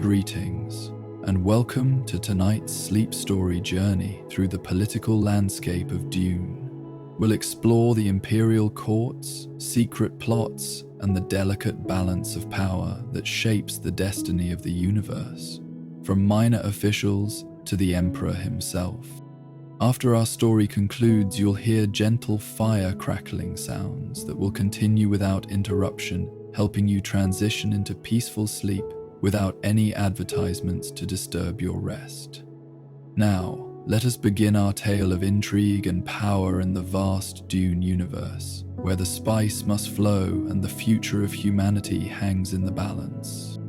Greetings, and welcome to tonight's sleep story journey through the political landscape of Dune. We'll explore the Imperial courts, secret plots, and the delicate balance of power that shapes the destiny of the universe, from minor officials to the Emperor himself. After our story concludes, you'll hear gentle fire crackling sounds that will continue without interruption, helping you transition into peaceful sleep without any advertisements to disturb your rest. Now, let us begin our tale of intrigue and power in the vast Dune universe, where the spice must flow and the future of humanity hangs in the balance.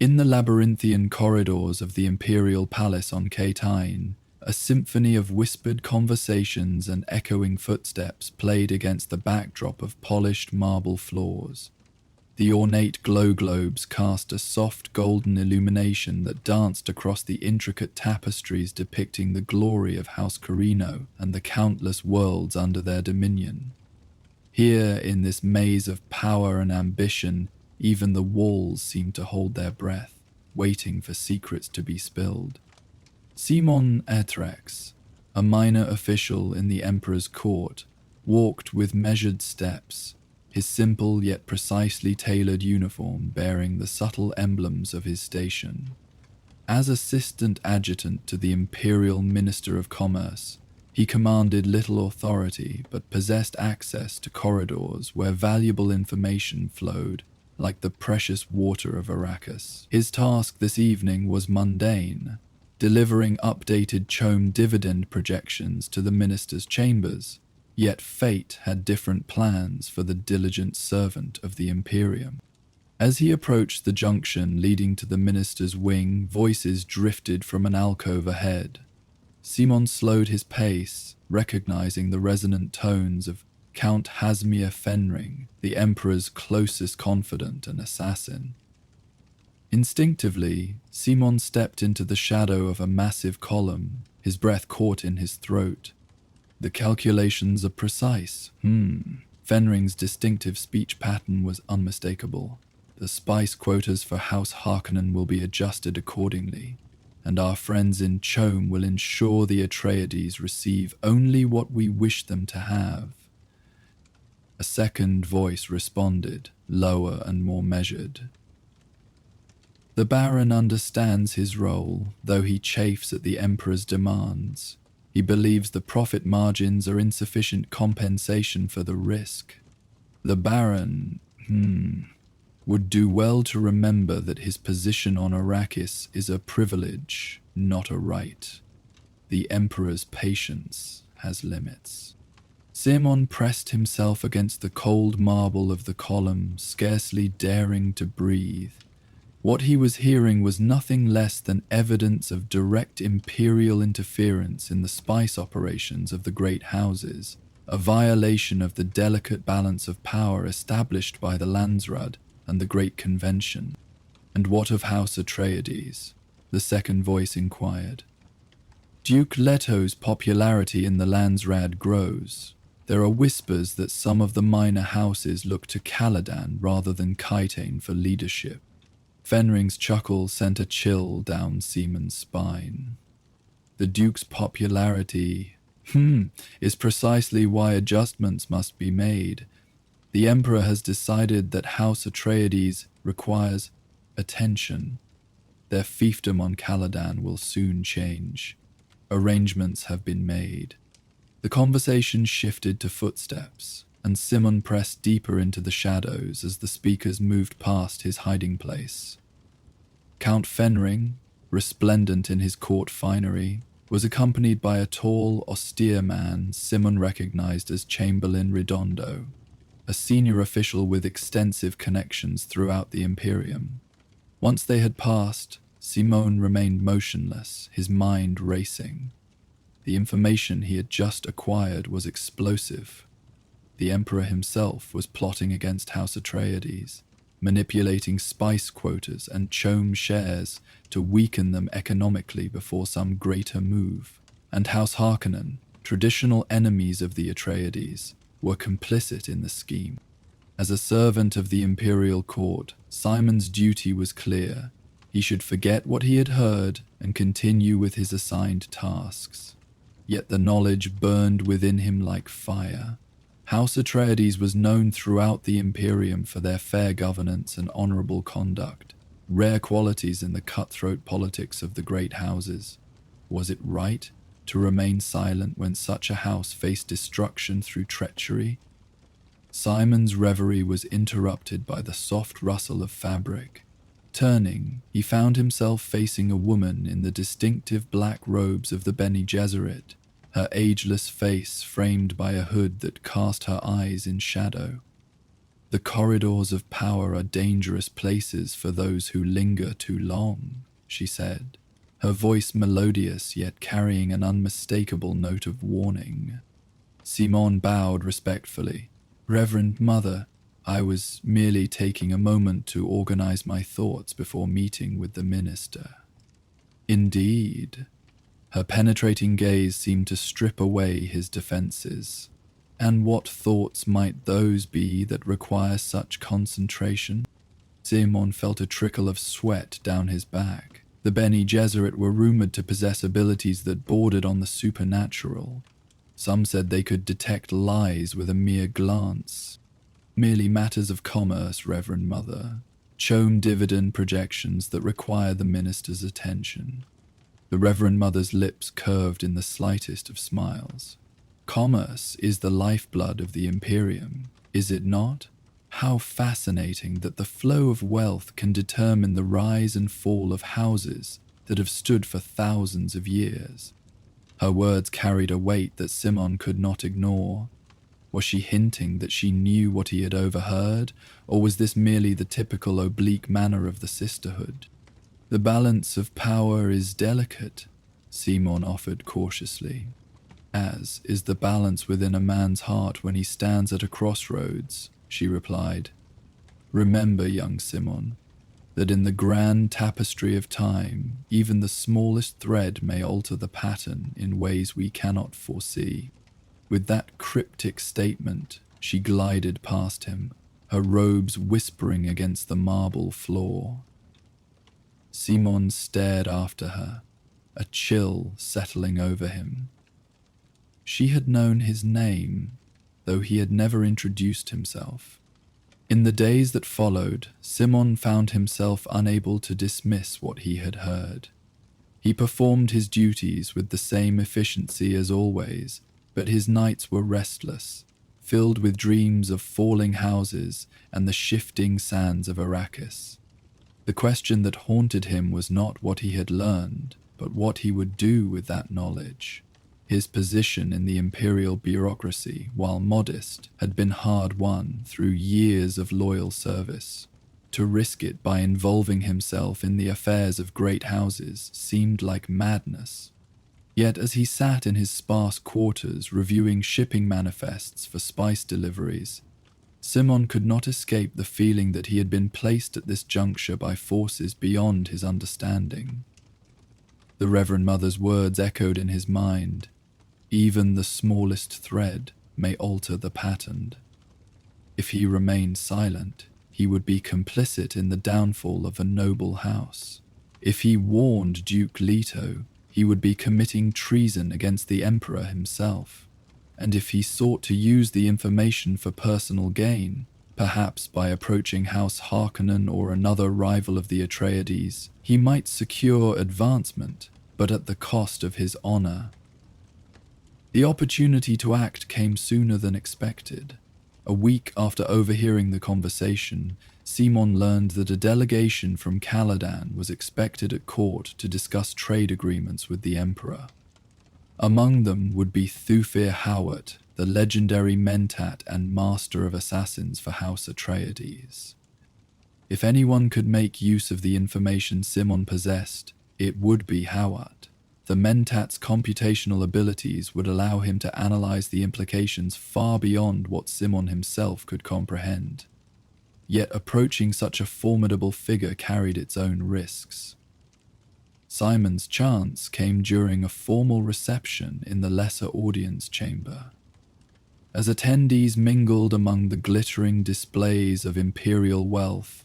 In the labyrinthian corridors of the Imperial Palace on Bedtime, a symphony of whispered conversations and echoing footsteps played against the backdrop of polished marble floors. The ornate glow globes cast a soft golden illumination that danced across the intricate tapestries depicting the glory of House Carino and the countless worlds under their dominion. Here, in this maze of power and ambition, even the walls seemed to hold their breath, waiting for secrets to be spilled. Sleepy Atreides, a minor official in the Emperor's court, walked with measured steps, his simple yet precisely tailored uniform bearing the subtle emblems of his station. As assistant adjutant to the Imperial Minister of Commerce, he commanded little authority but possessed access to corridors where valuable information flowed like the precious water of Arrakis. His task this evening was mundane, delivering updated CHOAM dividend projections to the minister's chambers, yet fate had different plans for the diligent servant of the Imperium. As he approached the junction leading to the minister's wing, voices drifted from an alcove ahead. Simon slowed his pace, recognizing the resonant tones of Count Hasmir Fenring, the Emperor's closest confidant and assassin. Instinctively, Simon stepped into the shadow of a massive column, his breath caught in his throat. The calculations are precise. Fenring's distinctive speech pattern was unmistakable. The spice quotas for House Harkonnen will be adjusted accordingly, and our friends in CHOAM will ensure the Atreides receive only what we wish them to have. A second voice responded, lower and more measured. The Baron understands his role, though he chafes at the Emperor's demands. He believes the profit margins are insufficient compensation for the risk. The Baron, would do well to remember that his position on Arrakis is a privilege, not a right. The Emperor's patience has limits. Simon pressed himself against the cold marble of the column, scarcely daring to breathe. What he was hearing was nothing less than evidence of direct Imperial interference in the spice operations of the great houses, a violation of the delicate balance of power established by the Landsraad and the Great Convention. And what of House Atreides? The second voice inquired. Duke Leto's popularity in the Landsraad grows. There are whispers that some of the minor houses look to Caladan rather than Kitane for leadership. Fenring's chuckle sent a chill down Simon's spine. The Duke's popularity, is precisely why adjustments must be made. The Emperor has decided that House Atreides requires attention. Their fiefdom on Caladan will soon change. Arrangements have been made. The conversation shifted to footsteps, and Simon pressed deeper into the shadows as the speakers moved past his hiding place. Count Fenring, resplendent in his court finery, was accompanied by a tall, austere man Simon recognized as Chamberlain Redondo, a senior official with extensive connections throughout the Imperium. Once they had passed, Simon remained motionless, his mind racing. The information he had just acquired was explosive. The Emperor himself was plotting against House Atreides, manipulating spice quotas and CHOAM shares to weaken them economically before some greater move. And House Harkonnen, traditional enemies of the Atreides, were complicit in the scheme. As a servant of the Imperial court, Simon's duty was clear. He should forget what he had heard and continue with his assigned tasks. Yet the knowledge burned within him like fire. House Atreides was known throughout the Imperium for their fair governance and honorable conduct, rare qualities in the cutthroat politics of the great houses. Was it right to remain silent when such a house faced destruction through treachery? Simon's reverie was interrupted by the soft rustle of fabric. Turning, he found himself facing a woman in the distinctive black robes of the Bene Gesserit, her ageless face framed by a hood that cast her eyes in shadow. The corridors of power are dangerous places for those who linger too long, she said, her voice melodious yet carrying an unmistakable note of warning. Simon bowed respectfully. Reverend Mother, I was merely taking a moment to organize my thoughts before meeting with the minister. Indeed. Her penetrating gaze seemed to strip away his defenses. And what thoughts might those be that require such concentration? Simon felt a trickle of sweat down his back. The Bene Gesserit were rumored to possess abilities that bordered on the supernatural. Some said they could detect lies with a mere glance. Merely matters of commerce, Reverend Mother. Chome dividend projections that require the minister's attention. The Reverend Mother's lips curved in the slightest of smiles. Commerce is the lifeblood of the Imperium, is it not? How fascinating that the flow of wealth can determine the rise and fall of houses that have stood for thousands of years. Her words carried a weight that Simon could not ignore. Was she hinting that she knew what he had overheard, or was this merely the typical oblique manner of the sisterhood? The balance of power is delicate, Simon offered cautiously, as is the balance within a man's heart when he stands at a crossroads, she replied. Remember, young Simon, that in the grand tapestry of time, even the smallest thread may alter the pattern in ways we cannot foresee. With that cryptic statement, she glided past him, her robes whispering against the marble floor. Simon stared after her, a chill settling over him. She had known his name, though he had never introduced himself. In the days that followed, Simon found himself unable to dismiss what he had heard. He performed his duties with the same efficiency as always, but his nights were restless, filled with dreams of falling houses and the shifting sands of Arrakis. The question that haunted him was not what he had learned, but what he would do with that knowledge. His position in the Imperial bureaucracy, while modest, had been hard-won through years of loyal service. To risk it by involving himself in the affairs of great houses seemed like madness. Yet as he sat in his sparse quarters reviewing shipping manifests for spice deliveries, Simon could not escape the feeling that he had been placed at this juncture by forces beyond his understanding. The Reverend Mother's words echoed in his mind. Even the smallest thread may alter the pattern. If he remained silent, he would be complicit in the downfall of a noble house. If he warned Duke Leto, he would be committing treason against the Emperor himself. And if he sought to use the information for personal gain, perhaps by approaching House Harkonnen or another rival of the Atreides, he might secure advancement, but at the cost of his honor. The opportunity to act came sooner than expected. A week after overhearing the conversation, Simon learned that a delegation from Caladan was expected at court to discuss trade agreements with the Emperor. Among them would be Thufir Hawat, the legendary Mentat and master of assassins for House Atreides. If anyone could make use of the information Simon possessed, it would be Hawat. The Mentat's computational abilities would allow him to analyze the implications far beyond what Simon himself could comprehend. Yet approaching such a formidable figure carried its own risks. Simon's chance came during a formal reception in the lesser audience chamber. As attendees mingled among the glittering displays of Imperial wealth,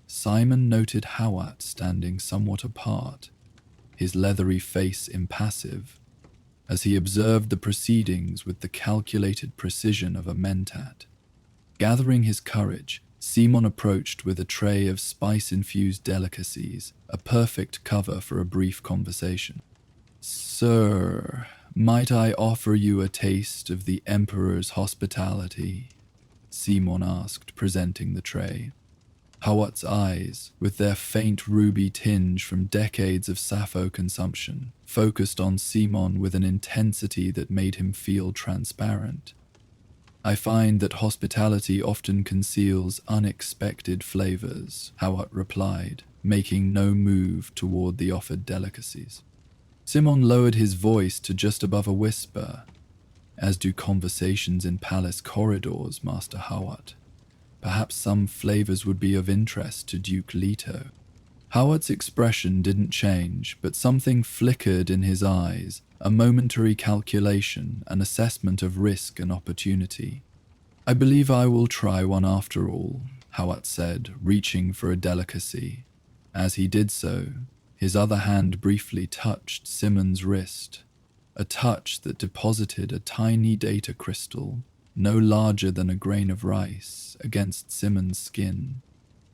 Simon noted Hawat standing somewhat apart, his leathery face impassive, as he observed the proceedings with the calculated precision of a mentat. Gathering his courage, Simon approached with a tray of spice-infused delicacies, a perfect cover for a brief conversation. "Sir, might I offer you a taste of the Emperor's hospitality?" Simon asked, presenting the tray. Hawat's eyes, with their faint ruby tinge from decades of Sappho consumption, focused on Simon with an intensity that made him feel transparent. "I find that hospitality often conceals unexpected flavors," Hawat replied, making no move toward the offered delicacies. Simon lowered his voice to just above a whisper, as do conversations in palace corridors, Master Hawat. "Perhaps some flavors would be of interest to Duke Leto." Howard's expression didn't change, but something flickered in his eyes, a momentary calculation, an assessment of risk and opportunity. "I believe I will try one after all," Hawat said, reaching for a delicacy. As he did so, his other hand briefly touched Simon's wrist, a touch that deposited a tiny data crystal, no larger than a grain of rice, against Simon's skin.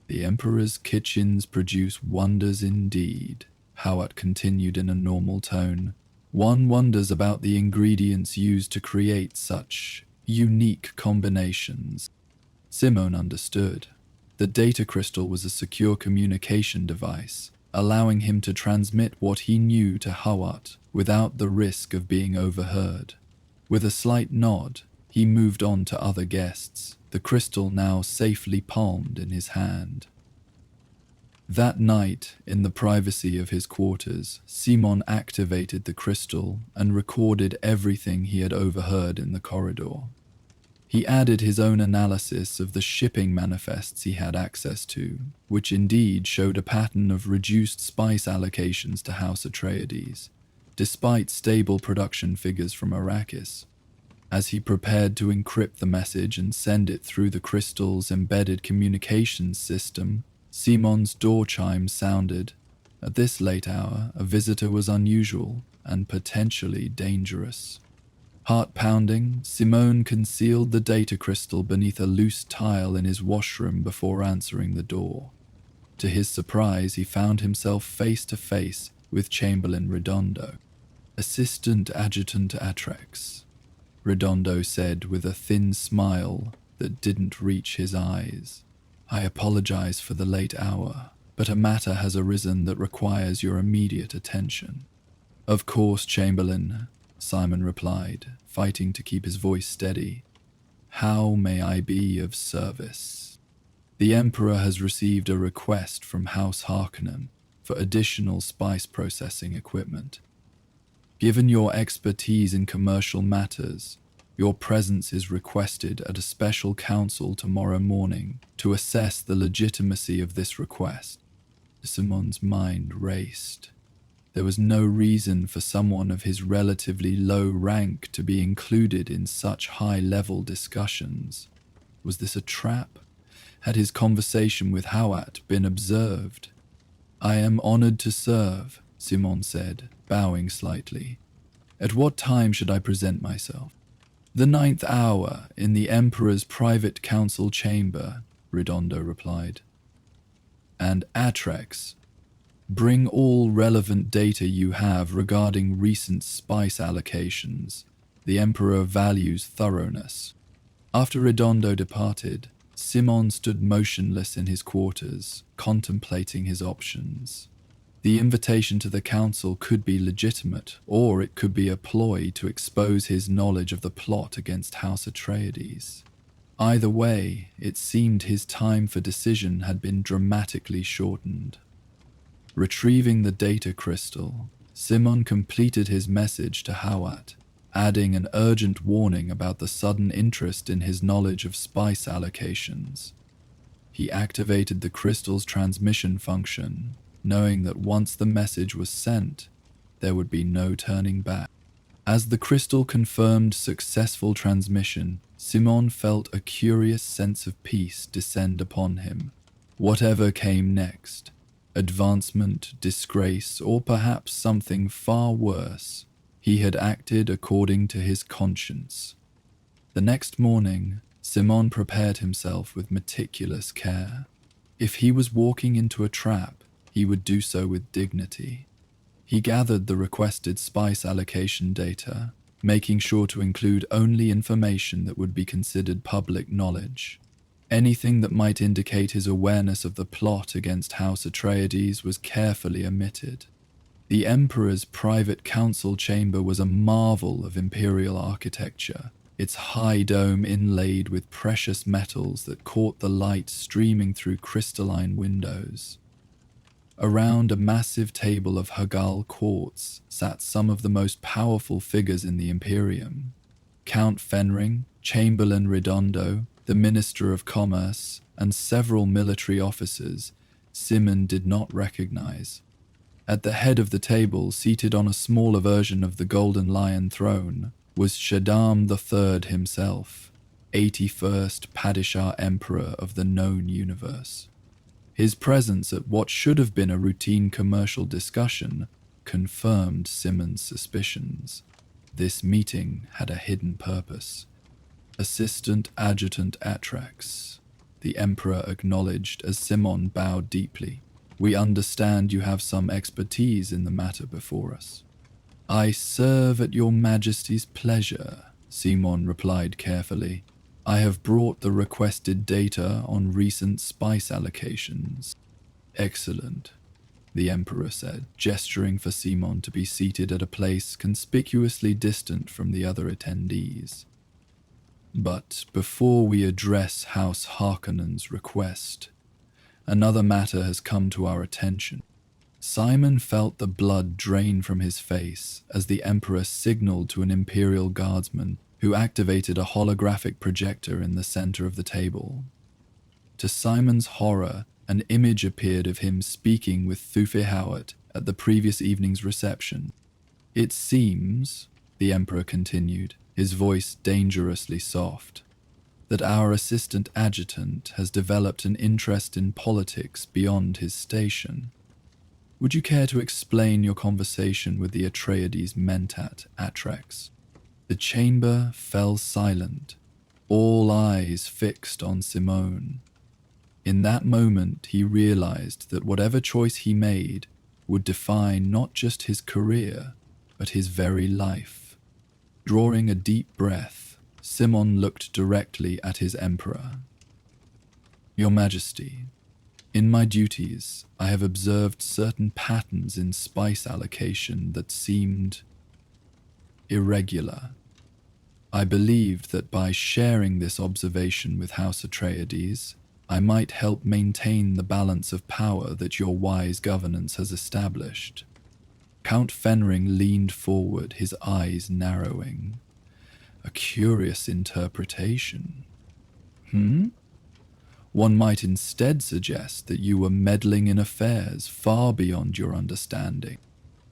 "The Emperor's kitchens produce wonders indeed," Hawat continued in a normal tone. "One wonders about the ingredients used to create such unique combinations." Simon understood. The data crystal was a secure communication device, allowing him to transmit what he knew to Hawat without the risk of being overheard. With a slight nod, he moved on to other guests, the crystal now safely palmed in his hand. That night, in the privacy of his quarters, Simon activated the crystal and recorded everything he had overheard in the corridor. He added his own analysis of the shipping manifests he had access to, which indeed showed a pattern of reduced spice allocations to House Atreides, despite stable production figures from Arrakis. As he prepared to encrypt the message and send it through the crystal's embedded communications system, Simon's door chime sounded. At this late hour, a visitor was unusual and potentially dangerous. Heart-pounding, Simone concealed the data crystal beneath a loose tile in his washroom before answering the door. To his surprise, he found himself face to face with Chamberlain Redondo. "Assistant Adjutant Atreides," Redondo said with a thin smile that didn't reach his eyes. "I apologize for the late hour, but a matter has arisen that requires your immediate attention." "Of course, Chamberlain," Simon replied, fighting to keep his voice steady. "How may I be of service?" "The Emperor has received a request from House Harkonnen for additional spice processing equipment. Given your expertise in commercial matters, your presence is requested at a special council tomorrow morning to assess the legitimacy of this request." Simon's mind raced. There was no reason for someone of his relatively low rank to be included in such high-level discussions. Was this a trap? Had his conversation with Hawat been observed? "I am honored to serve," Simon said, bowing slightly. "At what time should I present myself?" "The 9th hour, in the Emperor's private council chamber," Redondo replied. "And Atreides, bring all relevant data you have regarding recent spice allocations. The Emperor values thoroughness." After Redondo departed, Simon stood motionless in his quarters, contemplating his options. The invitation to the council could be legitimate, or it could be a ploy to expose his knowledge of the plot against House Atreides. Either way, it seemed his time for decision had been dramatically shortened. Retrieving the data crystal, Simon completed his message to Hawat, adding an urgent warning about the sudden interest in his knowledge of spice allocations. He activated the crystal's transmission function, knowing that once the message was sent, there would be no turning back. As the crystal confirmed successful transmission, Simon felt a curious sense of peace descend upon him. Whatever came next, advancement, disgrace, or perhaps something far worse, he had acted according to his conscience. The next morning, Simon prepared himself with meticulous care. If he was walking into a trap, he would do so with dignity. He gathered the requested spice allocation data, making sure to include only information that would be considered public knowledge. Anything that might indicate his awareness of the plot against House Atreides was carefully omitted. The Emperor's private council chamber was a marvel of Imperial architecture, its high dome inlaid with precious metals that caught the light streaming through crystalline windows. Around a massive table of Hagal quartz sat some of the most powerful figures in the Imperium. Count Fenring, Chamberlain Redondo, the Minister of Commerce, and several military officers Simon did not recognize. At the head of the table, seated on a smaller version of the Golden Lion throne, was Shaddam III himself, 81st Padishah Emperor of the known universe. His presence at what should have been a routine commercial discussion confirmed Simon's suspicions. This meeting had a hidden purpose. Assistant Adjutant Atrax, the Emperor acknowledged as Simon bowed deeply. We understand you have some expertise in the matter before us. I serve at your Majesty's pleasure, Simon replied carefully. I have brought the requested data on recent spice allocations. Excellent, the Emperor said, gesturing for Simon to be seated at a place conspicuously distant from the other attendees. But before we address House Harkonnen's request, another matter has come to our attention. Simon felt the blood drain from his face as the Emperor signaled to an Imperial guardsman who activated a holographic projector in the center of the table. To Simon's horror, an image appeared of him speaking with Thufi Howard at the previous evening's reception. It seems, the Emperor continued, his voice dangerously soft, that our assistant adjutant has developed an interest in politics beyond his station. Would you care to explain your conversation with the Atreides Mentat, Atrax? The chamber fell silent, all eyes fixed on Simone. In that moment, he realized that whatever choice he made would define not just his career, but his very life. Drawing a deep breath, Simon looked directly at his Emperor. Your Majesty, in my duties, I have observed certain patterns in spice allocation that seemed irregular. I believed that by sharing this observation with House Atreides, I might help maintain the balance of power that your wise governance has established. Count Fenring leaned forward, his eyes narrowing. A curious interpretation. One might instead suggest that you were meddling in affairs far beyond your understanding.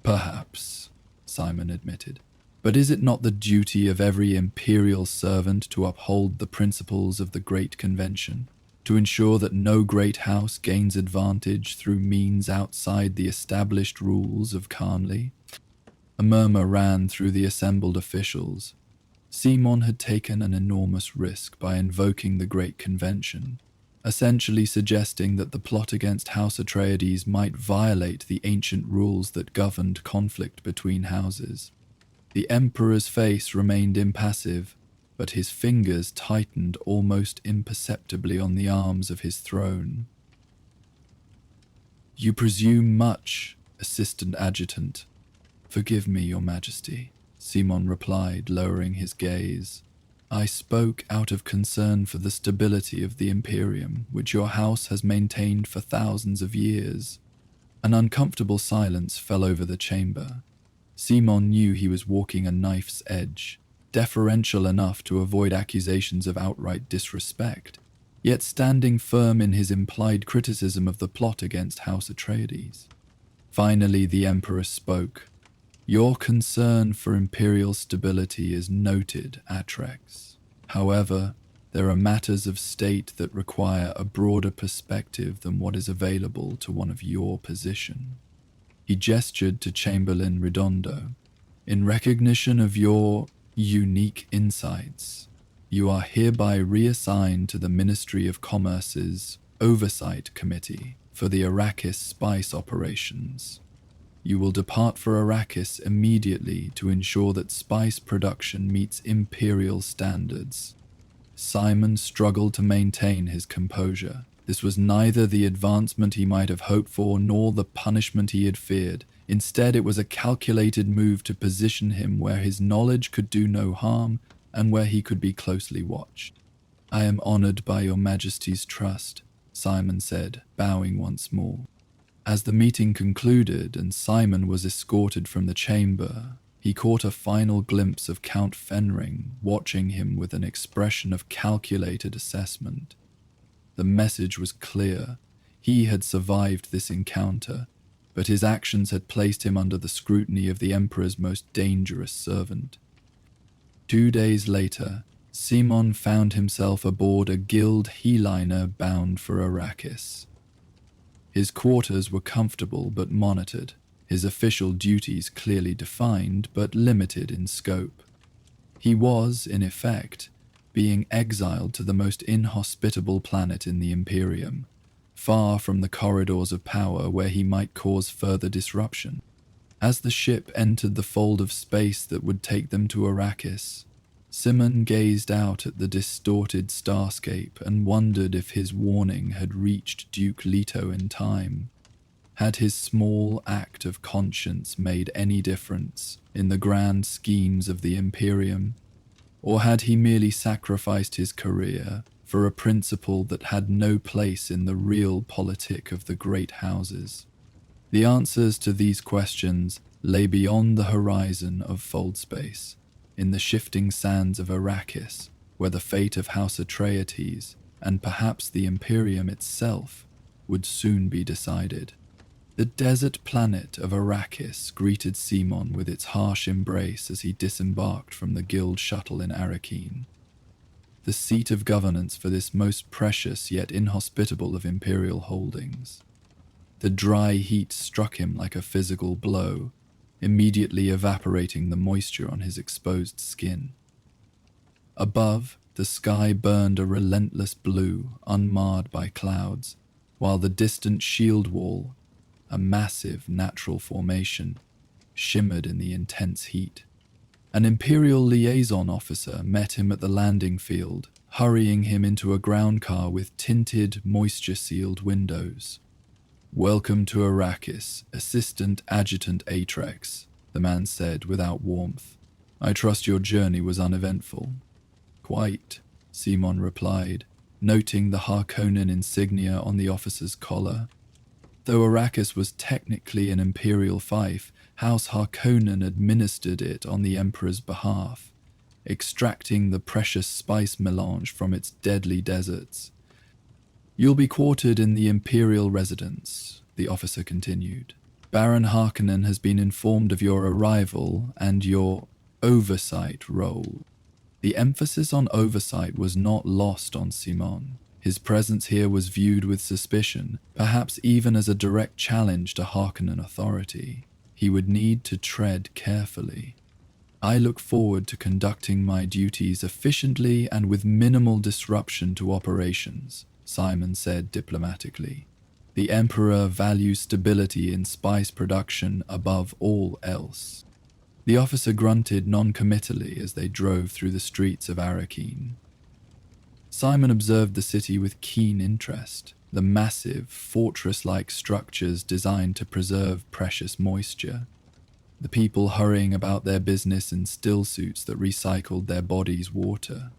Perhaps, Simon admitted. But is it not the duty of every Imperial servant to uphold the principles of the Great Convention, to ensure that no great house gains advantage through means outside the established rules of Khanli? A murmur ran through the assembled officials. Simon had taken an enormous risk by invoking the Great Convention, essentially suggesting that the plot against House Atreides might violate the ancient rules that governed conflict between houses. The Emperor's face remained impassive, but his fingers tightened almost imperceptibly on the arms of his throne. You presume much, Assistant Adjutant. Forgive me, Your Majesty, Simon replied, lowering his gaze. I spoke out of concern for the stability of the Imperium, which your house has maintained for thousands of years. An uncomfortable silence fell over the chamber. Simon knew he was walking a knife's edge, deferential enough to avoid accusations of outright disrespect, yet standing firm in his implied criticism of the plot against House Atreides. Finally, the Emperor spoke. Your concern for Imperial stability is noted, Atreides. However, there are matters of state that require a broader perspective than what is available to one of your position. He gestured to Chamberlain Redondo. In recognition of your unique insights, you are hereby reassigned to the Ministry of Commerce's Oversight Committee for the Arrakis spice operations. You will depart for Arrakis immediately to ensure that spice production meets Imperial standards. Simon struggled to maintain his composure. This was neither the advancement he might have hoped for nor the punishment he had feared. Instead, it was a calculated move to position him where his knowledge could do no harm and where he could be closely watched. "I am honored by your Majesty's trust," Simon said, bowing once more. As the meeting concluded and Simon was escorted from the chamber, he caught a final glimpse of Count Fenring watching him with an expression of calculated assessment. The message was clear. He had survived this encounter, but his actions had placed him under the scrutiny of the Emperor's most dangerous servant. 2 days later, Simon found himself aboard a guild he-liner bound for Arrakis. His quarters were comfortable but monitored, his official duties clearly defined but limited in scope. He was, in effect, being exiled to the most inhospitable planet in the Imperium, far from the corridors of power where he might cause further disruption. As the ship entered the fold of space that would take them to Arrakis, Simon gazed out at the distorted starscape and wondered if his warning had reached Duke Leto in time. Had his small act of conscience made any difference in the grand schemes of the Imperium? Or had he merely sacrificed his career for a principle that had no place in the real politic of the great houses? The answers to these questions lay beyond the horizon of fold space, in the shifting sands of Arrakis, where the fate of House Atreides, and perhaps the Imperium itself, would soon be decided. The desert planet of Arrakis greeted Simon with its harsh embrace as he disembarked from the guild shuttle in Arrakeen, the seat of governance for this most precious yet inhospitable of Imperial holdings. The dry heat struck him like a physical blow, immediately evaporating the moisture on his exposed skin. Above, the sky burned a relentless blue, unmarred by clouds, while the distant shield wall, a massive natural formation, shimmered in the intense heat. An Imperial liaison officer met him at the landing field, hurrying him into a ground car with tinted, moisture-sealed windows. "Welcome to Arrakis, Assistant Adjutant Atreides," the man said without warmth. "I trust your journey was uneventful." "Quite," Simon replied, noting the Harkonnen insignia on the officer's collar. Though Arrakis was technically an Imperial fief, House Harkonnen administered it on the Emperor's behalf, extracting the precious spice melange from its deadly deserts. "You'll be quartered in the Imperial residence," the officer continued. "Baron Harkonnen has been informed of your arrival and your oversight role." The emphasis on oversight was not lost on Simon. His presence here was viewed with suspicion, perhaps even as a direct challenge to Harkonnen authority. He would need to tread carefully. "I look forward to conducting my duties efficiently and with minimal disruption to operations," Simon said diplomatically. "The Emperor values stability in spice production above all else." The officer grunted non-committally as they drove through the streets of Arrakeen. Simon observed the city with keen interest, the massive, fortress-like structures designed to preserve precious moisture, the people hurrying about their business in still suits that recycled their bodies' water,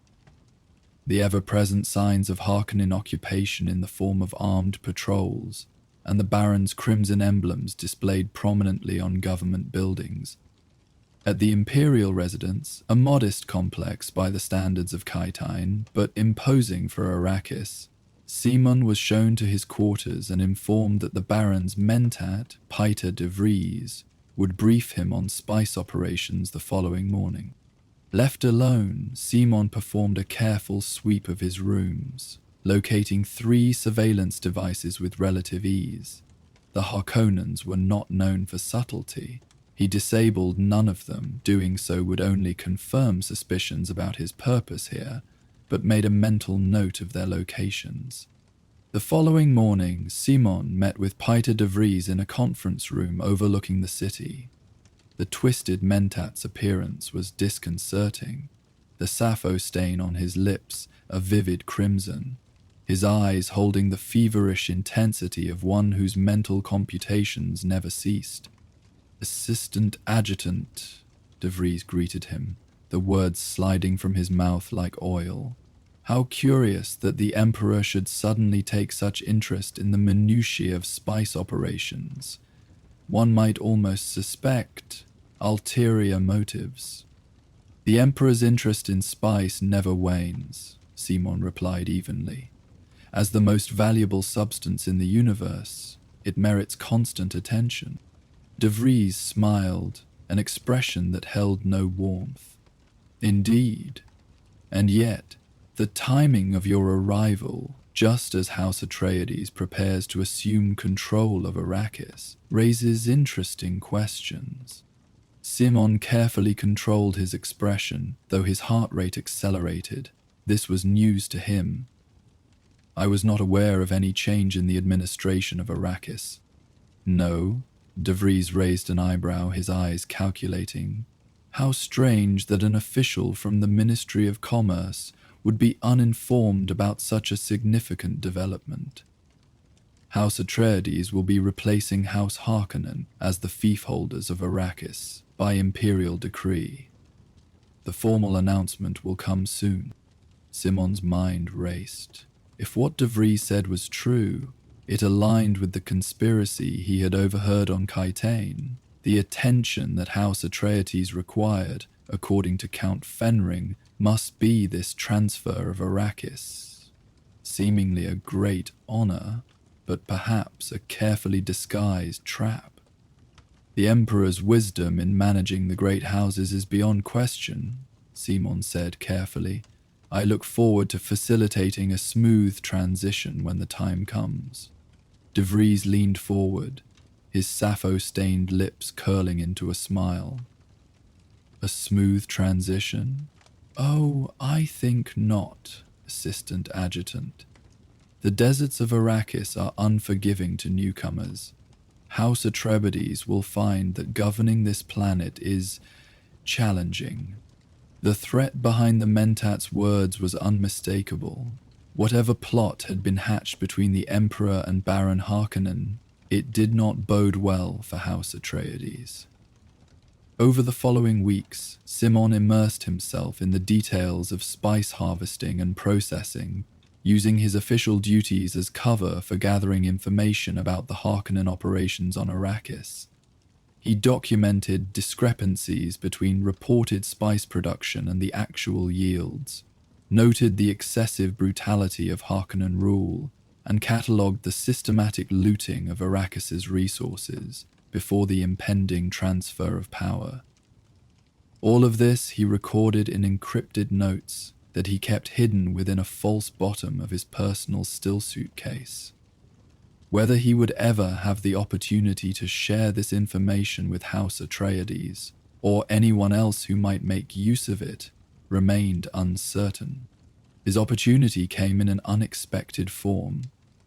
the ever-present signs of Harkonnen occupation in the form of armed patrols, and the Baron's crimson emblems displayed prominently on government buildings. At the Imperial residence, a modest complex by the standards of Kaitine, but imposing for Arrakis, Simon was shown to his quarters and informed that the Baron's mentat, Peiter de Vries, would brief him on spice operations the following morning. Left alone, Simon performed a careful sweep of his rooms, locating 3 surveillance devices with relative ease. The Harkonnens were not known for subtlety. He disabled none of them, doing so would only confirm suspicions about his purpose here, but made a mental note of their locations. The following morning, Simon met with Peter de Vries in a conference room overlooking the city. The twisted Mentat's appearance was disconcerting, the sappho stain on his lips a vivid crimson, his eyes holding the feverish intensity of one whose mental computations never ceased. "Assistant Adjutant," de Vries greeted him, the words sliding from his mouth like oil. How curious that the Emperor should suddenly take such interest in the minutiae of spice operations. One might almost suspect ulterior motives. "The Emperor's interest in spice never wanes," Simon replied evenly. "As the most valuable substance in the universe, it merits constant attention." De Vries smiled, an expression that held no warmth. "Indeed. And yet, the timing of your arrival, just as House Atreides prepares to assume control of Arrakis, raises interesting questions." Simon carefully controlled his expression, though his heart rate accelerated. This was news to him. "I was not aware of any change in the administration of Arrakis." "No?" De Vries raised an eyebrow, his eyes calculating. How strange that an official from the Ministry of Commerce would be uninformed about such a significant development. "House Atreides will be replacing House Harkonnen as the fiefholders of Arrakis by Imperial decree. The formal announcement will come soon." Simon's mind raced. If what de Vries said was true, it aligned with the conspiracy he had overheard on Kaitane. The attention that House Atreides required, according to Count Fenring, must be this transfer of Arrakis. Seemingly a great honor, but perhaps a carefully disguised trap. "The Emperor's wisdom in managing the great houses is beyond question," Simon said carefully. "I look forward to facilitating a smooth transition when the time comes." De Vries leaned forward, his sappho-stained lips curling into a smile. "A smooth transition? Oh, I think not, Assistant Adjutant. The deserts of Arrakis are unforgiving to newcomers. House Atreides will find that governing this planet is challenging." The threat behind the Mentat's words was unmistakable. Whatever plot had been hatched between the Emperor and Baron Harkonnen, it did not bode well for House Atreides. Over the following weeks, Simon immersed himself in the details of spice harvesting and processing, using his official duties as cover for gathering information about the Harkonnen operations on Arrakis. He documented discrepancies between reported spice production and the actual yields, noted the excessive brutality of Harkonnen rule, and catalogued the systematic looting of Arrakis's resources before the impending transfer of power. All of this he recorded in encrypted notes that he kept hidden within a false bottom of his personal stillsuit case. Whether he would ever have the opportunity to share this information with House Atreides, or anyone else who might make use of it, remained uncertain. His opportunity came in an unexpected form.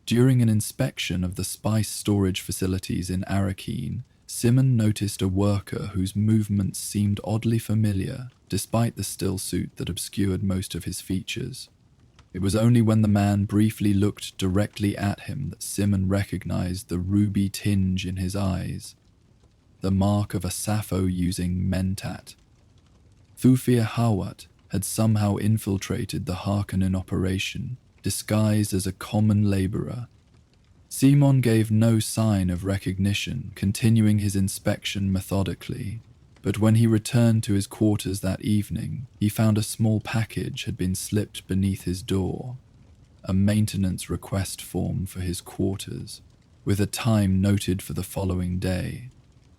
During an inspection of the spice storage facilities in Arrakis, Simon noticed a worker whose movements seemed oddly familiar, despite the still suit that obscured most of his features. It was only when the man briefly looked directly at him that Simon recognized the ruby tinge in his eyes, the mark of a sappho-using mentat. Thufir Hawat had somehow infiltrated the Harkonnen operation, disguised as a common laborer. Simon gave no sign of recognition, continuing his inspection methodically, but when he returned to his quarters that evening, he found a small package had been slipped beneath his door, a maintenance request form for his quarters, with a time noted for the following day.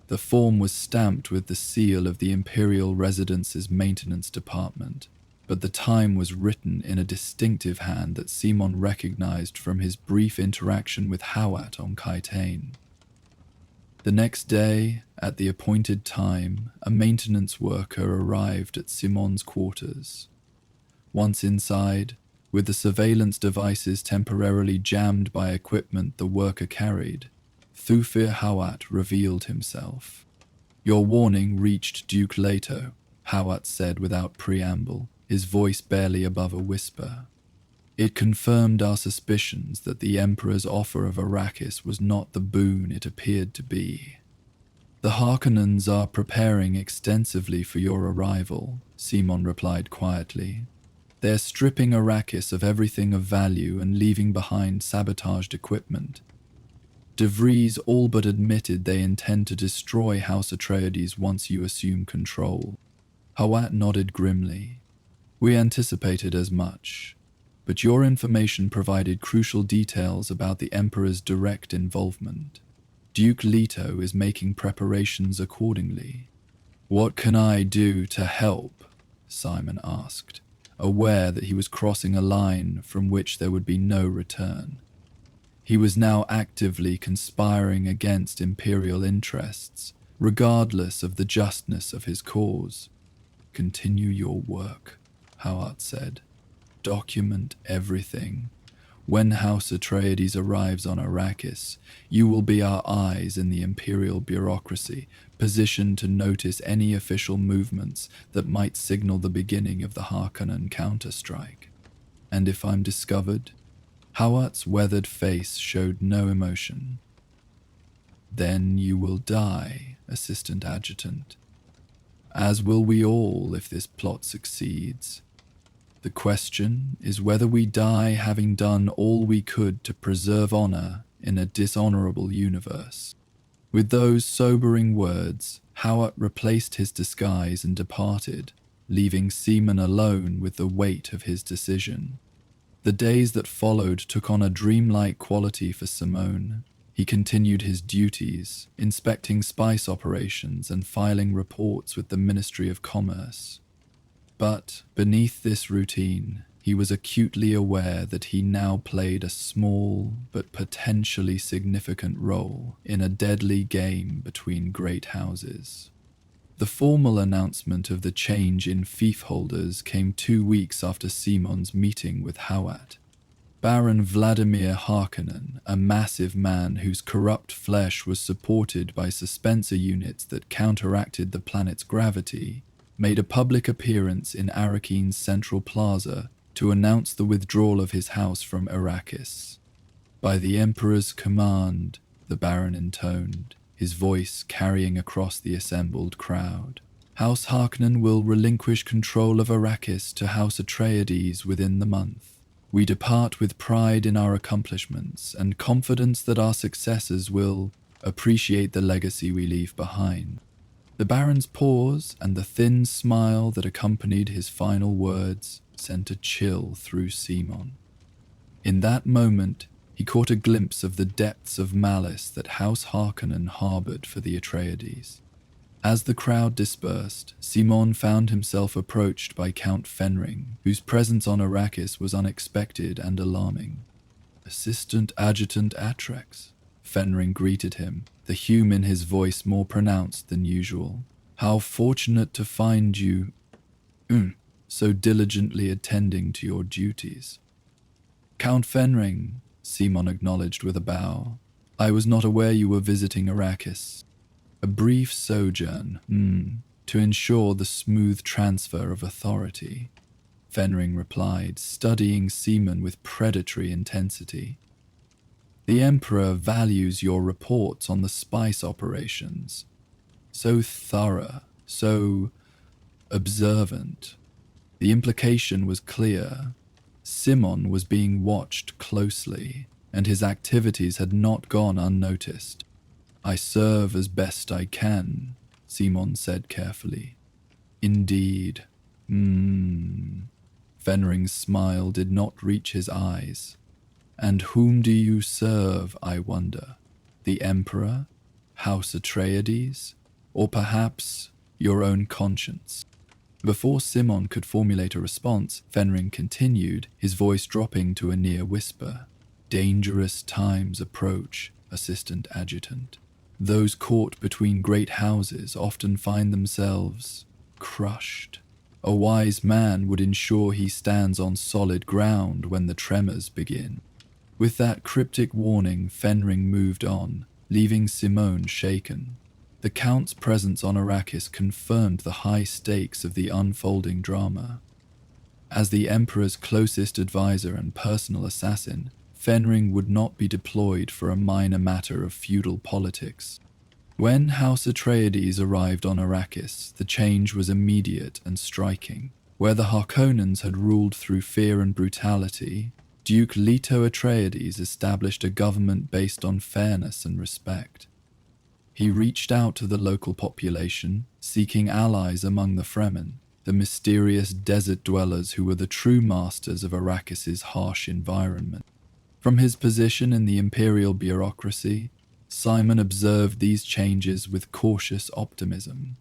The form was stamped with the seal of the Imperial Residence's maintenance department, but the time was written in a distinctive hand that Simon recognized from his brief interaction with Hawat on Kaitain. The next day, at the appointed time, a maintenance worker arrived at Simon's quarters. Once inside, with the surveillance devices temporarily jammed by equipment the worker carried, Thufir Hawat revealed himself. "Your warning reached Duke Leto," Hawat said without preamble, his voice barely above a whisper. "It confirmed our suspicions that the Emperor's offer of Arrakis was not the boon it appeared to be." "The Harkonnens are preparing extensively for your arrival," Simon replied quietly. "They're stripping Arrakis of everything of value and leaving behind sabotaged equipment. De Vries all but admitted they intend to destroy House Atreides once you assume control." Hawat nodded grimly. "We anticipated as much, but your information provided crucial details about the Emperor's direct involvement. Duke Leto is making preparations accordingly." "What can I do to help?" Simon asked, aware that he was crossing a line from which there would be no return. He was now actively conspiring against Imperial interests, regardless of the justness of his cause. "Continue your work," Hawat said. "Document everything. When House Atreides arrives on Arrakis, you will be our eyes in the Imperial bureaucracy, positioned to notice any official movements that might signal the beginning of the Harkonnen counterstrike. And if I'm discovered..." Hawat's weathered face showed no emotion. "Then you will die, Assistant Adjutant. As will we all if this plot succeeds. The question is whether we die having done all we could to preserve honor in a dishonorable universe." With those sobering words, Hawat replaced his disguise and departed, leaving Seaman alone with the weight of his decision. The days that followed took on a dreamlike quality for Simone. He continued his duties, inspecting spice operations and filing reports with the Ministry of Commerce. But beneath this routine, he was acutely aware that he now played a small but potentially significant role in a deadly game between great houses. The formal announcement of the change in fief holders came 2 weeks after Simon's meeting with Hawat. Baron Vladimir Harkonnen, a massive man whose corrupt flesh was supported by suspensor units that counteracted the planet's gravity, made a public appearance in Arrakine's central plaza to announce the withdrawal of his house from Arrakis. "By the Emperor's command," the Baron intoned, his voice carrying across the assembled crowd, "House Harkonnen will relinquish control of Arrakis to House Atreides within the month. We depart with pride in our accomplishments and confidence that our successors will appreciate the legacy we leave behind." The Baron's pause and the thin smile that accompanied his final words sent a chill through Simon. In that moment, he caught a glimpse of the depths of malice that House Harkonnen harbored for the Atreides. As the crowd dispersed, Simon found himself approached by Count Fenring, whose presence on Arrakis was unexpected and alarming. "Assistant Adjutant Atreides," Fenring greeted him, the hume in his voice more pronounced than usual. "How fortunate to find you so diligently attending to your duties." "Count Fenring," Simon acknowledged with a bow. "I was not aware you were visiting Arrakis. A brief sojourn, to ensure the smooth transfer of authority," Fenring replied, studying Simon with predatory intensity. "The Emperor values your reports on the spice operations. So thorough, so observant." The implication was clear. Simon was being watched closely, and his activities had not gone unnoticed. "I serve as best I can," Simon said carefully. "Indeed. Fenring's smile did not reach his eyes. "And whom do you serve, I wonder? The Emperor? House Atreides?" Or perhaps your own conscience? Before Simon could formulate a response, Fenring continued, his voice dropping to a near whisper. Dangerous times approach, Assistant Adjutant. Those caught between great houses often find themselves crushed. A wise man would ensure he stands on solid ground when the tremors begin. With that cryptic warning, Fenring moved on, leaving Simone shaken. The Count's presence on Arrakis confirmed the high stakes of the unfolding drama. As the Emperor's closest advisor and personal assassin, Fenring would not be deployed for a minor matter of feudal politics. When House Atreides arrived on Arrakis, the change was immediate and striking. Where the Harkonnens had ruled through fear and brutality, Duke Leto Atreides established a government based on fairness and respect. He reached out to the local population, seeking allies among the Fremen, the mysterious desert dwellers who were the true masters of Arrakis's harsh environment. From his position in the Imperial bureaucracy, Simon observed these changes with cautious optimism.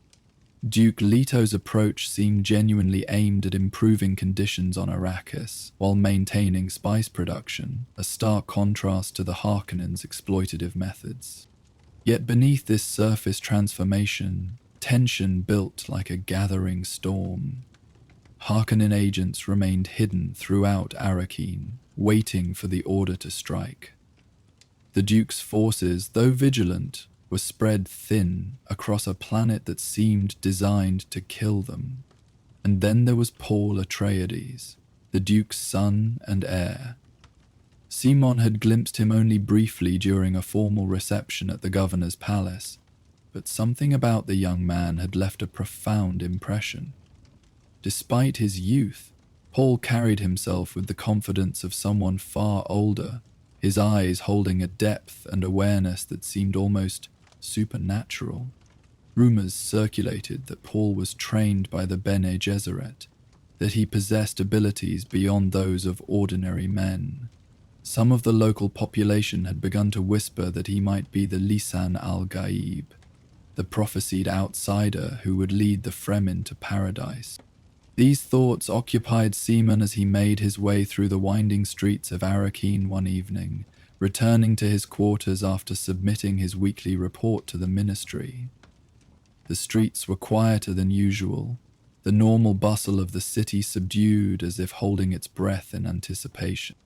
Duke Leto's approach seemed genuinely aimed at improving conditions on Arrakis while maintaining spice production, a stark contrast to the Harkonnens' exploitative methods. Yet beneath this surface transformation, tension built like a gathering storm. Harkonnen agents remained hidden throughout Arrakeen, waiting for the order to strike. The Duke's forces, though vigilant, were spread thin across a planet that seemed designed to kill them. And then there was Paul Atreides, the Duke's son and heir. Simon had glimpsed him only briefly during a formal reception at the governor's palace, but something about the young man had left a profound impression. Despite his youth, Paul carried himself with the confidence of someone far older, his eyes holding a depth and awareness that seemed almost supernatural. Rumors circulated that Paul was trained by the Bene Gesserit, that he possessed abilities beyond those of ordinary men. Some of the local population had begun to whisper that he might be the Lisan al-Gaib, the prophesied outsider who would lead the Fremen to paradise. These thoughts occupied Seaman as he made his way through the winding streets of Arrakeen one evening, returning to his quarters after submitting his weekly report to the ministry. The streets were quieter than usual, the normal bustle of the city subdued as if holding its breath in anticipation.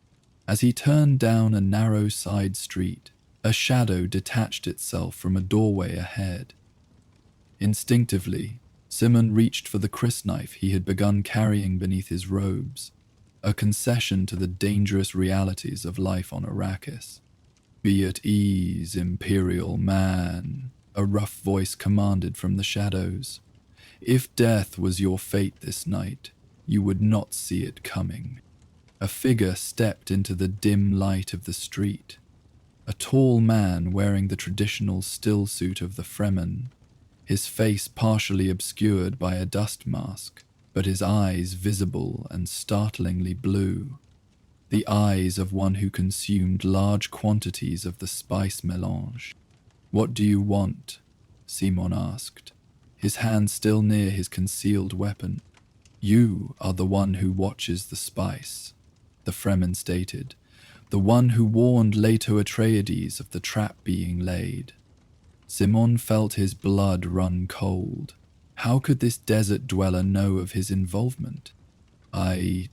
As he turned down a narrow side street, a shadow detached itself from a doorway ahead. Instinctively, Simon reached for the crysknife he had begun carrying beneath his robes, a concession to the dangerous realities of life on Arrakis. "Be at ease, Imperial man," a rough voice commanded from the shadows. "If death was your fate this night, you would not see it coming." A figure stepped into the dim light of the street, a tall man wearing the traditional stillsuit of the Fremen, his face partially obscured by a dust mask, but his eyes visible and startlingly blue, the eyes of one who consumed large quantities of the spice melange. "What do you want?" Simon asked, his hand still near his concealed weapon. "You are the one who watches the spice," the Fremen stated, "the one who warned Leto Atreides of the trap being laid." Simon felt his blood run cold. How could this desert dweller know of his involvement? "I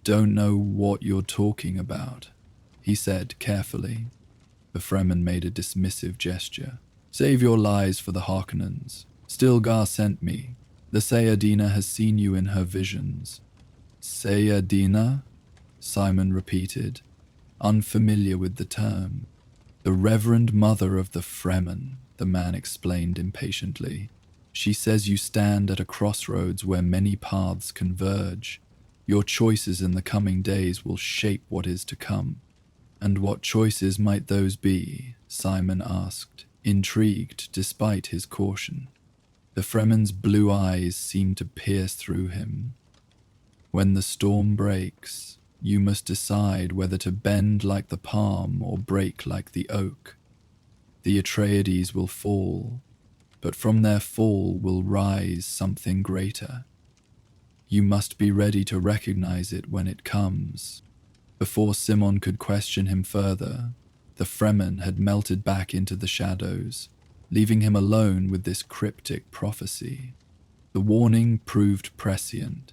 don't know what you're talking about," he said carefully. The Fremen made a dismissive gesture. "Save your lies for the Harkonnens. Stilgar sent me. The Sayadina has seen you in her visions." "Sayadina?" Simon repeated, unfamiliar with the term. "The Reverend Mother of the Fremen," the man explained impatiently. "She says you stand at a crossroads where many paths converge. Your choices in the coming days will shape what is to come." "And what choices might those be?" Simon asked, intrigued despite his caution. The Fremen's blue eyes seemed to pierce through him. "When the storm breaks, you must decide whether to bend like the palm or break like the oak. The Atreides will fall, but from their fall will rise something greater. You must be ready to recognize it when it comes." Before Simon could question him further, the Fremen had melted back into the shadows, leaving him alone with this cryptic prophecy. The warning proved prescient.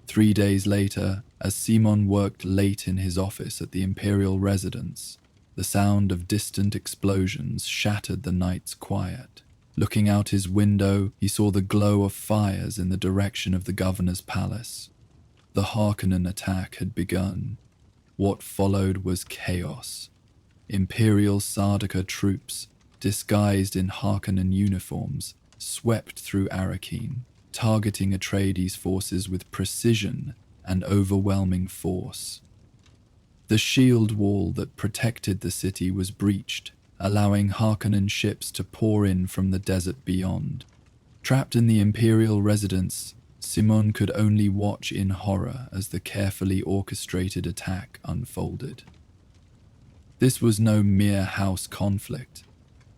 3 days later, as Simon worked late in his office at the Imperial residence, the sound of distant explosions shattered the night's quiet. Looking out his window, he saw the glow of fires in the direction of the governor's palace. The Harkonnen attack had begun. What followed was chaos. Imperial Sardaukar troops, disguised in Harkonnen uniforms, swept through Arrakis, targeting Atreides forces with precision and overwhelming force. The shield wall that protected the city was breached, allowing Harkonnen ships to pour in from the desert beyond. Trapped in the Imperial residence, Simon could only watch in horror as the carefully orchestrated attack unfolded. This was no mere house conflict.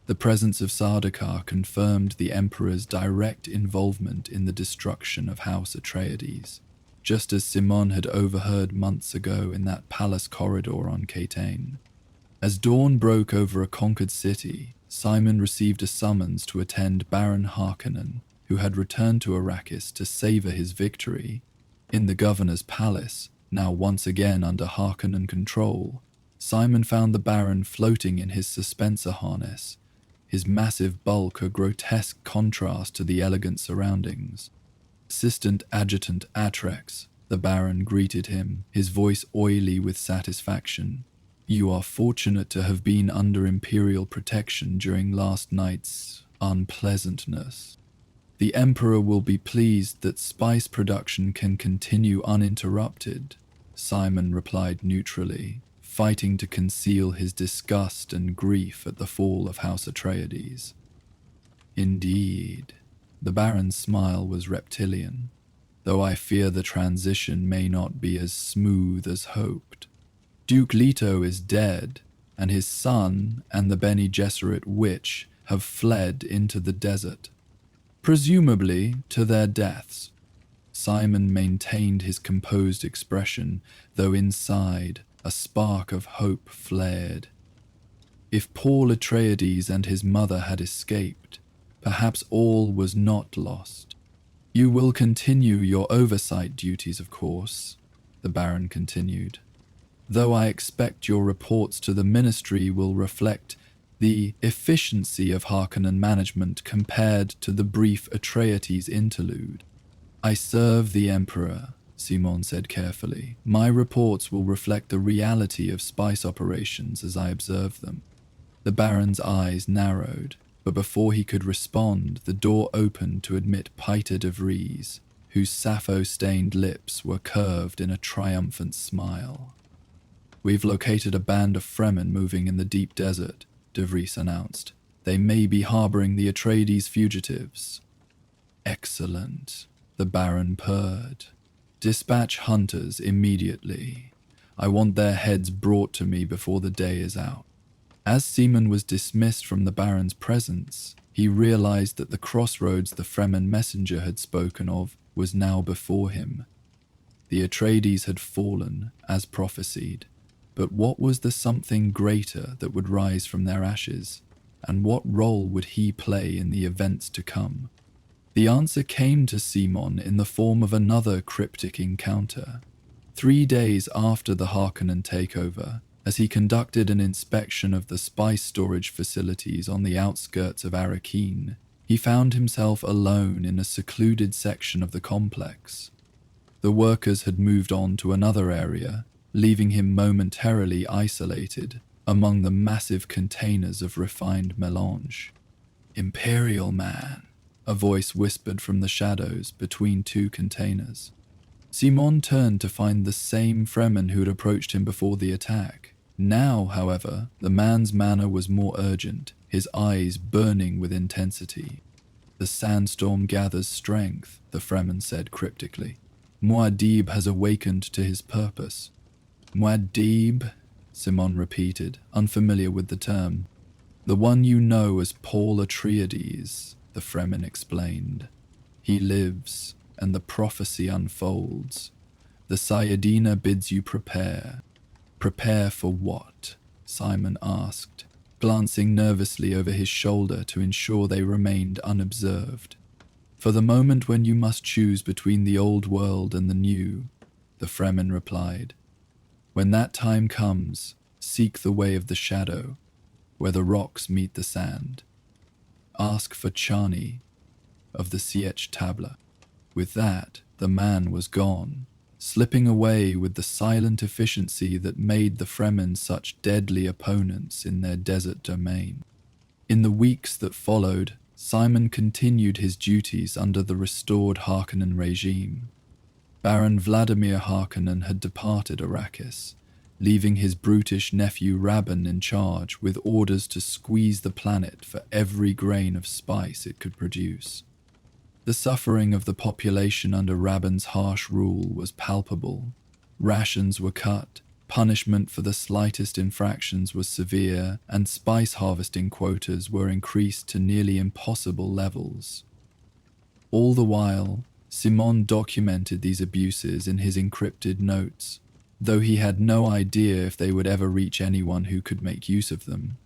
The presence of Sardaukar confirmed the Emperor's direct involvement in the destruction of House Atreides, just as Simon had overheard months ago in that palace corridor on Catain. As dawn broke over a conquered city, Simon received a summons to attend Baron Harkonnen, who had returned to Arrakis to savor his victory. In the governor's palace, now once again under Harkonnen control, Simon found the Baron floating in his suspensor harness, his massive bulk a grotesque contrast to the elegant surroundings. Assistant Adjutant Atreides, the Baron greeted him, his voice oily with satisfaction. "You are fortunate to have been under Imperial protection during last night's unpleasantness. The Emperor will be pleased that spice production can continue uninterrupted," Simon replied neutrally, fighting to conceal his disgust and grief at the fall of House Atreides. "Indeed." The Baron's smile was reptilian, "though I fear the transition may not be as smooth as hoped. Duke Leto is dead, and his son and the Bene Gesserit witch have fled into the desert, presumably to their deaths." Simon maintained his composed expression, though inside a spark of hope flared. If Paul Atreides and his mother had escaped, perhaps all was not lost. "You will continue your oversight duties, of course," the Baron continued, "though I expect your reports to the Ministry will reflect the efficiency of Harkonnen management compared to the brief Atreides interlude." "I serve the Emperor," Simon said carefully. "My reports will reflect the reality of spice operations as I observe them." The Baron's eyes narrowed, but before he could respond, the door opened to admit Paita de Vries, whose sappho-stained lips were curved in a triumphant smile. "We've located a band of Fremen moving in the deep desert," de Vries announced. "They may be harboring the Atreides fugitives." "Excellent," the Baron purred. "Dispatch hunters immediately. I want their heads brought to me before the day is out." As Simon was dismissed from the Baron's presence, he realized that the crossroads the Fremen messenger had spoken of was now before him. The Atreides had fallen, as prophesied, but what was the something greater that would rise from their ashes, and what role would he play in the events to come? The answer came to Simon in the form of another cryptic encounter. 3 days after the Harkonnen takeover, as he conducted an inspection of the spice storage facilities on the outskirts of Arrakis, he found himself alone in a secluded section of the complex. The workers had moved on to another area, leaving him momentarily isolated among the massive containers of refined melange. "Imperial man," a voice whispered from the shadows between 2 containers. Simon turned to find the same Fremen who had approached him before the attack. Now, however, the man's manner was more urgent, his eyes burning with intensity. "The sandstorm gathers strength," the Fremen said cryptically. "Muad'Dib has awakened to his purpose." "Muad'Dib?" Simon repeated, unfamiliar with the term. "The one you know as Paul Atreides," the Fremen explained. He lives, and the prophecy unfolds. The Sayadina bids you prepare. Prepare for what? Simon asked, glancing nervously over his shoulder to ensure they remained unobserved. For the moment when you must choose between the old world and the new, the Fremen replied. When that time comes, seek the way of the shadow, where the rocks meet the sand. Ask for Chani of the Sietch Tabla. With that, the man was gone, slipping away with the silent efficiency that made the Fremen such deadly opponents in their desert domain. In the weeks that followed, Simon continued his duties under the restored Harkonnen regime. Baron Vladimir Harkonnen had departed Arrakis, leaving his brutish nephew Rabban in charge with orders to squeeze the planet for every grain of spice it could produce. The suffering of the population under Rabban's harsh rule was palpable. Rations were cut, punishment for the slightest infractions was severe, and spice harvesting quotas were increased to nearly impossible levels. All the while, Simon documented these abuses in his encrypted notes, though he had no idea if they would ever reach anyone who could make use of them.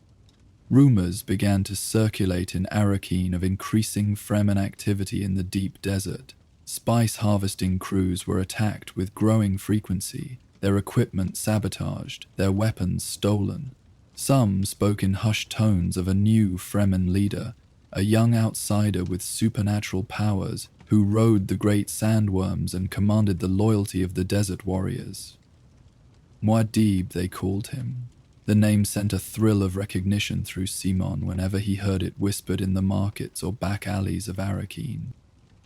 Rumors began to circulate in Arrakeen of increasing Fremen activity in the deep desert. Spice harvesting crews were attacked with growing frequency, their equipment sabotaged, their weapons stolen. Some spoke in hushed tones of a new Fremen leader, a young outsider with supernatural powers who rode the great sandworms and commanded the loyalty of the desert warriors. Muad'Dib, they called him. The name sent a thrill of recognition through Simon whenever he heard it whispered in the markets or back alleys of Arrakeen.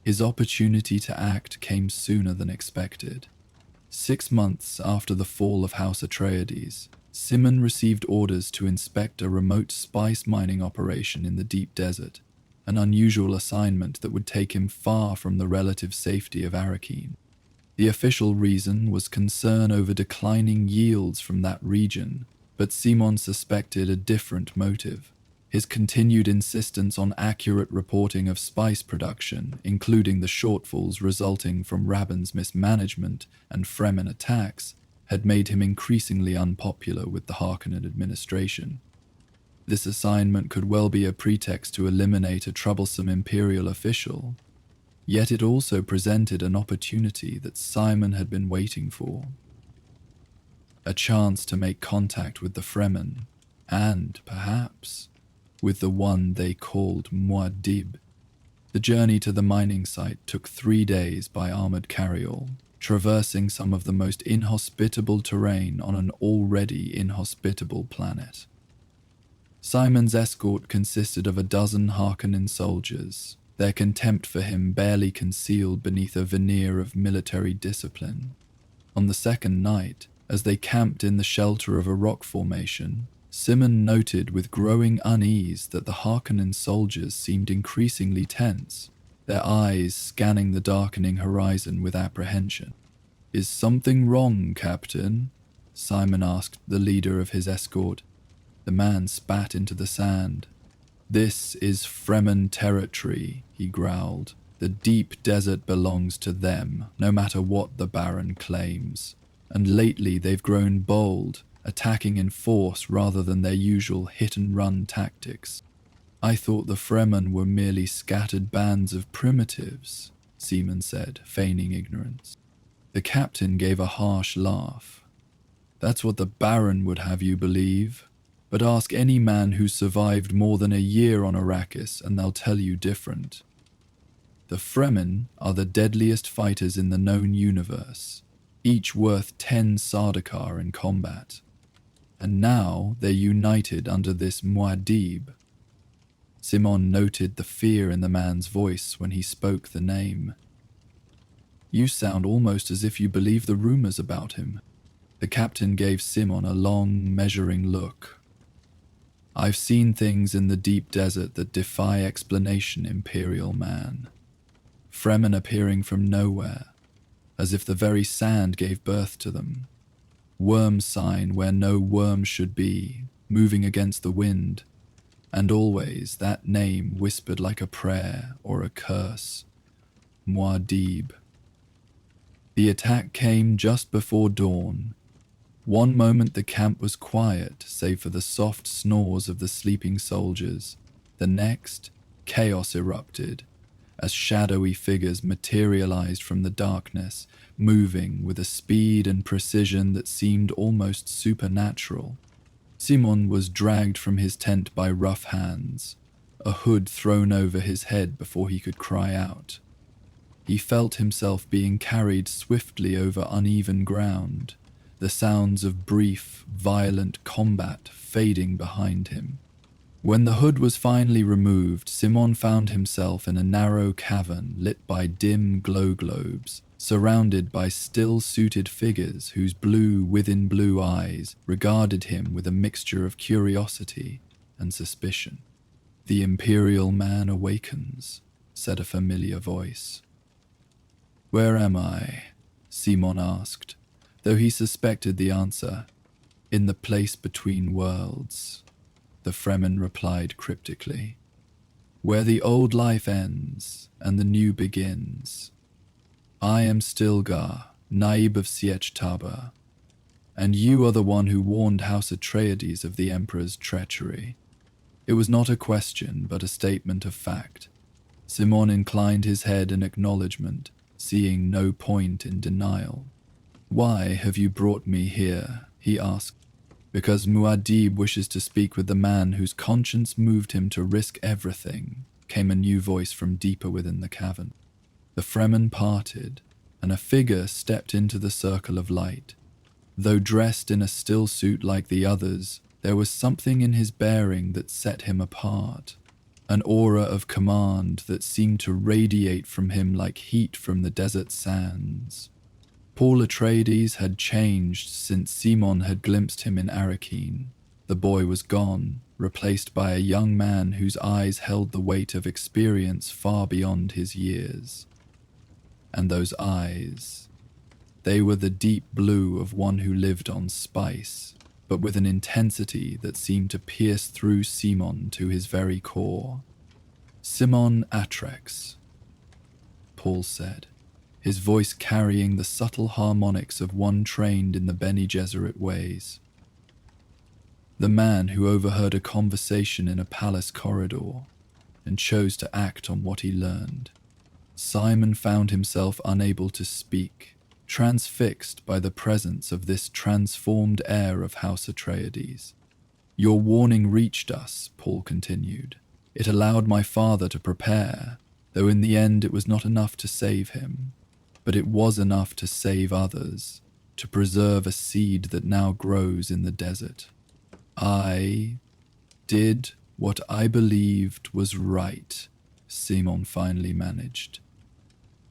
His opportunity to act came sooner than expected. 6 months after the fall of House Atreides, Simon received orders to inspect a remote spice mining operation in the deep desert, an unusual assignment that would take him far from the relative safety of Arrakeen. The official reason was concern over declining yields from that region, but Simon suspected a different motive. His continued insistence on accurate reporting of spice production, including the shortfalls resulting from Rabban's mismanagement and Fremen attacks, had made him increasingly unpopular with the Harkonnen administration. This assignment could well be a pretext to eliminate a troublesome Imperial official, yet it also presented an opportunity that Simon had been waiting for. A chance to make contact with the Fremen, and, perhaps, with the one they called Muad'Dib. The journey to the mining site took 3 days by armored carryall, traversing some of the most inhospitable terrain on an already inhospitable planet. Simon's escort consisted of 12 Harkonnen soldiers, their contempt for him barely concealed beneath a veneer of military discipline. On the second night, as they camped in the shelter of a rock formation, Simon noted with growing unease that the Harkonnen soldiers seemed increasingly tense, their eyes scanning the darkening horizon with apprehension. "Is something wrong, Captain?" Simon asked the leader of his escort. The man spat into the sand. "This is Fremen territory," he growled. "The deep desert belongs to them, no matter what the Baron claims. And lately they've grown bold, attacking in force rather than their usual hit-and-run tactics. I thought the Fremen were merely scattered bands of primitives," Simon said, feigning ignorance. The captain gave a harsh laugh. "That's what the Baron would have you believe. But ask any man who survived more than a year on Arrakis and they'll tell you different. The Fremen are the deadliest fighters in the known universe, each worth 10 Sardaukar in combat. And now they're united under this Muad'Dib." Simon noted the fear in the man's voice when he spoke the name. "You sound almost as if you believe the rumors about him." The captain gave Simon a long, measuring look. "I've seen things in the deep desert that defy explanation, Imperial man. Fremen appearing from nowhere, as if the very sand gave birth to them. Worm sign where no worm should be, moving against the wind. And always that name whispered like a prayer or a curse. Muad'Dib. The attack came just before dawn. One moment the camp was quiet, save for the soft snores of the sleeping soldiers. The next, chaos erupted, as shadowy figures materialized from the darkness, moving with a speed and precision that seemed almost supernatural. Simon was dragged from his tent by rough hands, a hood thrown over his head before he could cry out. He felt himself being carried swiftly over uneven ground, the sounds of brief, violent combat fading behind him. When the hood was finally removed, Simon found himself in a narrow cavern lit by dim glow globes, surrounded by still-suited figures whose blue within blue eyes regarded him with a mixture of curiosity and suspicion. "The Imperial man awakens," said a familiar voice. "Where am I?" Simon asked, though he suspected the answer. "In the place between worlds," the Fremen replied cryptically. "Where the old life ends and the new begins. I am Stilgar, Naib of Sietch Tabr, and you are the one who warned House Atreides of the Emperor's treachery." It was not a question, but a statement of fact. Simon inclined his head in acknowledgement, seeing no point in denial. "Why have you brought me here?" he asked. "Because Muad'Dib wishes to speak with the man whose conscience moved him to risk everything," came a new voice from deeper within the cavern. The Fremen parted, and a figure stepped into the circle of light. Though dressed in a still suit like the others, there was something in his bearing that set him apart, an aura of command that seemed to radiate from him like heat from the desert sands. Paul Atreides had changed since Simon had glimpsed him in Arrakis. The boy was gone, replaced by a young man whose eyes held the weight of experience far beyond his years. And those eyes, they were the deep blue of one who lived on spice, but with an intensity that seemed to pierce through Simon to his very core. "Simon Atreides," Paul said, his voice carrying the subtle harmonics of one trained in the Bene Gesserit ways. The man who overheard a conversation in a palace corridor and chose to act on what he learned. Simon found himself unable to speak, transfixed by the presence of this transformed heir of House Atreides. "Your warning reached us," Paul continued. "It allowed my father to prepare, though in the end it was not enough to save him. But it was enough to save others, to preserve a seed that now grows in the desert. I did what I believed was right," Simon finally managed.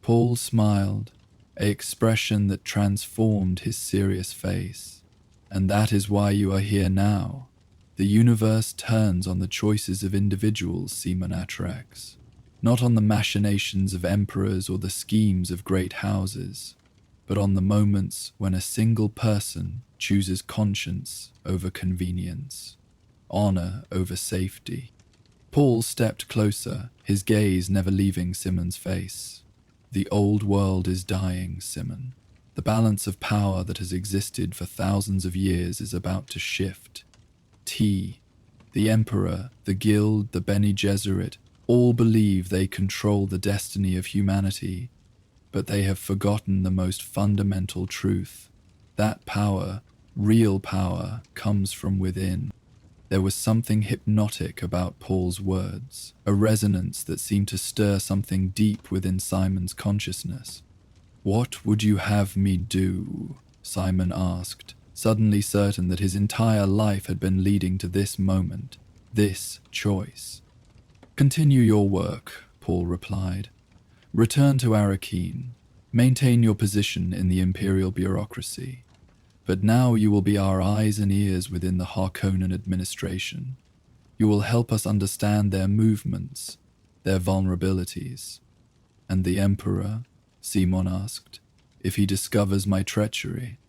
Paul smiled, an expression that transformed his serious face. "And that is why you are here now. The universe turns on the choices of individuals, Simon Atreides, not on the machinations of emperors or the schemes of great houses, but on the moments when a single person chooses conscience over convenience, honor over safety." Paul stepped closer, his gaze never leaving Simon's face. "The old world is dying, Simon. The balance of power that has existed for thousands of years is about to shift. The Emperor, the Guild, the Bene Gesserit, all believe they control the destiny of humanity, but they have forgotten the most fundamental truth. That power, real power, comes from within." There was something hypnotic about Paul's words, a resonance that seemed to stir something deep within Simon's consciousness. "What would you have me do?" Simon asked, suddenly certain that his entire life had been leading to this moment, this choice. "Continue your work," Paul replied. "Return to Arrakis. Maintain your position in the Imperial bureaucracy. But now you will be our eyes and ears within the Harkonnen administration. You will help us understand their movements, their vulnerabilities." "And the Emperor?" Simon asked. "If he discovers my treachery?"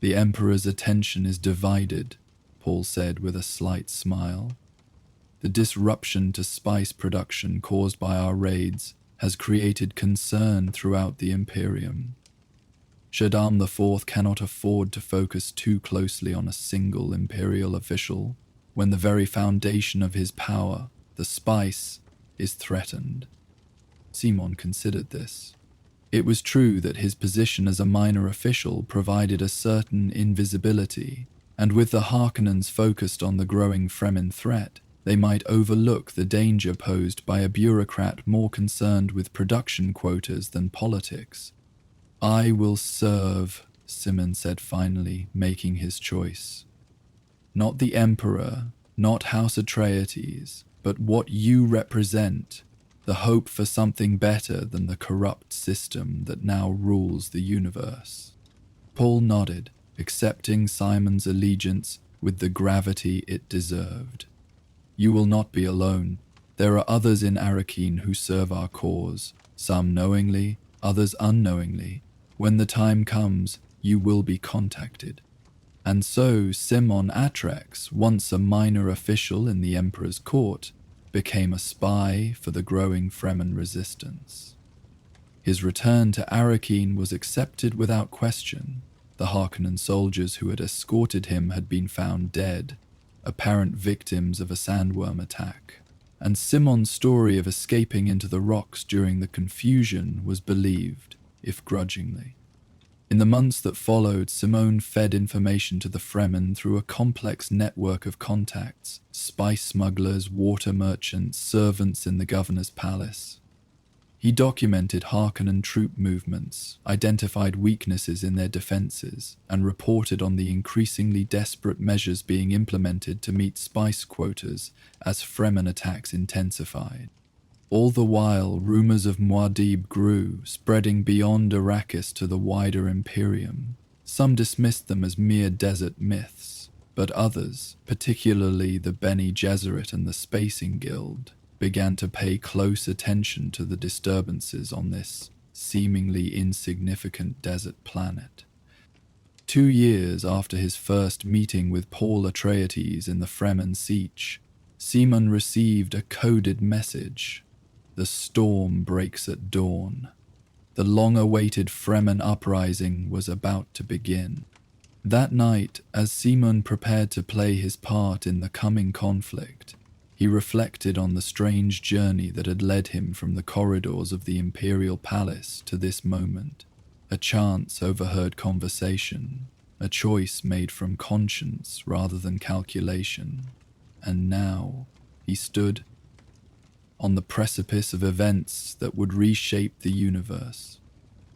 "The Emperor's attention is divided," Paul said with a slight smile. The disruption to spice production caused by our raids has created concern throughout the Imperium. Shaddam IV cannot afford to focus too closely on a single Imperial official when the very foundation of his power, the spice, is threatened. Simon considered this. It was true that his position as a minor official provided a certain invisibility, and with the Harkonnens focused on the growing Fremen threat, they might overlook the danger posed by a bureaucrat more concerned with production quotas than politics. "I will serve," Simon said finally, making his choice. "Not the Emperor, not House Atreides, but what you represent, the hope for something better than the corrupt system that now rules the universe." Paul nodded, accepting Simon's allegiance with the gravity it deserved. "You will not be alone. There are others in Arrakis who serve our cause, some knowingly, others unknowingly. When the time comes, you will be contacted." And so Simon Atreides, once a minor official in the Emperor's court, became a spy for the growing Fremen resistance. His return to Arrakis was accepted without question. The Harkonnen soldiers who had escorted him had been found dead, apparent victims of a sandworm attack, and Simon's story of escaping into the rocks during the confusion was believed, if grudgingly. In the months that followed, Simone fed information to the Fremen through a complex network of contacts: spice smugglers, water merchants, servants in the governor's palace. He documented Harkonnen troop movements, identified weaknesses in their defenses, and reported on the increasingly desperate measures being implemented to meet spice quotas as Fremen attacks intensified. All the while, rumors of Muad'Dib grew, spreading beyond Arrakis to the wider Imperium. Some dismissed them as mere desert myths, but others, particularly the Bene Gesserit and the Spacing Guild, began to pay close attention to the disturbances on this seemingly insignificant desert planet. 2 years after his first meeting with Paul Atreides in the Fremen Siege, Simon received a coded message. The storm breaks at dawn. The long-awaited Fremen uprising was about to begin. That night, as Simon prepared to play his part in the coming conflict, he reflected on the strange journey that had led him from the corridors of the Imperial Palace to this moment. A chance overheard conversation, a choice made from conscience rather than calculation. And now, he stood on the precipice of events that would reshape the universe.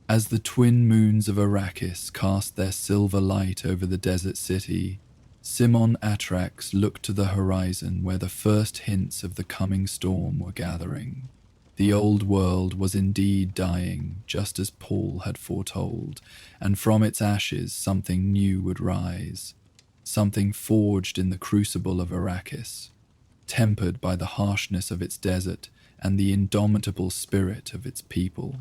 As the twin moons of Arrakis cast their silver light over the desert city, Simon Atreides looked to the horizon where the first hints of the coming storm were gathering. The old world was indeed dying, just as Paul had foretold, and from its ashes something new would rise, something forged in the crucible of Arrakis, tempered by the harshness of its desert and the indomitable spirit of its people.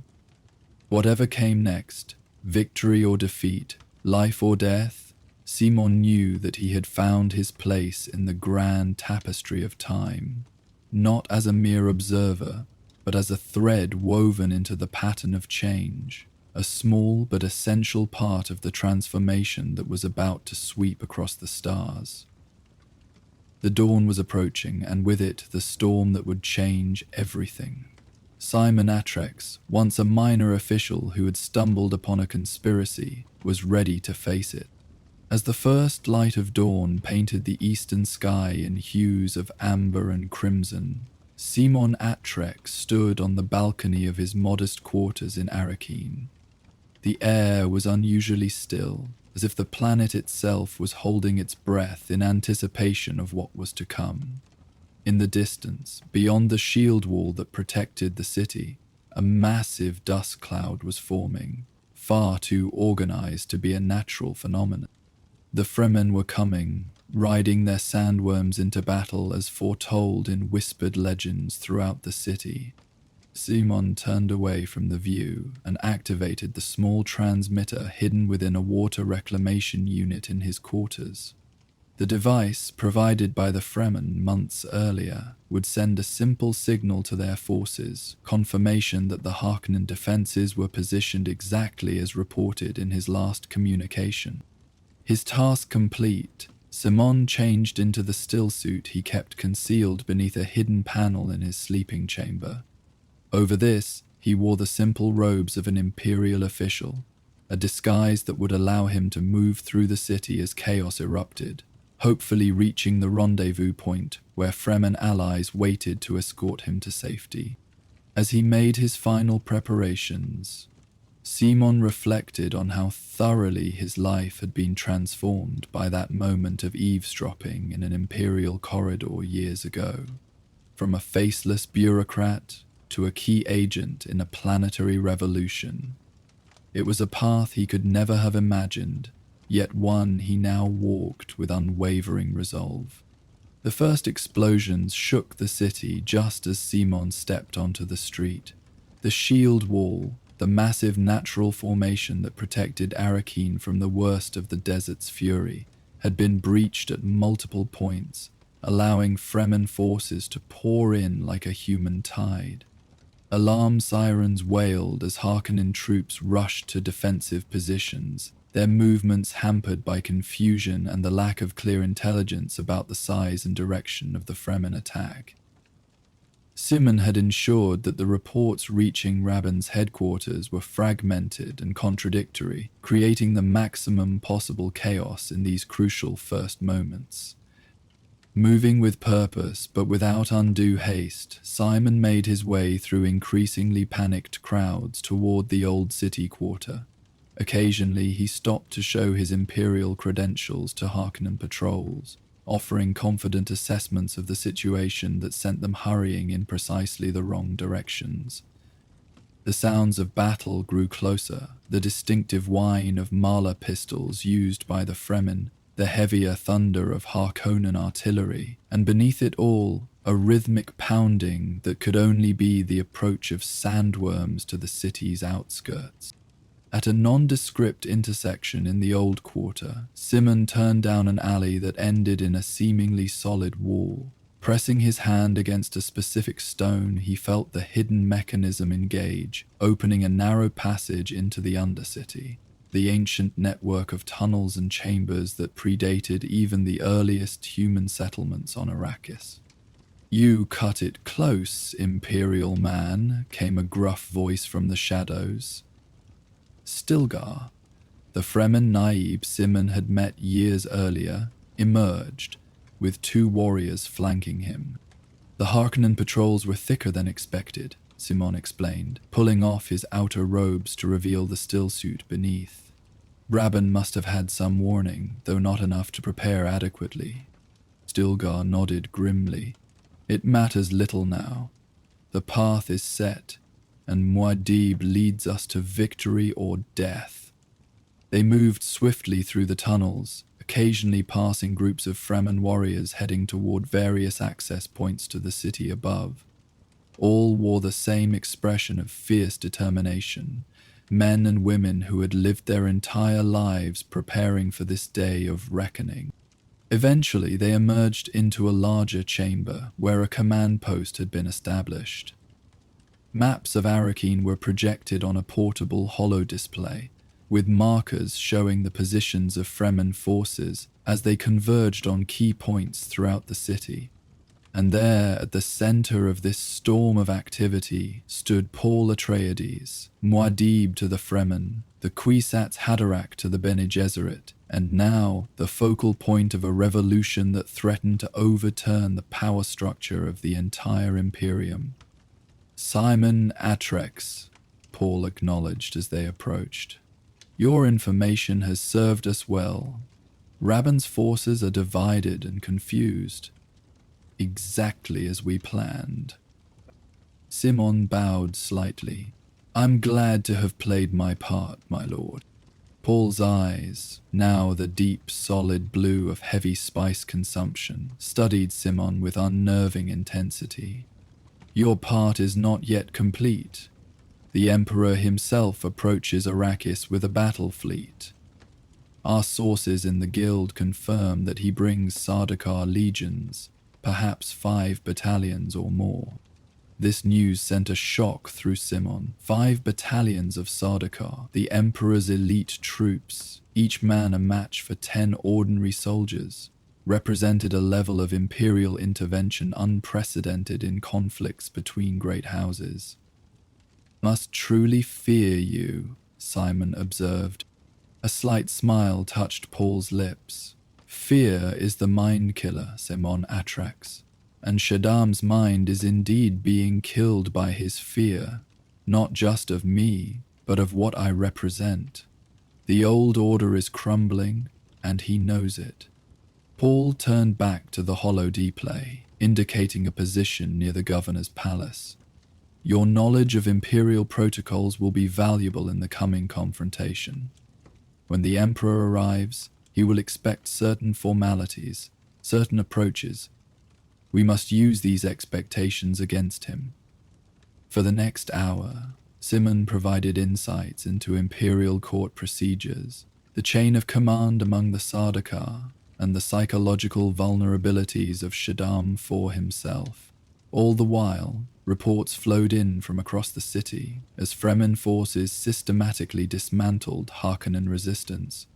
Whatever came next, victory or defeat, life or death, Simon knew that he had found his place in the grand tapestry of time, not as a mere observer, but as a thread woven into the pattern of change, a small but essential part of the transformation that was about to sweep across the stars. The dawn was approaching, and with it the storm that would change everything. Simon Atreides, once a minor official who had stumbled upon a conspiracy, was ready to face it. As the first light of dawn painted the eastern sky in hues of amber and crimson, Simon Atreides stood on the balcony of his modest quarters in Arrakis. The air was unusually still, as if the planet itself was holding its breath in anticipation of what was to come. In the distance, beyond the shield wall that protected the city, a massive dust cloud was forming, far too organized to be a natural phenomenon. The Fremen were coming, riding their sandworms into battle as foretold in whispered legends throughout the city. Simon turned away from the view and activated the small transmitter hidden within a water reclamation unit in his quarters. The device, provided by the Fremen months earlier, would send a simple signal to their forces, confirmation that the Harkonnen defenses were positioned exactly as reported in his last communication. His task complete, Simon changed into the stillsuit he kept concealed beneath a hidden panel in his sleeping chamber. Over this, he wore the simple robes of an Imperial official, a disguise that would allow him to move through the city as chaos erupted, hopefully reaching the rendezvous point where Fremen allies waited to escort him to safety. As he made his final preparations, Simon reflected on how thoroughly his life had been transformed by that moment of eavesdropping in an Imperial corridor years ago. From a faceless bureaucrat to a key agent in a planetary revolution. It was a path he could never have imagined, yet one he now walked with unwavering resolve. The first explosions shook the city just as Simon stepped onto the street. The shield wall, the massive natural formation that protected Arrakis from the worst of the desert's fury, had been breached at multiple points, allowing Fremen forces to pour in like a human tide. Alarm sirens wailed as Harkonnen troops rushed to defensive positions, their movements hampered by confusion and the lack of clear intelligence about the size and direction of the Fremen attack. Simon had ensured that the reports reaching Rabban's headquarters were fragmented and contradictory, creating the maximum possible chaos in these crucial first moments. Moving with purpose but without undue haste, Simon made his way through increasingly panicked crowds toward the old city quarter. Occasionally he stopped to show his Imperial credentials to Harkonnen patrols, offering confident assessments of the situation that sent them hurrying in precisely the wrong directions. The sounds of battle grew closer, the distinctive whine of Mala pistols used by the Fremen, the heavier thunder of Harkonnen artillery, and beneath it all, a rhythmic pounding that could only be the approach of sandworms to the city's outskirts. At a nondescript intersection in the old quarter, Simon turned down an alley that ended in a seemingly solid wall. Pressing his hand against a specific stone, he felt the hidden mechanism engage, opening a narrow passage into the Undercity, the ancient network of tunnels and chambers that predated even the earliest human settlements on Arrakis. "You cut it close, Imperial man," came a gruff voice from the shadows. Stilgar, the Fremen naib Simon had met years earlier, emerged, with two warriors flanking him. The Harkonnen patrols were thicker than expected, Simon explained, pulling off his outer robes to reveal the stillsuit beneath. Rabban must have had some warning, though not enough to prepare adequately. Stilgar nodded grimly. "It matters little now. The path is set, and Muad'Dib leads us to victory or death." They moved swiftly through the tunnels, occasionally passing groups of Fremen warriors heading toward various access points to the city above. All wore the same expression of fierce determination, men and women who had lived their entire lives preparing for this day of reckoning. Eventually, they emerged into a larger chamber where a command post had been established. Maps of Arrakis were projected on a portable holodisplay, with markers showing the positions of Fremen forces as they converged on key points throughout the city. And there, at the center of this storm of activity, stood Paul Atreides, Muad'Dib to the Fremen, the Kwisatz Haderach to the Bene Gesserit, and now the focal point of a revolution that threatened to overturn the power structure of the entire Imperium. "Simon Atreides," Paul acknowledged as they approached. "Your information has served us well. Rabban's forces are divided and confused. Exactly as we planned." Simon bowed slightly. "I'm glad to have played my part, my lord." Paul's eyes, now the deep, solid blue of heavy spice consumption, studied Simon with unnerving intensity. "Your part is not yet complete. The Emperor himself approaches Arrakis with a battle fleet. Our sources in the guild confirm that he brings Sardaukar legions, perhaps 5 battalions or more. This news sent a shock through Simon. 5 battalions of Sardaukar, the Emperor's elite troops, each man a match for 10 ordinary soldiers, represented a level of Imperial intervention unprecedented in conflicts between great houses. "Must truly fear you," Simon observed. A slight smile touched Paul's lips. "Fear is the mind killer, Simon Atreides, and Shaddam's mind is indeed being killed by his fear, not just of me, but of what I represent. The old order is crumbling, and he knows it." Paul turned back to the holodeplay, indicating a position near the governor's palace. "Your knowledge of Imperial protocols will be valuable in the coming confrontation. When the Emperor arrives, he will expect certain formalities, certain approaches. We must use these expectations against him." For the next hour, Simon provided insights into Imperial court procedures, the chain of command among the Sardaukar, and the psychological vulnerabilities of Shaddam for himself. All the while, reports flowed in from across the city as Fremen forces systematically dismantled Harkonnen resistance.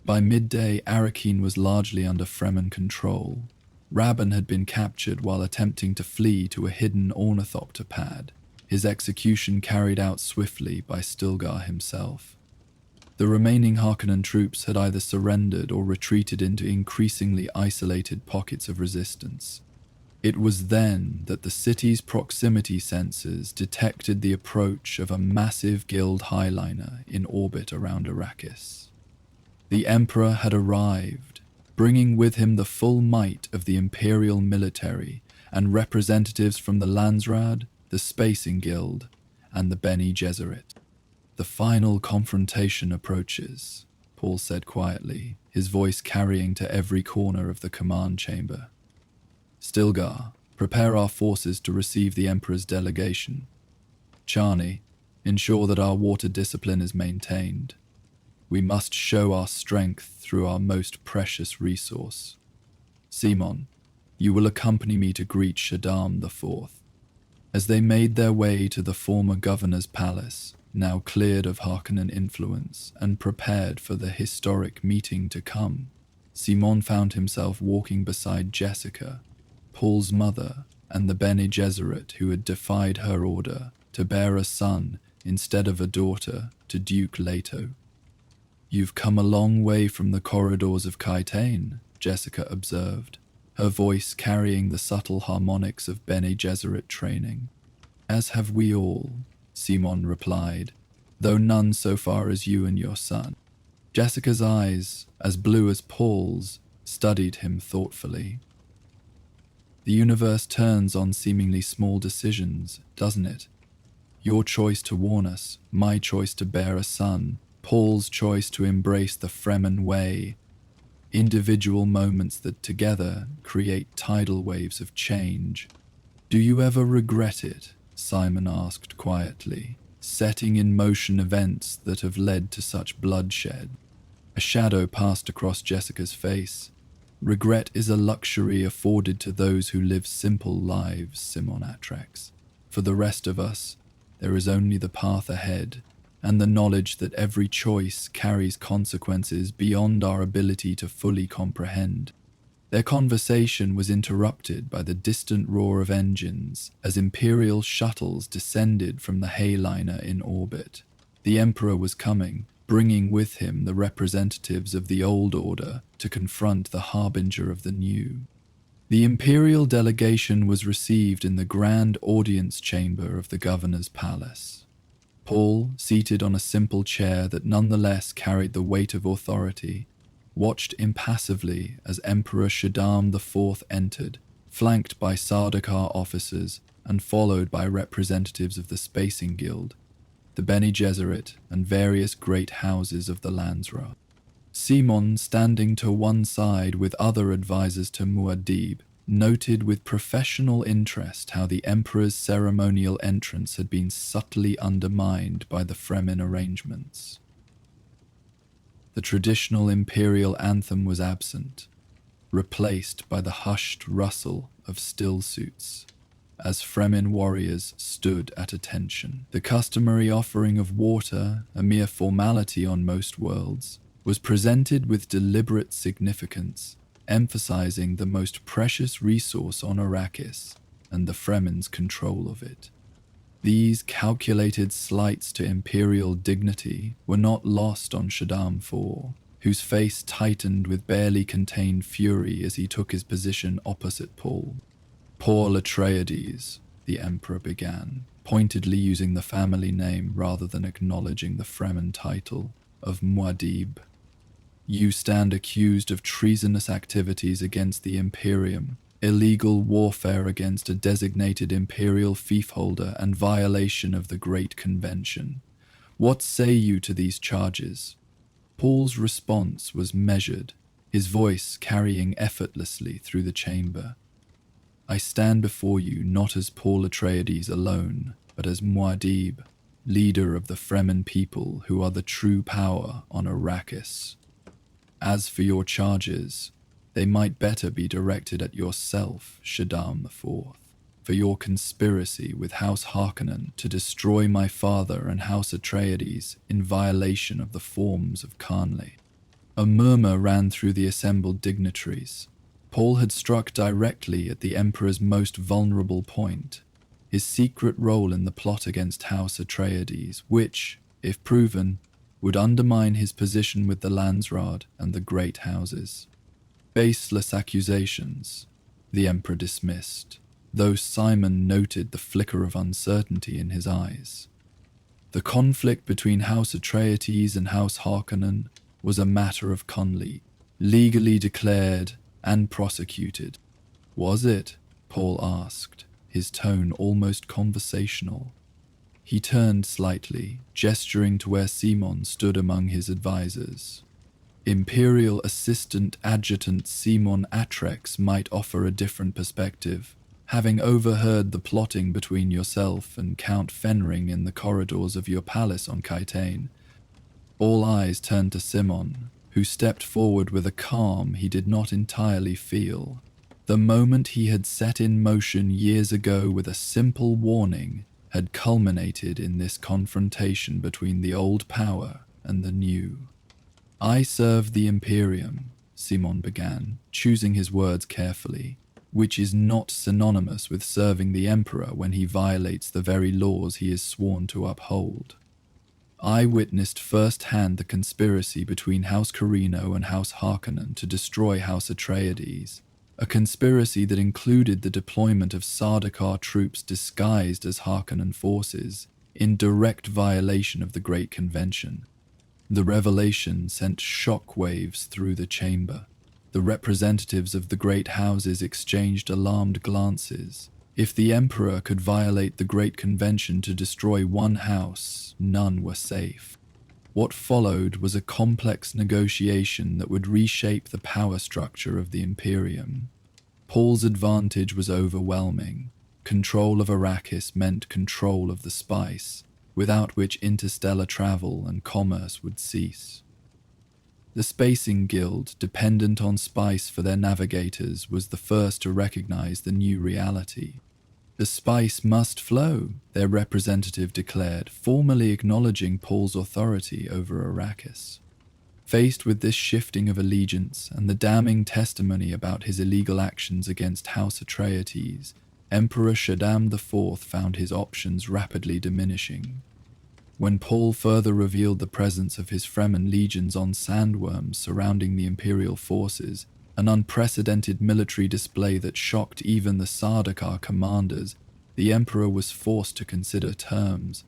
By midday, Arrakis was largely under Fremen control. Rabban had been captured while attempting to flee to a hidden ornithopter pad, his execution carried out swiftly by Stilgar himself. The remaining Harkonnen troops had either surrendered or retreated into increasingly isolated pockets of resistance. It was then that the city's proximity sensors detected the approach of a massive guild highliner in orbit around Arrakis. The Emperor had arrived, bringing with him the full might of the Imperial military and representatives from the Landsraad, the Spacing Guild, and the Bene Gesserit. "The final confrontation approaches," Paul said quietly, his voice carrying to every corner of the command chamber. "Stilgar, prepare our forces to receive the Emperor's delegation. Chani, ensure that our water discipline is maintained. We must show our strength through our most precious resource. Simon, you will accompany me to greet Shaddam IV." As they made their way to the former governor's palace, now cleared of Harkonnen influence and prepared for the historic meeting to come, Simon found himself walking beside Jessica, Paul's mother, and the Bene Gesserit who had defied her order to bear a son instead of a daughter to Duke Leto. "You've come a long way from the corridors of Kaitain," Jessica observed, her voice carrying the subtle harmonics of Bene Gesserit training. "As have we all," Simon replied, "though none so far as you and your son." Jessica's eyes, as blue as Paul's, studied him thoughtfully. "The universe turns on seemingly small decisions, doesn't it? Your choice to warn us, my choice to bear a son, Paul's choice to embrace the Fremen way. Individual moments that together create tidal waves of change. Do you ever regret it?" Simon asked quietly, "setting in motion events that have led to such bloodshed?" A shadow passed across Jessica's face. "Regret is a luxury afforded to those who live simple lives, Simon Atreides. For the rest of us, there is only the path ahead, and the knowledge that every choice carries consequences beyond our ability to fully comprehend." Their conversation was interrupted by the distant roar of engines as Imperial shuttles descended from the Hayliner in orbit. The Emperor was coming, bringing with him the representatives of the old order to confront the harbinger of the new. The Imperial delegation was received in the grand audience chamber of the governor's palace. Paul, seated on a simple chair that nonetheless carried the weight of authority, watched impassively as Emperor Shaddam IV entered, flanked by Sardaukar officers and followed by representatives of the Spacing Guild, the Bene Gesserit, and various great houses of the Landsraad. Simon, standing to one side with other advisors to Muad'Dib, noted with professional interest how the Emperor's ceremonial entrance had been subtly undermined by the Fremen arrangements. The traditional Imperial anthem was absent, replaced by the hushed rustle of still suits as Fremen warriors stood at attention. The customary offering of water, a mere formality on most worlds, was presented with deliberate significance, emphasizing the most precious resource on Arrakis and the Fremen's control of it. These calculated slights to Imperial dignity were not lost on Shaddam IV, whose face tightened with barely contained fury as he took his position opposite Paul. "Paul Atreides," the Emperor began, pointedly using the family name rather than acknowledging the Fremen title of Muad'Dib. "You stand accused of treasonous activities against the Imperium, illegal warfare against a designated Imperial fiefholder, and violation of the Great Convention. What say you to these charges?" Paul's response was measured, his voice carrying effortlessly through the chamber. "I stand before you not as Paul Atreides alone, but as Muad'Dib, leader of the Fremen people who are the true power on Arrakis. As for your charges, they might better be directed at yourself, Shaddam IV, for your conspiracy with House Harkonnen to destroy my father and House Atreides in violation of the forms of Khanate." A murmur ran through the assembled dignitaries. Paul had struck directly at the Emperor's most vulnerable point, his secret role in the plot against House Atreides, which, if proven, would undermine his position with the Landsraad and the Great Houses. Baseless accusations, the Emperor dismissed, though Simon noted the flicker of uncertainty in his eyes. The conflict between House Atreides and House Harkonnen was a matter of Khanate, legally declared and prosecuted. "Was it?" Paul asked, his tone almost conversational. He turned slightly, gesturing to where Simon stood among his advisors. Imperial Assistant Adjutant Simon Atreides might offer a different perspective, having overheard the plotting between yourself and Count Fenring in the corridors of your palace on Kaitain. All eyes turned to Simon, who stepped forward with a calm he did not entirely feel. The moment he had set in motion years ago with a simple warning had culminated in this confrontation between the old power and the new. "I serve the Imperium," Simon began, choosing his words carefully, "which is not synonymous with serving the Emperor when he violates the very laws he is sworn to uphold. I witnessed firsthand the conspiracy between House Carino and House Harkonnen to destroy House Atreides, a conspiracy that included the deployment of Sardaukar troops disguised as Harkonnen forces, in direct violation of the Great Convention. The revelation sent shockwaves through the chamber. The representatives of the great houses exchanged alarmed glances. If the Emperor could violate the Great Convention to destroy one house, none were safe. What followed was a complex negotiation that would reshape the power structure of the Imperium. Paul's advantage was overwhelming. Control of Arrakis meant control of the spice, without which interstellar travel and commerce would cease. The Spacing Guild, dependent on spice for their navigators, was the first to recognize the new reality. "The spice must flow," their representative declared, formally acknowledging Paul's authority over Arrakis. Faced with this shifting of allegiance and the damning testimony about his illegal actions against House Atreides, Emperor Shaddam IV found his options rapidly diminishing. When Paul further revealed the presence of his Fremen legions on sandworms surrounding the Imperial forces, an unprecedented military display that shocked even the Sardaukar commanders, the Emperor was forced to consider terms.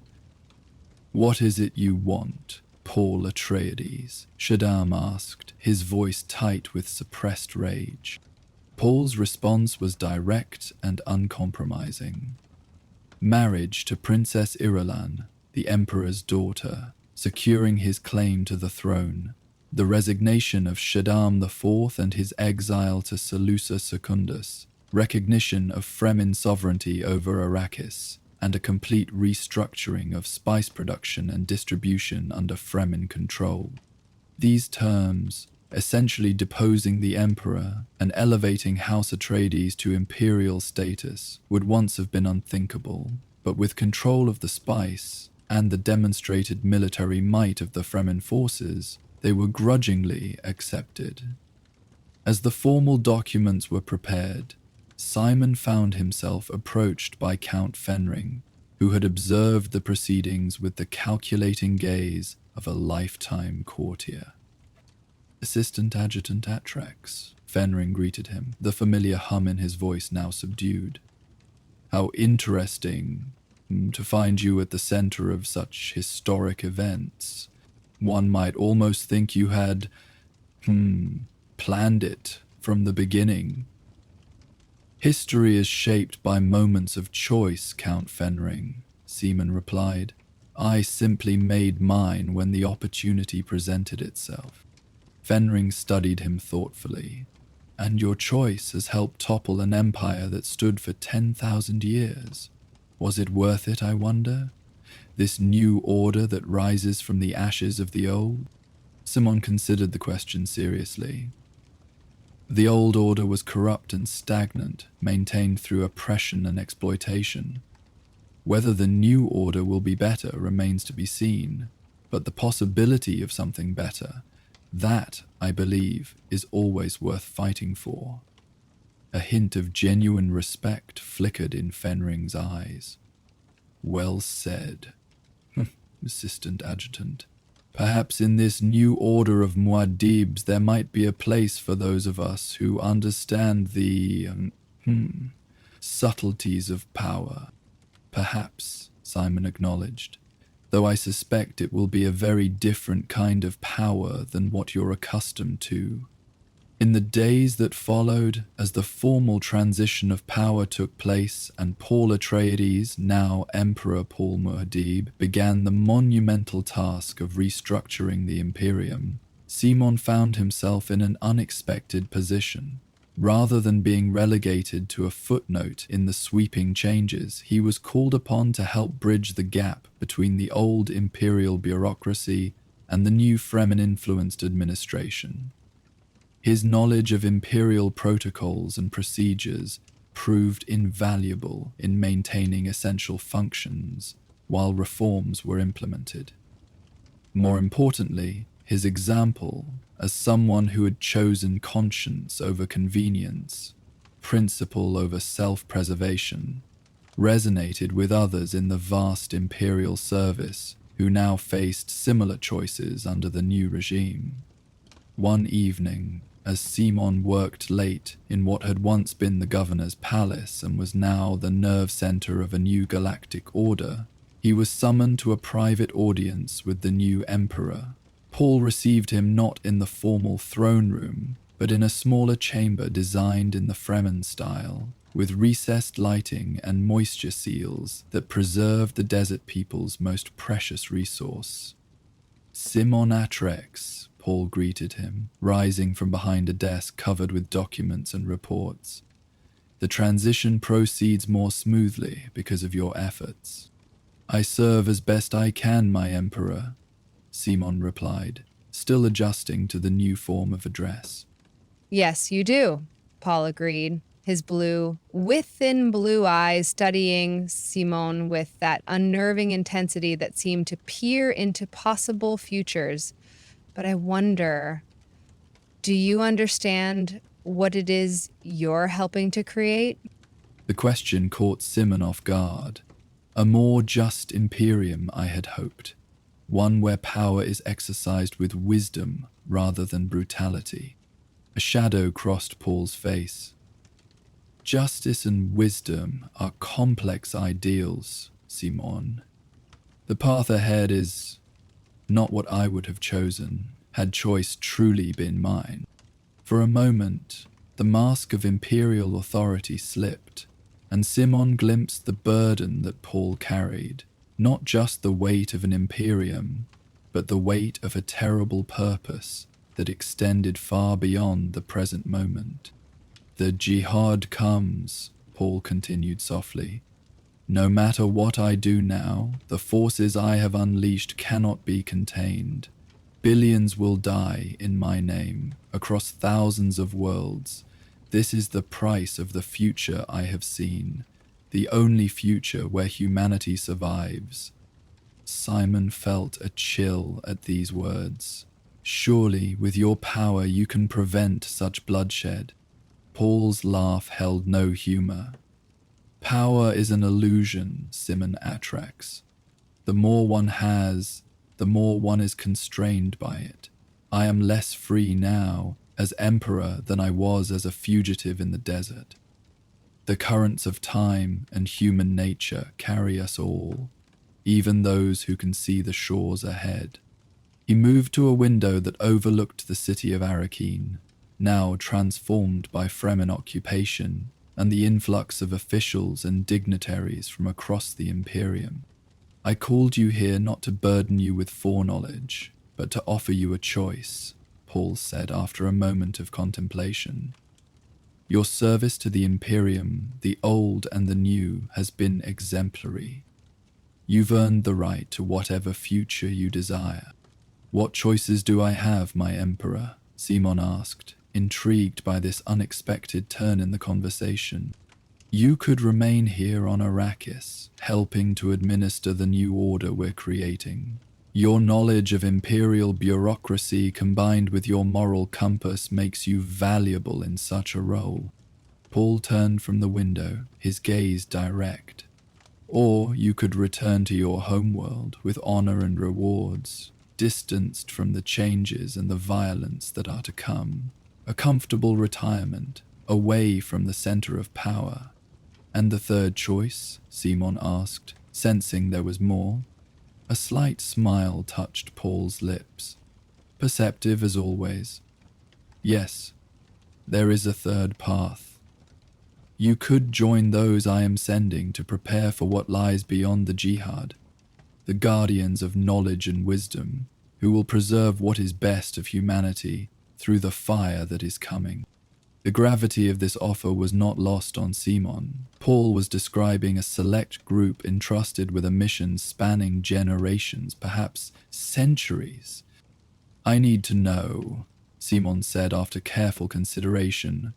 "What is it you want, Paul Atreides?" Shaddam asked, his voice tight with suppressed rage. Paul's response was direct and uncompromising. Marriage to Princess Irulan, the Emperor's daughter, securing his claim to the throne, the resignation of Shaddam IV and his exile to Seleucia Secundus, recognition of Fremen sovereignty over Arrakis, and a complete restructuring of spice production and distribution under Fremen control. These terms, essentially deposing the emperor and elevating House Atreides to imperial status, would once have been unthinkable, but with control of the spice and the demonstrated military might of the Fremen forces, they were grudgingly accepted. As the formal documents were prepared, Simon found himself approached by Count Fenring, who had observed the proceedings with the calculating gaze of a lifetime courtier. "Assistant Adjutant Atrex," Fenring greeted him, the familiar hum in his voice now subdued. "How interesting to find you at the center of such historic events. One might almost think you had, planned it from the beginning." "History is shaped by moments of choice, Count Fenring," Seaman replied. "I simply made mine when the opportunity presented itself." Fenring studied him thoughtfully. "And your choice has helped topple an empire that stood for 10,000 years. Was it worth it, I wonder? This new order that rises from the ashes of the old?" Simon considered the question seriously. "The old order was corrupt and stagnant, maintained through oppression and exploitation. Whether the new order will be better remains to be seen, but the possibility of something better, that, I believe, is always worth fighting for." A hint of genuine respect flickered in Fenring's eyes. "Well said, Assistant Adjutant. Perhaps in this new order of Muad'Dibs there might be a place for those of us who understand the, subtleties of power." "Perhaps," Simon acknowledged, "though I suspect it will be a very different kind of power than what you're accustomed to." In the days that followed, as the formal transition of power took place and Paul Atreides, now Emperor Paul Muad'Dib, began the monumental task of restructuring the Imperium, Simon found himself in an unexpected position. Rather than being relegated to a footnote in the sweeping changes, he was called upon to help bridge the gap between the old imperial bureaucracy and the new Fremen-influenced administration. His knowledge of imperial protocols and procedures proved invaluable in maintaining essential functions while reforms were implemented. More importantly, his example as someone who had chosen conscience over convenience, principle over self-preservation, resonated with others in the vast imperial service who now faced similar choices under the new regime. One evening, as Simon worked late in what had once been the governor's palace and was now the nerve center of a new galactic order, he was summoned to a private audience with the new emperor. Paul received him not in the formal throne room, but in a smaller chamber designed in the Fremen style, with recessed lighting and moisture seals that preserved the desert people's most precious resource. "Simon Atrex," Paul greeted him, rising from behind a desk covered with documents and reports. "The transition proceeds more smoothly because of your efforts." "I serve as best I can, my emperor," Simon replied, still adjusting to the new form of address. "Yes, you do," Paul agreed, his within blue eyes studying Simon with that unnerving intensity that seemed to peer into possible futures. "But I wonder, do you understand what it is you're helping to create?" The question caught Simon off guard. A more just Imperium, I had hoped. One where power is exercised with wisdom rather than brutality. A shadow crossed Paul's face. "Justice and wisdom are complex ideals, Simon. The path ahead is not what I would have chosen, had choice truly been mine." For a moment, the mask of imperial authority slipped, and Simon glimpsed the burden that Paul carried. Not just the weight of an imperium, but the weight of a terrible purpose that extended far beyond the present moment. "The jihad comes," Paul continued softly. "No matter what I do now, the forces I have unleashed cannot be contained. Billions will die in my name, across thousands of worlds. This is the price of the future I have seen, the only future where humanity survives. Simon felt a chill at these words. Surely, with your power, you can prevent such bloodshed. Paul's laugh held no humor. Power is an illusion, Simon Atreides. The more one has, the more one is constrained by it. I am less free now as emperor than I was as a fugitive in the desert. The currents of time and human nature carry us all, even those who can see the shores ahead. He moved to a window that overlooked the city of Arrakis, now transformed by Fremen occupation and the influx of officials and dignitaries from across the Imperium. I called you here not to burden you with foreknowledge, but to offer you a choice, Paul said after a moment of contemplation. Your service to the Imperium, the old and the new, has been exemplary. You've earned the right to whatever future you desire. What choices do I have, my Emperor? Simon asked, intrigued by this unexpected turn in the conversation. You could remain here on Arrakis, helping to administer the new order we're creating. Your knowledge of Imperial bureaucracy combined with your moral compass makes you valuable in such a role. Paul turned from the window, his gaze direct. Or you could return to your homeworld with honor and rewards, distanced from the changes and the violence that are to come. A comfortable retirement, away from the center of power. And the third choice? Simon asked, sensing there was more. A slight smile touched Paul's lips. Perceptive as always. Yes, there is a third path. You could join those I am sending to prepare for what lies beyond the jihad, the guardians of knowledge and wisdom, who will preserve what is best of humanity through the fire that is coming. The gravity of this offer was not lost on Simon. Paul was describing a select group entrusted with a mission spanning generations, perhaps centuries. I need to know, Simon said after careful consideration.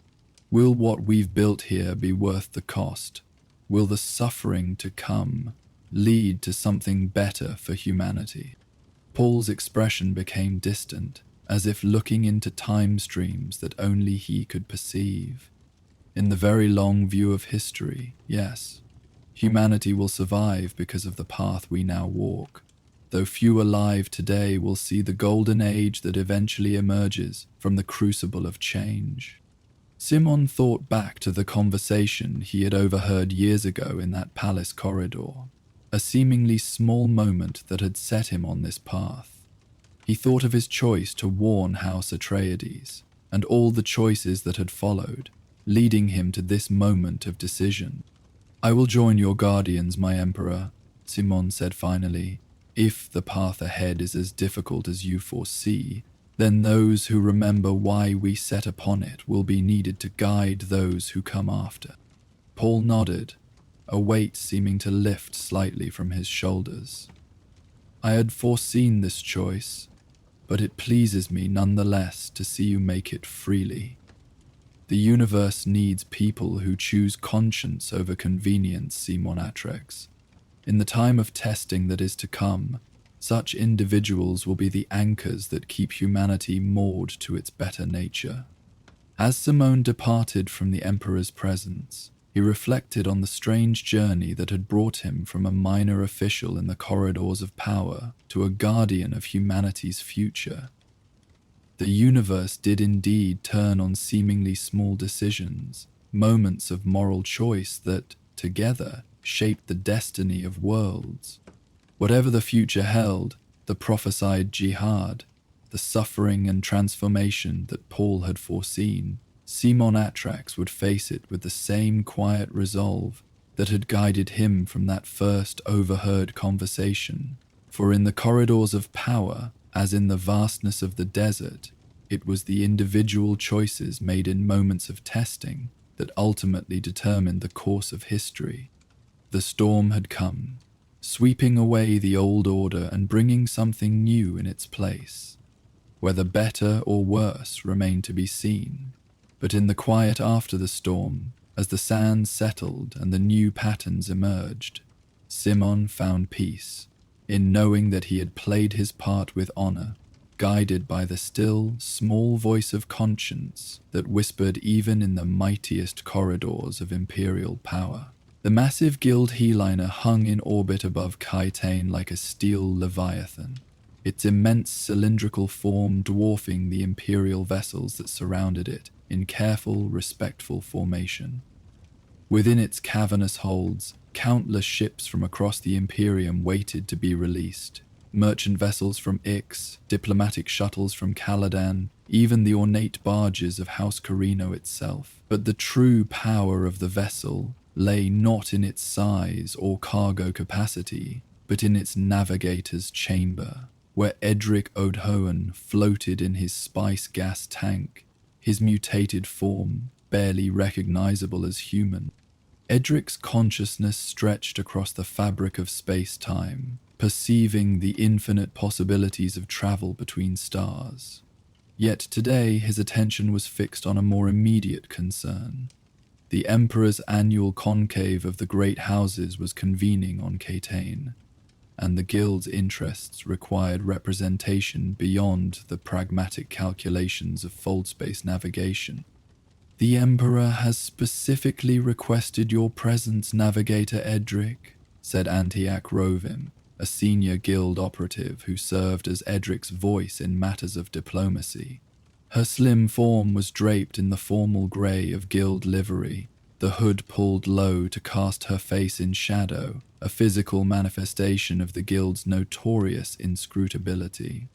Will what we've built here be worth the cost? Will the suffering to come lead to something better for humanity? Paul's expression became distant, as if looking into time streams that only he could perceive. In the very long view of history, yes, humanity will survive because of the path we now walk, though few alive today will see the golden age that eventually emerges from the crucible of change. Simon thought back to the conversation he had overheard years ago in that palace corridor, a seemingly small moment that had set him on this path. He thought of his choice to warn House Atreides, and all the choices that had followed, leading him to this moment of decision. I will join your guardians, my Emperor, Simon said finally. If the path ahead is as difficult as you foresee, then those who remember why we set upon it will be needed to guide those who come after. Paul nodded, a weight seeming to lift slightly from his shoulders. I had foreseen this choice, but it pleases me nonetheless to see you make it freely. The universe needs people who choose conscience over convenience, Simon Atreides. In the time of testing that is to come, such individuals will be the anchors that keep humanity moored to its better nature. As Simon departed from the Emperor's presence, he reflected on the strange journey that had brought him from a minor official in the corridors of power to a guardian of humanity's future. The universe did indeed turn on seemingly small decisions, moments of moral choice that, together, shaped the destiny of worlds. Whatever the future held, the prophesied jihad, the suffering and transformation that Paul had foreseen, Simon Atreides would face it with the same quiet resolve that had guided him from that first overheard conversation. For in the corridors of power, as in the vastness of the desert, it was the individual choices made in moments of testing that ultimately determined the course of history. The storm had come, sweeping away the old order and bringing something new in its place. whether better or worse remained to be seen. But in the quiet after the storm, as the sands settled and the new patterns emerged, Simon found peace in knowing that he had played his part with honor, guided by the still, small voice of conscience that whispered even in the mightiest corridors of Imperial power. The massive Guild Heliner hung in orbit above Kaitain like a steel leviathan, its immense cylindrical form dwarfing the Imperial vessels that surrounded it in careful, respectful formation. Within its cavernous holds, countless ships from across the Imperium waited to be released. Merchant vessels from Ix, diplomatic shuttles from Caladan, even the ornate barges of House Carino itself. But the true power of the vessel lay not in its size or cargo capacity, but in its navigator's chamber, where Edric O'Dhoen floated in his spice gas tank, his mutated form barely recognizable as human. Edric's consciousness stretched across the fabric of space-time, perceiving the infinite possibilities of travel between stars. Yet today his attention was fixed on a more immediate concern. The Emperor's annual conclave of the great houses was convening on Kaitain, and the Guild's interests required representation beyond the pragmatic calculations of fold-space navigation. "The Emperor has specifically requested your presence, Navigator Edric," said Antiak Rovim, a senior Guild operative who served as Edric's voice in matters of diplomacy. Her slim form was draped in the formal grey of Guild livery, the hood pulled low to cast her face in shadow, a physical manifestation of the Guild's notorious inscrutability.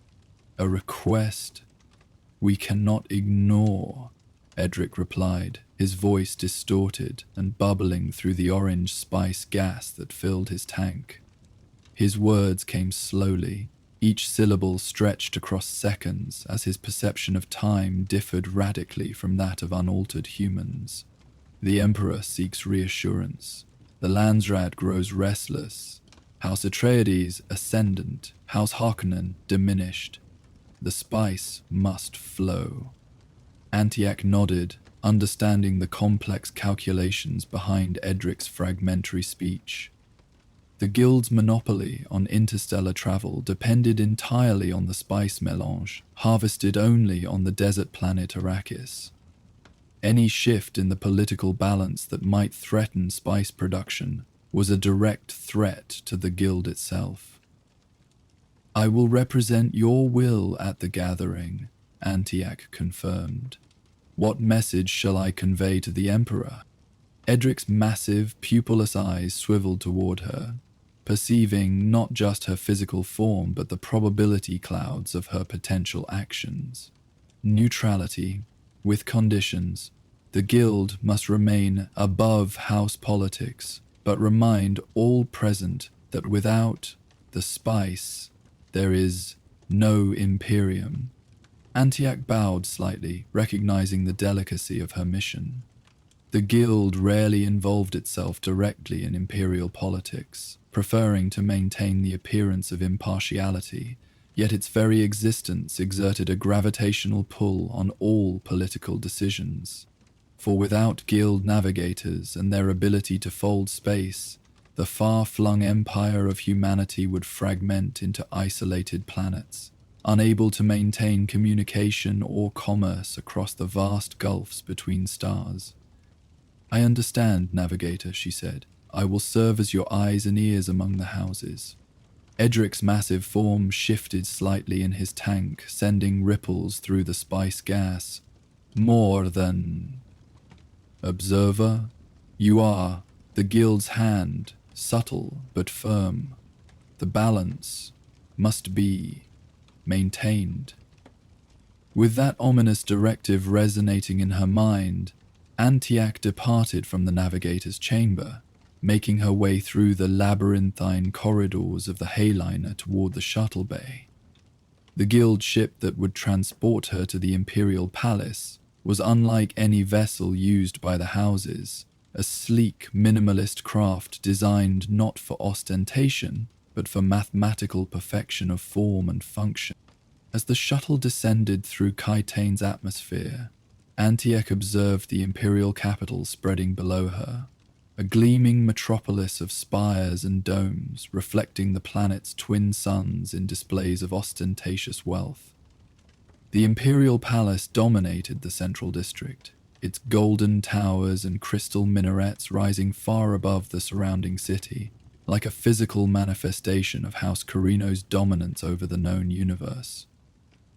"A request we cannot ignore," Edric replied, his voice distorted and bubbling through the orange spice gas that filled his tank. His words came slowly, each syllable stretched across seconds as his perception of time differed radically from that of unaltered humans. "The Emperor seeks reassurance. The Landsraad grows restless. House Atreides ascendant, House Harkonnen diminished. The spice must flow." Antiak nodded, understanding the complex calculations behind Edric's fragmentary speech. The Guild's monopoly on interstellar travel depended entirely on the spice melange, harvested only on the desert planet Arrakis. Any shift in the political balance that might threaten spice production was a direct threat to the Guild itself. "I will represent your will at the gathering," Antiak confirmed. "What message shall I convey to the Emperor?" Edric's massive, pupilless eyes swiveled toward her, perceiving not just her physical form but the probability clouds of her potential actions. Neutrality, with conditions. The Guild must remain above house politics, but remind all present that without the spice, there is no Imperium. Antiak bowed slightly, recognizing the delicacy of her mission. The Guild rarely involved itself directly in Imperial politics, preferring to maintain the appearance of impartiality, yet its very existence exerted a gravitational pull on all political decisions. For without Guild navigators and their ability to fold space, the far-flung empire of humanity would fragment into isolated planets, unable to maintain communication or commerce across the vast gulfs between stars. "I understand, Navigator," she said. "I will serve as your eyes and ears among the houses." Edric's massive form shifted slightly in his tank, sending ripples through the spice gas. "More than observer? You are the Guild's hand, subtle but firm. The balance must be maintained." With that ominous directive resonating in her mind, Antiak departed from the navigator's chamber, making her way through the labyrinthine corridors of the Hayliner toward the shuttle bay. The Guild ship that would transport her to the Imperial Palace was unlike any vessel used by the houses, a sleek, minimalist craft designed not for ostentation, but for mathematical perfection of form and function. As the shuttle descended through Kaitane's atmosphere, Antioch observed the Imperial capital spreading below her, a gleaming metropolis of spires and domes reflecting the planet's twin suns in displays of ostentatious wealth. The Imperial Palace dominated the central district, its golden towers and crystal minarets rising far above the surrounding city, like a physical manifestation of House Carino's dominance over the known universe.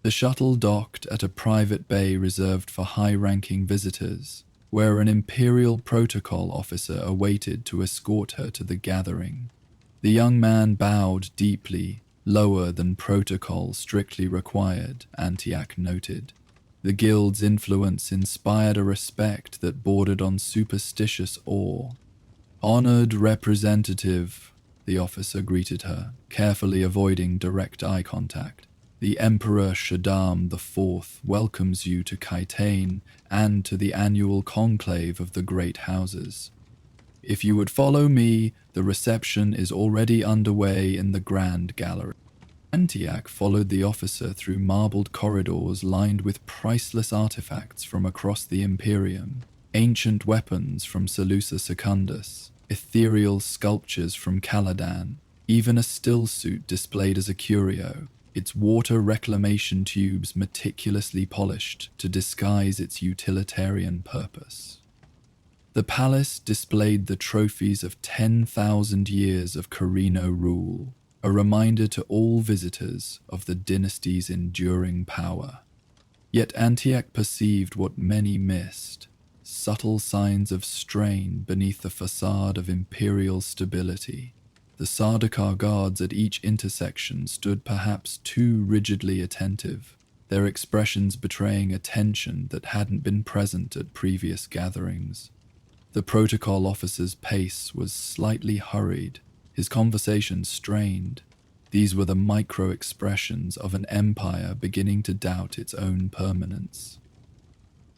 The shuttle docked at a private bay reserved for high-ranking visitors, where an Imperial protocol officer awaited to escort her to the gathering. The young man bowed deeply, lower than protocol strictly required, Antioch noted. The guild's influence inspired a respect that bordered on superstitious awe. "Honored representative," the officer greeted her, carefully avoiding direct eye contact. "The Emperor Shaddam IV welcomes you to Kaitane and to the annual conclave of the Great Houses. If you would follow me, the reception is already underway in the Grand Gallery." Antioch followed the officer through marbled corridors lined with priceless artifacts from across the Imperium, ancient weapons from Seleucia Secundus, ethereal sculptures from Caladan, even a still suit displayed as a curio, its water reclamation tubes meticulously polished to disguise its utilitarian purpose. The palace displayed the trophies of 10,000 years of Carino rule, a reminder to all visitors of the dynasty's enduring power. Yet Antioch perceived what many missed, subtle signs of strain beneath the facade of imperial stability. The Sardaukar guards at each intersection stood perhaps too rigidly attentive, their expressions betraying a tension that hadn't been present at previous gatherings. The protocol officer's pace was slightly hurried, his conversation strained. These were the micro-expressions of an empire beginning to doubt its own permanence.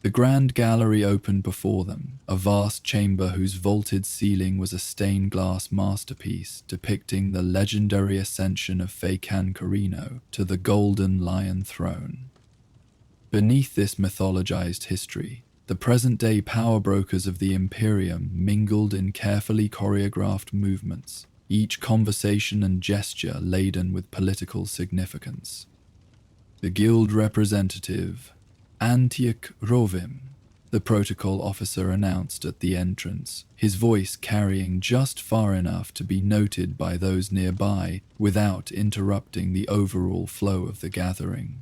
The Grand Gallery opened before them, a vast chamber whose vaulted ceiling was a stained glass masterpiece depicting the legendary ascension of Fakan Carino to the Golden Lion Throne. Beneath this mythologized history, the present-day power brokers of the Imperium mingled in carefully choreographed movements, each conversation and gesture laden with political significance. The guild representative, Antioch Rovim, the protocol officer announced at the entrance, his voice carrying just far enough to be noted by those nearby without interrupting the overall flow of the gathering.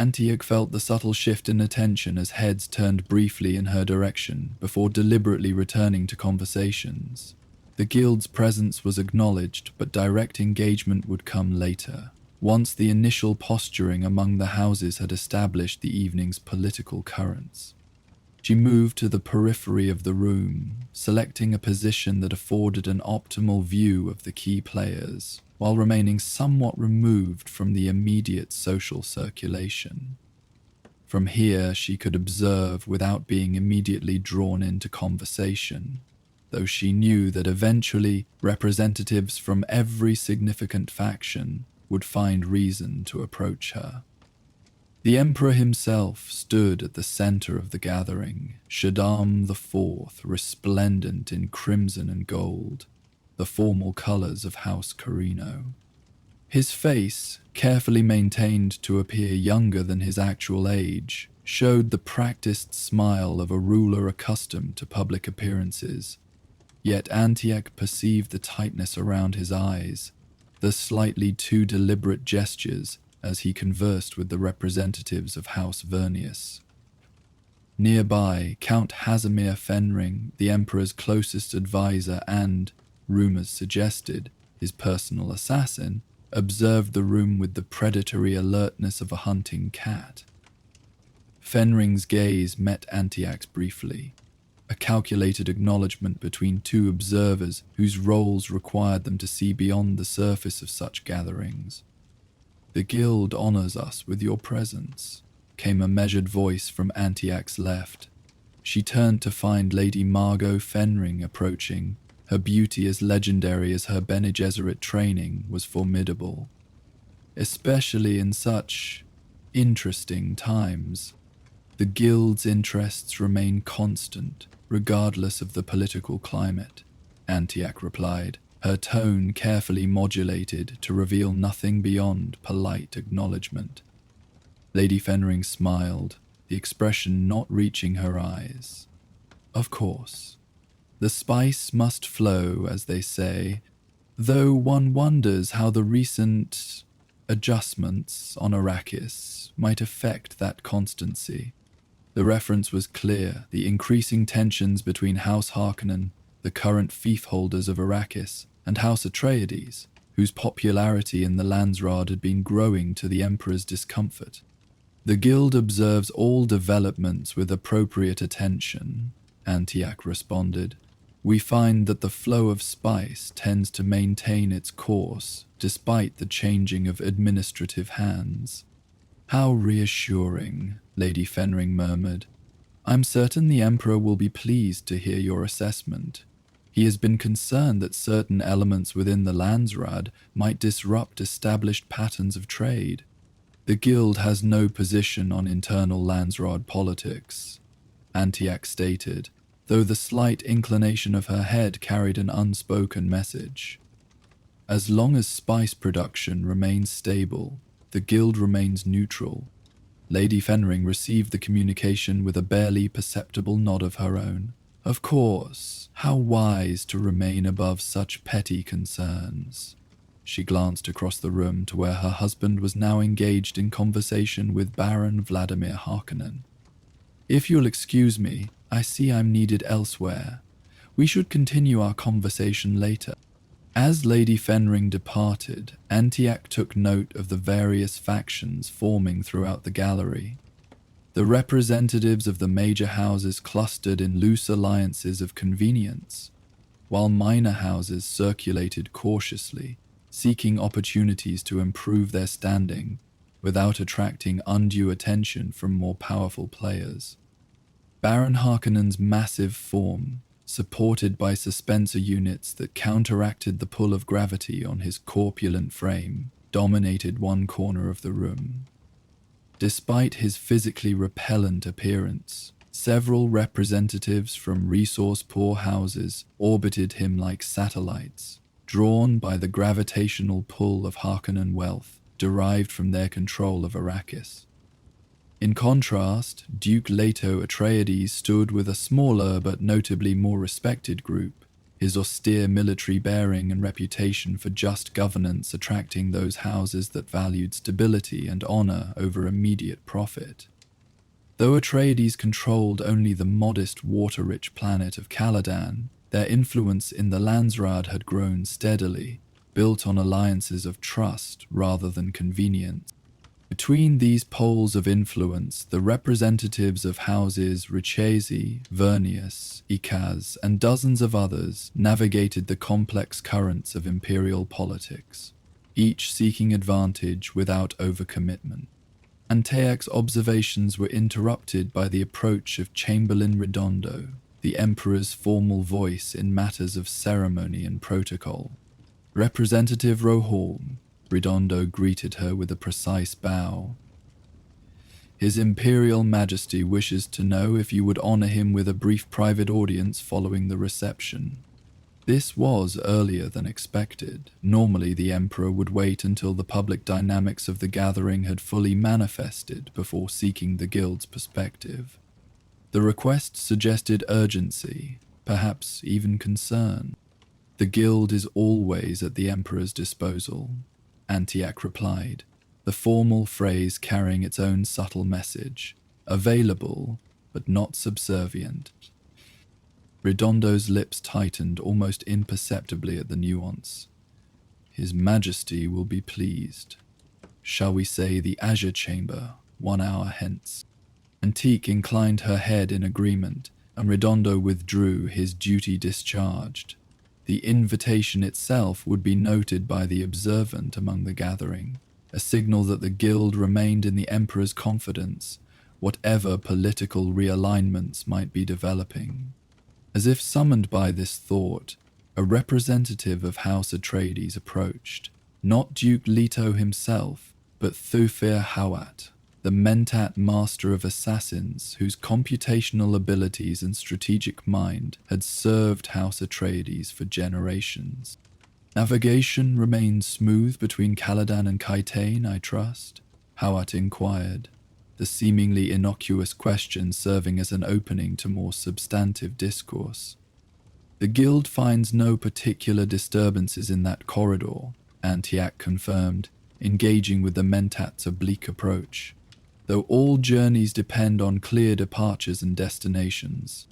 Antioch felt the subtle shift in attention as heads turned briefly in her direction before deliberately returning to conversations. The guild's presence was acknowledged, but direct engagement would come later, once the initial posturing among the houses had established the evening's political currents. She moved to the periphery of the room, selecting a position that afforded an optimal view of the key players, while remaining somewhat removed from the immediate social circulation. From here, she could observe without being immediately drawn into conversation, though she knew that eventually representatives from every significant faction would find reason to approach her. The Emperor himself stood at the center of the gathering, Shaddam IV, resplendent in crimson and gold, the formal colors of House Carino. His face, carefully maintained to appear younger than his actual age, showed the practiced smile of a ruler accustomed to public appearances. Yet Antioch perceived the tightness around his eyes, the slightly too deliberate gestures as he conversed with the representatives of House Vernius. Nearby, Count Hazimir Fenring, the Emperor's closest advisor and, rumors suggested, his personal assassin, observed the room with the predatory alertness of a hunting cat. Fenring's gaze met Antioch's briefly, a calculated acknowledgement between two observers whose roles required them to see beyond the surface of such gatherings. "The guild honors us with your presence," came a measured voice from Antioch's left. She turned to find Lady Margot Fenring approaching. Her beauty, as legendary as her Bene Gesserit training, was formidable, especially in such Interesting times. The guild's interests remain constant, regardless of the political climate, Antiac replied, her tone carefully modulated to reveal nothing beyond polite acknowledgement. Lady Fenring smiled, the expression not reaching her eyes. Of course. The spice must flow, as they say, though one wonders how the recent adjustments on Arrakis might affect that constancy. The reference was clear, the increasing tensions between House Harkonnen, the current fief holders of Arrakis, and House Atreides, whose popularity in the Landsraad had been growing to the Emperor's discomfort. The Guild observes all developments with appropriate attention, Antiac responded. We find that the flow of spice tends to maintain its course despite the changing of administrative hands. How reassuring, Lady Fenring murmured. I'm certain the Emperor will be pleased to hear your assessment. He has been concerned that certain elements within the Landsraad might disrupt established patterns of trade. The Guild has no position on internal Landsraad politics, Antiac stated, though the slight inclination of her head carried an unspoken message. As long as spice production remains stable, the Guild remains neutral. Lady Fenring received the communication with a barely perceptible nod of her own. Of course, how wise to remain above such petty concerns. She glanced across the room to where her husband was now engaged in conversation with Baron Vladimir Harkonnen. If you'll excuse me, I see I'm needed elsewhere. We should continue our conversation later. As Lady Fenring departed, Antiac took note of the various factions forming throughout the gallery. The representatives of the major houses clustered in loose alliances of convenience, while minor houses circulated cautiously, seeking opportunities to improve their standing without attracting undue attention from more powerful players. Baron Harkonnen's massive form, supported by suspensor units that counteracted the pull of gravity on his corpulent frame, dominated one corner of the room. Despite his physically repellent appearance, several representatives from resource-poor houses orbited him like satellites, drawn by the gravitational pull of Harkonnen wealth derived from their control of Arrakis. In contrast, Duke Leto Atreides stood with a smaller but notably more respected group, his austere military bearing and reputation for just governance attracting those houses that valued stability and honor over immediate profit. Though Atreides controlled only the modest water-rich planet of Caladan, their influence in the Landsraad had grown steadily, built on alliances of trust rather than convenience. Between these poles of influence, the representatives of houses Richesi, Vernius, Ikaz, and dozens of others navigated the complex currents of imperial politics, each seeking advantage without overcommitment. Antiac's observations were interrupted by the approach of Chamberlain Redondo, the Emperor's formal voice in matters of ceremony and protocol. Representative Rohorn, Redondo greeted her with a precise bow. His Imperial Majesty wishes to know if you would honor him with a brief private audience following the reception. This was earlier than expected. Normally the Emperor would wait until the public dynamics of the gathering had fully manifested before seeking the Guild's perspective. The request suggested urgency, perhaps even concern. The Guild is always at the Emperor's disposal, Antiac replied, the formal phrase carrying its own subtle message, available but not subservient. Redondo's lips tightened almost imperceptibly at the nuance. His Majesty will be pleased. Shall we say the Azure Chamber, 1 hour hence? Antique inclined her head in agreement, and Redondo withdrew, his duty discharged. The invitation itself would be noted by the observant among the gathering, a signal that the Guild remained in the Emperor's confidence, whatever political realignments might be developing. As if summoned by this thought, a representative of House Atreides approached, not Duke Leto himself, but Thufir Hawat, the the Mentat master of assassins whose computational abilities and strategic mind had served House Atreides for generations. Navigation remained smooth between Caladan and Kaitane, I trust? Hawat inquired, the seemingly innocuous question serving as an opening to more substantive discourse. The Guild finds no particular disturbances in that corridor, Antiac confirmed, engaging with the Mentat's oblique approach, though all journeys depend on clear departures and destinations.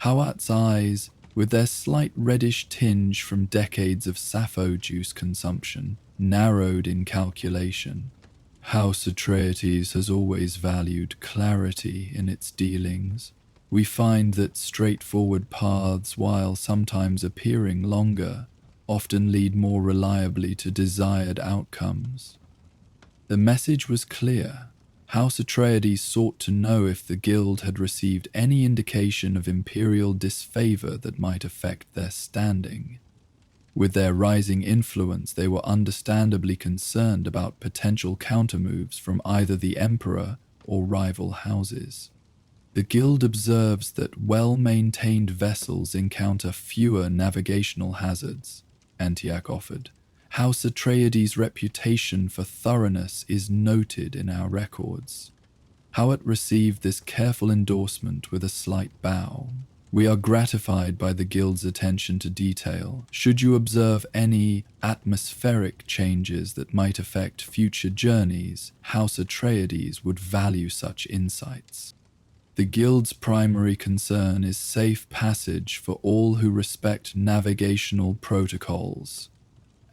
Hawat's eyes, with their slight reddish tinge from decades of sappho juice consumption, narrowed in calculation. House Atreides has always valued clarity in its dealings. We find that straightforward paths, while sometimes appearing longer, often lead more reliably to desired outcomes. The message was clear. House Atreides sought to know if the Guild had received any indication of Imperial disfavor that might affect their standing. With their rising influence, they were understandably concerned about potential countermoves from either the Emperor or rival houses. The Guild observes that well-maintained vessels encounter fewer navigational hazards, Antiac offered. House Atreides' reputation for thoroughness is noted in our records. Hawat received this careful endorsement with a slight bow. We are gratified by the Guild's attention to detail. Should you observe any atmospheric changes that might affect future journeys, House Atreides would value such insights. The Guild's primary concern is safe passage for all who respect navigational protocols,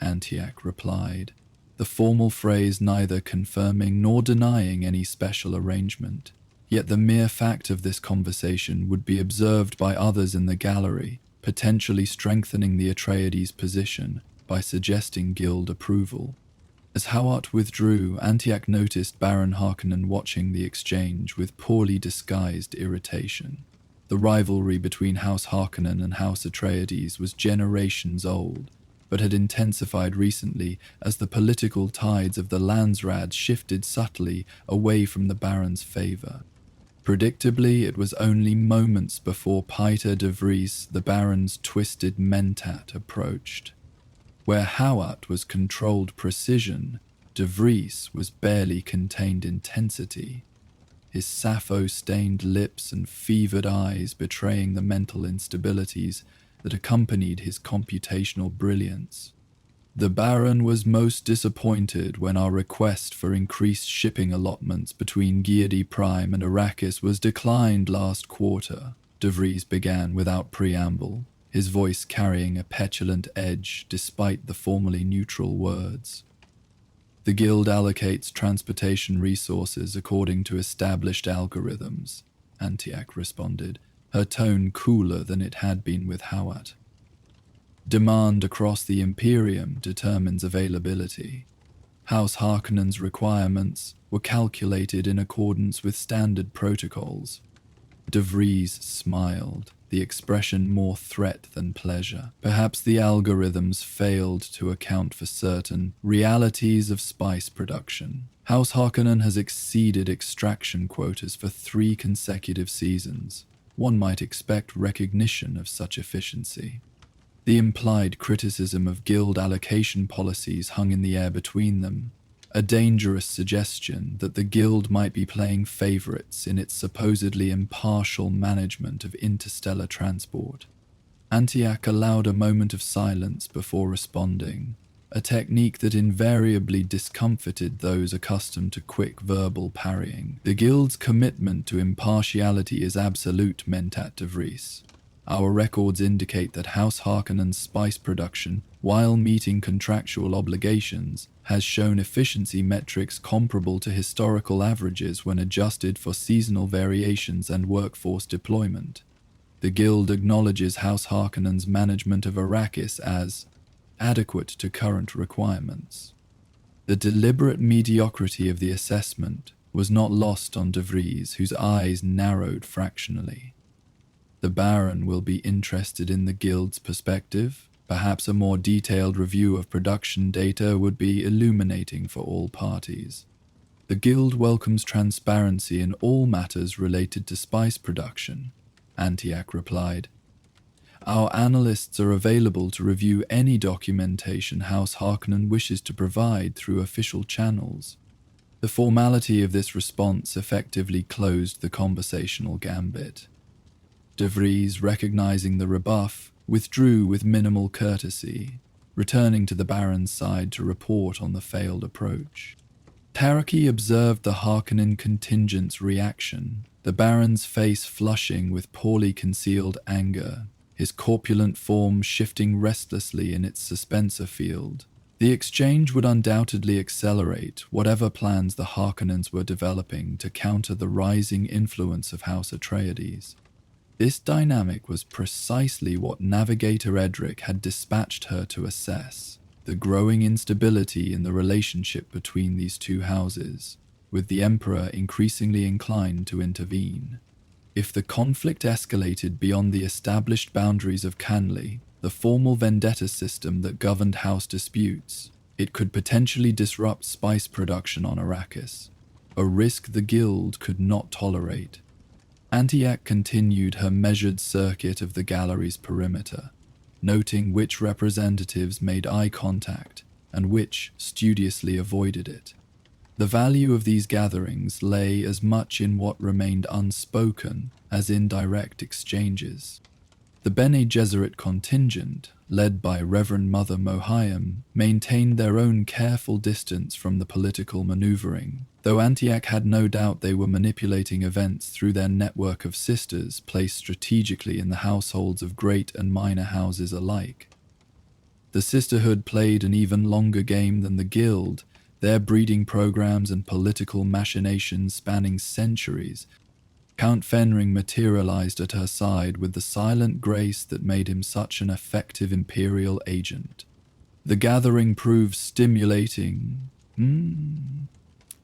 Antiac replied, the formal phrase neither confirming nor denying any special arrangement. Yet the mere fact of this conversation would be observed by others in the gallery, potentially strengthening the Atreides' position by suggesting Guild approval. As Hawat withdrew, Antiac noticed Baron Harkonnen watching the exchange with poorly disguised irritation. The rivalry between House Harkonnen and House Atreides was generations old, but had intensified recently as the political tides of the Landsraad shifted subtly away from the Baron's favor. Predictably, it was only moments before Peiter de Vries, the Baron's twisted Mentat, approached. Where Hawat was controlled precision, de Vries was barely contained intensity, his sappho-stained lips and fevered eyes betraying the mental instabilities that accompanied his computational brilliance. The Baron was most disappointed when our request for increased shipping allotments between Giadi Prime and Arrakis was declined last quarter, de Vries began without preamble, his voice carrying a petulant edge despite the formally neutral words. The Guild allocates transportation resources according to established algorithms, Antiac responded, her tone cooler than it had been with Hawat. Demand across the Imperium determines availability. House Harkonnen's requirements were calculated in accordance with standard protocols. De Vries smiled, the expression more threat than pleasure. Perhaps the algorithms failed to account for certain realities of spice production. House Harkonnen has exceeded extraction quotas for 3 consecutive seasons. One might expect recognition of such efficiency. The implied criticism of Guild allocation policies hung in the air between them, a dangerous suggestion that the Guild might be playing favorites in its supposedly impartial management of interstellar transport. Antiac allowed a moment of silence before responding, a technique that invariably discomfited those accustomed to quick verbal parrying. The Guild's commitment to impartiality is absolute, Mentat de Vries. Our records indicate that House Harkonnen's spice production, while meeting contractual obligations, has shown efficiency metrics comparable to historical averages when adjusted for seasonal variations and workforce deployment. The Guild acknowledges House Harkonnen's management of Arrakis as adequate to current requirements. The deliberate mediocrity of the assessment was not lost on de Vries, whose eyes narrowed fractionally. The Baron will be interested in the Guild's perspective. Perhaps a more detailed review of production data would be illuminating for all parties. The Guild welcomes transparency in all matters related to spice production, Antiac replied. Our analysts are available to review any documentation House Harkonnen wishes to provide through official channels. The formality of this response effectively closed the conversational gambit. De Vries, recognizing the rebuff, withdrew with minimal courtesy, returning to the Baron's side to report on the failed approach. Taraki observed the Harkonnen contingent's reaction, the Baron's face flushing with poorly concealed anger, his corpulent form shifting restlessly in its suspensor field. The exchange would undoubtedly accelerate whatever plans the Harkonnens were developing to counter the rising influence of House Atreides. This dynamic was precisely what Navigator Edric had dispatched her to assess, the growing instability in the relationship between these two houses, with the Emperor increasingly inclined to intervene. If the conflict escalated beyond the established boundaries of Canley, the formal vendetta system that governed house disputes, it could potentially disrupt spice production on Arrakis, a risk the Guild could not tolerate. Antiac continued her measured circuit of the gallery's perimeter, noting which representatives made eye contact and which studiously avoided it. The value of these gatherings lay as much in what remained unspoken as in direct exchanges. The Bene Gesserit contingent, led by Reverend Mother Mohiam, maintained their own careful distance from the political maneuvering, though Antiac had no doubt they were manipulating events through their network of sisters placed strategically in the households of great and minor houses alike. The sisterhood played an even longer game than the Guild, their breeding programs and political machinations spanning centuries. Count Fenring materialized at her side with the silent grace that made him such an effective Imperial agent. The gathering proved stimulating,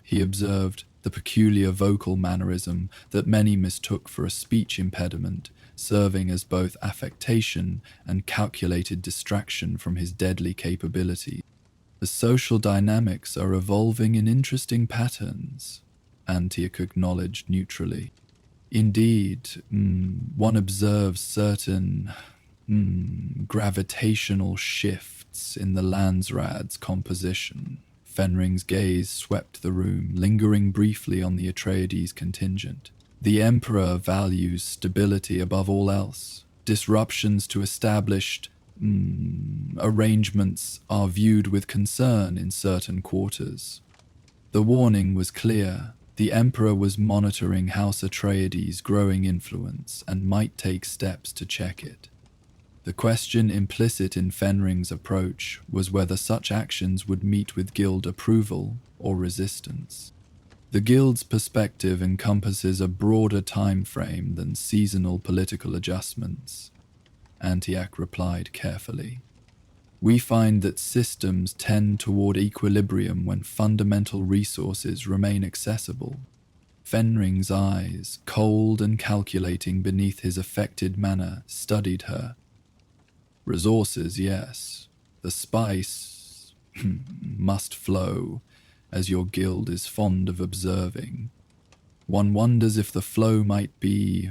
he observed, the peculiar vocal mannerism that many mistook for a speech impediment, serving as both affectation and calculated distraction from his deadly capability. The social dynamics are evolving in interesting patterns, Antiac acknowledged neutrally. Indeed, one observes certain gravitational shifts in the Landsraad's composition. Fenring's gaze swept the room, lingering briefly on the Atreides contingent. The Emperor values stability above all else. Disruptions to established arrangements are viewed with concern in certain quarters. The warning was clear. The Emperor was monitoring House Atreides' growing influence and might take steps to check it. The question implicit in Fenring's approach was whether such actions would meet with Guild approval or resistance. The Guild's perspective encompasses a broader time frame than seasonal political adjustments, Antiac replied carefully. We find that systems tend toward equilibrium when fundamental resources remain accessible. Fenring's eyes, cold and calculating beneath his affected manner, studied her. Resources, yes. The spice must flow, as your Guild is fond of observing. One wonders if the flow might be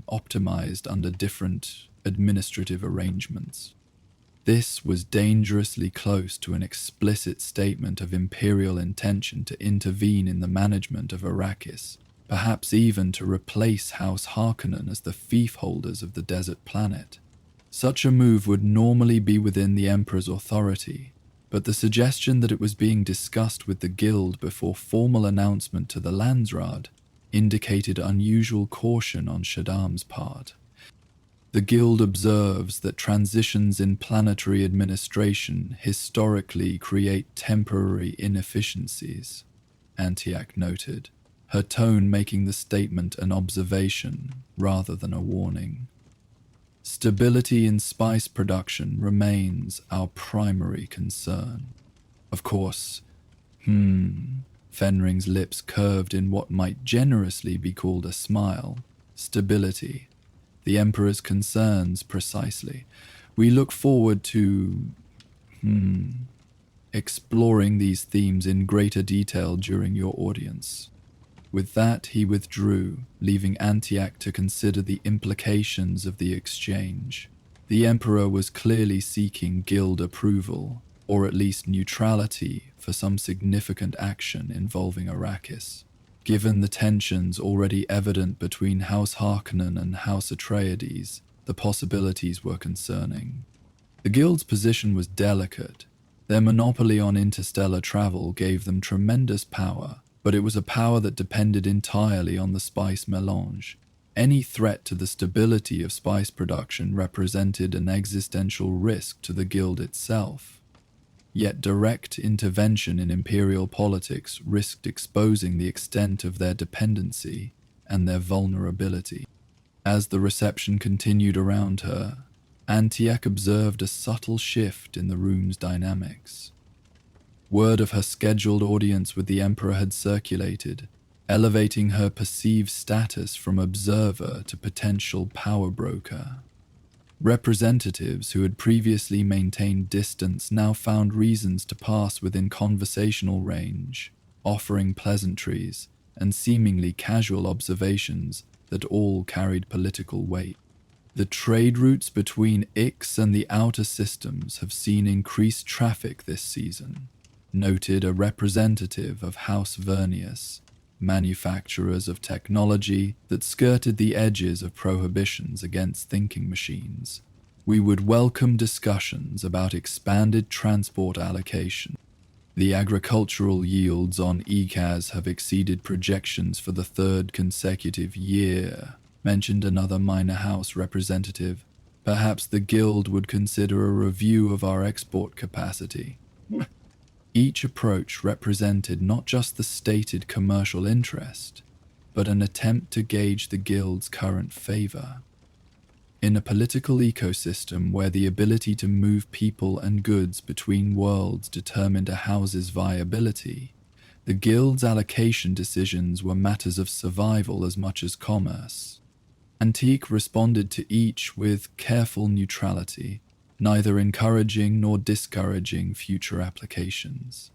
optimized under different administrative arrangements. This was dangerously close to an explicit statement of Imperial intention to intervene in the management of Arrakis, perhaps even to replace House Harkonnen as the fief holders of the desert planet. Such a move would normally be within the Emperor's authority, but the suggestion that it was being discussed with the Guild before formal announcement to the Landsraad indicated unusual caution on Shaddam's part. The Guild observes that transitions in planetary administration historically create temporary inefficiencies, Antiac noted, her tone making the statement an observation rather than a warning. Stability in spice production remains our primary concern. Of course, Fenring's lips curved in what might generously be called a smile. Stability. The Emperor's concerns, precisely. We look forward to, exploring these themes in greater detail during your audience. With that, he withdrew, leaving Antioch to consider the implications of the exchange. The Emperor was clearly seeking guild approval, or at least neutrality, for some significant action involving Arrakis. Given the tensions already evident between House Harkonnen and House Atreides, the possibilities were concerning. The guild's position was delicate. Their monopoly on interstellar travel gave them tremendous power, but it was a power that depended entirely on the spice melange. Any threat to the stability of spice production represented an existential risk to the guild itself. Yet direct intervention in Imperial politics risked exposing the extent of their dependency and their vulnerability. As the reception continued around her, Antioch observed a subtle shift in the room's dynamics. Word of her scheduled audience with the Emperor had circulated, elevating her perceived status from observer to potential power broker. Representatives who had previously maintained distance now found reasons to pass within conversational range, offering pleasantries and seemingly casual observations that all carried political weight. The trade routes between Ix and the outer systems have seen increased traffic this season, noted a representative of House Vernius, manufacturers of technology that skirted the edges of prohibitions against thinking machines. We would welcome discussions about expanded transport allocation. The agricultural yields on ECAS have exceeded projections for the third consecutive year, mentioned another minor house representative. Perhaps the guild would consider a review of our export capacity. Each approach represented not just the stated commercial interest, but an attempt to gauge the guild's current favor. In a political ecosystem where the ability to move people and goods between worlds determined a house's viability, the guild's allocation decisions were matters of survival as much as commerce. Antique responded to each with careful neutrality, neither encouraging nor discouraging future applications.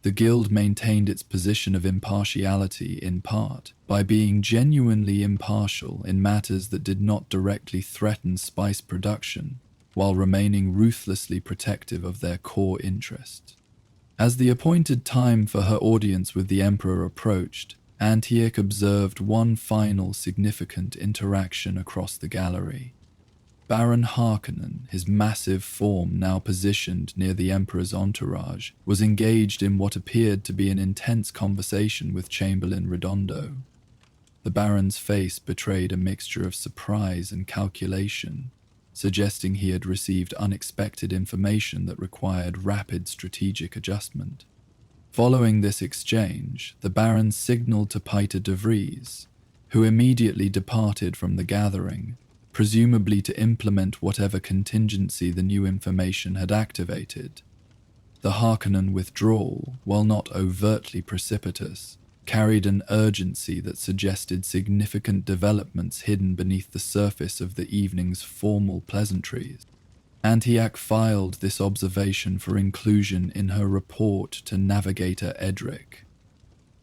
The guild maintained its position of impartiality in part by being genuinely impartial in matters that did not directly threaten spice production, while remaining ruthlessly protective of their core interest. As the appointed time for her audience with the Emperor approached, Antioch observed one final significant interaction across the gallery. Baron Harkonnen, his massive form now positioned near the Emperor's entourage, was engaged in what appeared to be an intense conversation with Chamberlain Redondo. The Baron's face betrayed a mixture of surprise and calculation, suggesting he had received unexpected information that required rapid strategic adjustment. Following this exchange, the Baron signaled to Peter de Vries, who immediately departed from the gathering, presumably to implement whatever contingency the new information had activated. The Harkonnen withdrawal, while not overtly precipitous, carried an urgency that suggested significant developments hidden beneath the surface of the evening's formal pleasantries. Antioch filed this observation for inclusion in her report to Navigator Edric.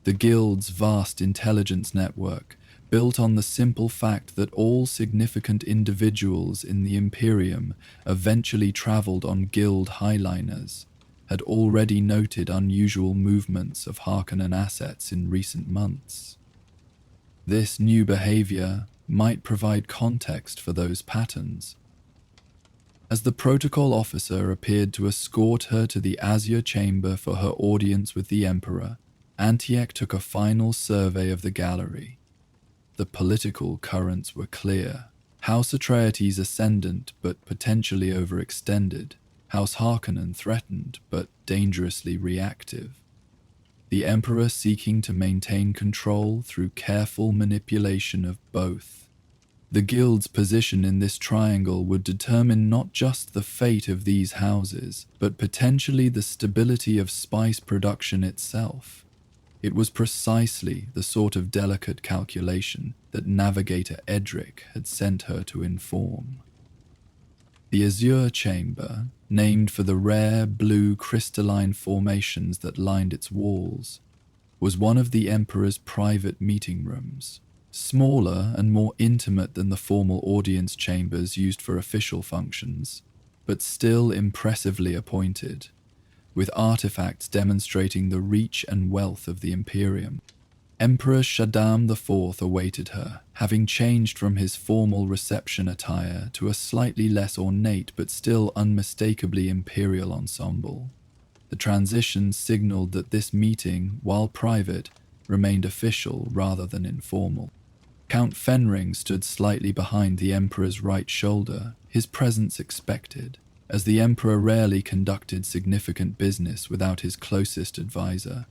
The Guild's vast intelligence network, built on the simple fact that all significant individuals in the Imperium eventually traveled on Guild highliners, had already noted unusual movements of Harkonnen assets in recent months. This new behavior might provide context for those patterns. As the protocol officer appeared to escort her to the Azure Chamber for her audience with the Emperor, Antioch took a final survey of the gallery. The political currents were clear. House Atreides ascendant but potentially overextended. House Harkonnen threatened but dangerously reactive. The Emperor seeking to maintain control through careful manipulation of both. The Guild's position in this triangle would determine not just the fate of these houses, but potentially the stability of spice production itself. It was precisely the sort of delicate calculation that Navigator Edric had sent her to inform. The Azure Chamber, named for the rare blue crystalline formations that lined its walls, was one of the Emperor's private meeting rooms, smaller and more intimate than the formal audience chambers used for official functions, but still impressively appointed, with artifacts demonstrating the reach and wealth of the Imperium. Emperor Shaddam IV awaited her, having changed from his formal reception attire to a slightly less ornate but still unmistakably imperial ensemble. The transition signaled that this meeting, while private, remained official rather than informal. Count Fenring stood slightly behind the Emperor's right shoulder, his presence expected, as the Emperor rarely conducted significant business without his closest advisor.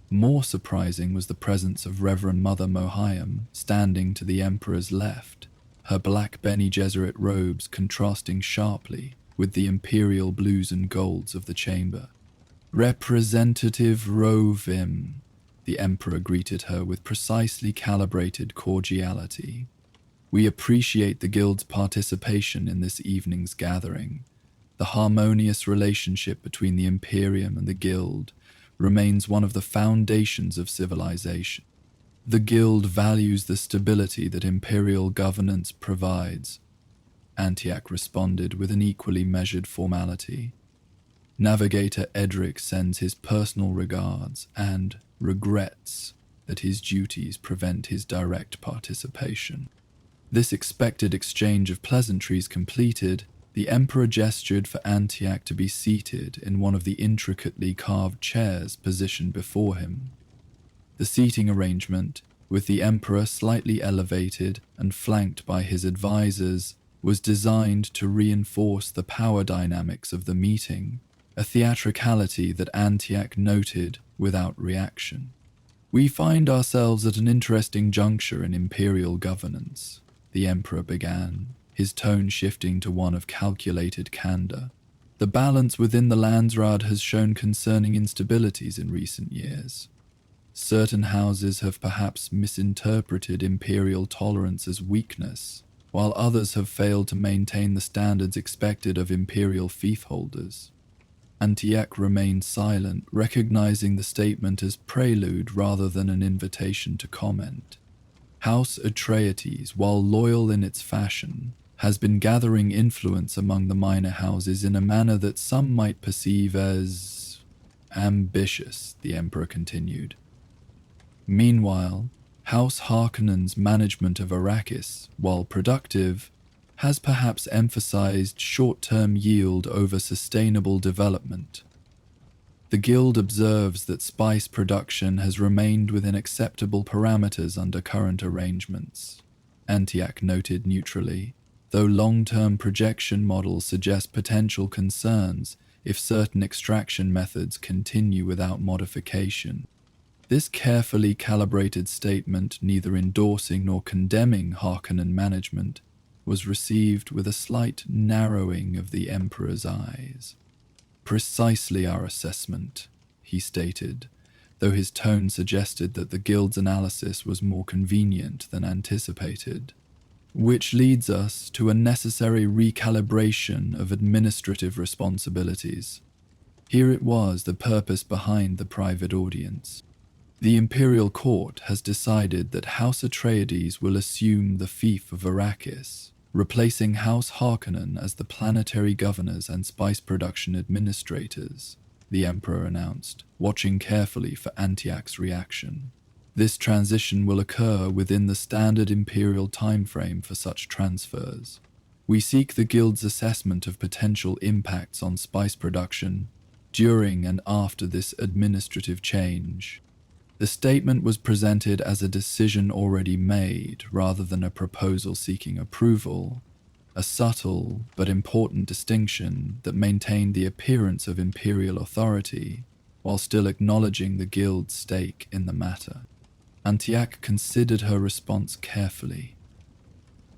More surprising was the presence of Reverend Mother Mohiam standing to the Emperor's left, her black Bene Gesserit robes contrasting sharply with the imperial blues and golds of the chamber. Representative Rovim, the Emperor greeted her with precisely calibrated cordiality. We appreciate the Guild's participation in this evening's gathering. The harmonious relationship between the Imperium and the Guild remains one of the foundations of civilization. The Guild values the stability that Imperial governance provides, Antiac responded with an equally measured formality. Navigator Edric sends his personal regards and regrets that his duties prevent his direct participation. This expected exchange of pleasantries completed, the Emperor gestured for Antiac to be seated in one of the intricately carved chairs positioned before him. The seating arrangement, with the Emperor slightly elevated and flanked by his advisors, was designed to reinforce the power dynamics of the meeting, a theatricality that Antiac noted without reaction. "We find ourselves at an interesting juncture in Imperial governance," the Emperor began, his tone shifting to one of calculated candor. "The balance within the Landsraad has shown concerning instabilities in recent years. Certain houses have perhaps misinterpreted Imperial tolerance as weakness, while others have failed to maintain the standards expected of Imperial fiefholders." Antiac remained silent, recognizing the statement as prelude rather than an invitation to comment. House Atreides, while loyal in its fashion, has been gathering influence among the minor houses in a manner that some might perceive as ambitious, the Emperor continued. Meanwhile, House Harkonnen's management of Arrakis, while productive, has perhaps emphasized short-term yield over sustainable development. The Guild observes that spice production has remained within acceptable parameters under current arrangements, Antiac noted neutrally, though long-term projection models suggest potential concerns if certain extraction methods continue without modification. This carefully calibrated statement, neither endorsing nor condemning Harkonnen management, was received with a slight narrowing of the Emperor's eyes. "Precisely our assessment," he stated, though his tone suggested that the Guild's analysis was more convenient than anticipated. "Which leads us to a necessary recalibration of administrative responsibilities." Here it was the purpose behind the private audience. The Imperial Court has decided that House Atreides will assume the fief of Arrakis, replacing House Harkonnen as the planetary governors and spice production administrators, the Emperor announced, watching carefully for Antiac's reaction. This transition will occur within the standard Imperial timeframe for such transfers. We seek the Guild's assessment of potential impacts on spice production during and after this administrative change. The statement was presented as a decision already made rather than a proposal seeking approval, a subtle but important distinction that maintained the appearance of Imperial authority while still acknowledging the Guild's stake in the matter. Antiac considered her response carefully.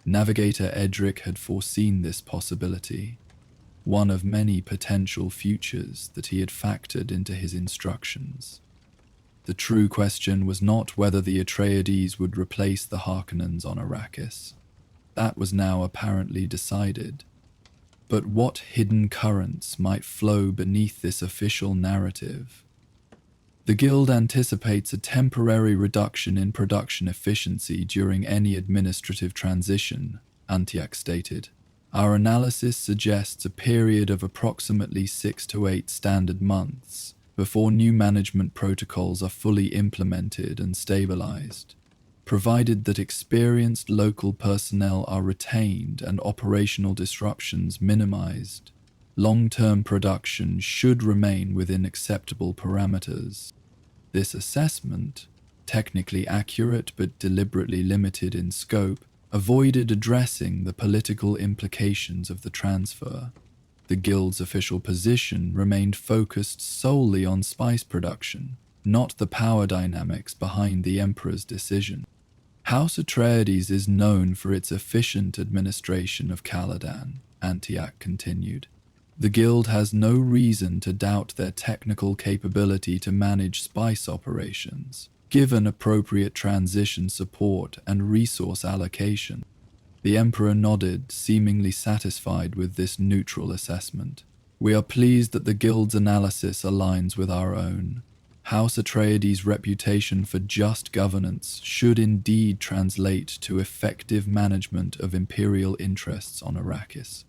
Navigator Edric had foreseen this possibility, one of many potential futures that he had factored into his instructions. The true question was not whether the Atreides would replace the Harkonnens on Arrakis. That was now apparently decided. But what hidden currents might flow beneath this official narrative? The Guild anticipates a temporary reduction in production efficiency during any administrative transition, Antiak stated. Our analysis suggests a period of approximately 6 to 8 standard months before new management protocols are fully implemented and stabilized. Provided that experienced local personnel are retained and operational disruptions minimized, long-term production should remain within acceptable parameters. This assessment, technically accurate but deliberately limited in scope, avoided addressing the political implications of the transfer. The Guild's official position remained focused solely on spice production, not the power dynamics behind the Emperor's decision. House Atreides is known for its efficient administration of Caladan, Antiak continued. The Guild has no reason to doubt their technical capability to manage spice operations, given appropriate transition support and resource allocation. The Emperor nodded, seemingly satisfied with this neutral assessment. We are pleased that the Guild's analysis aligns with our own. House Atreides' reputation for just governance should indeed translate to effective management of Imperial interests on Arrakis.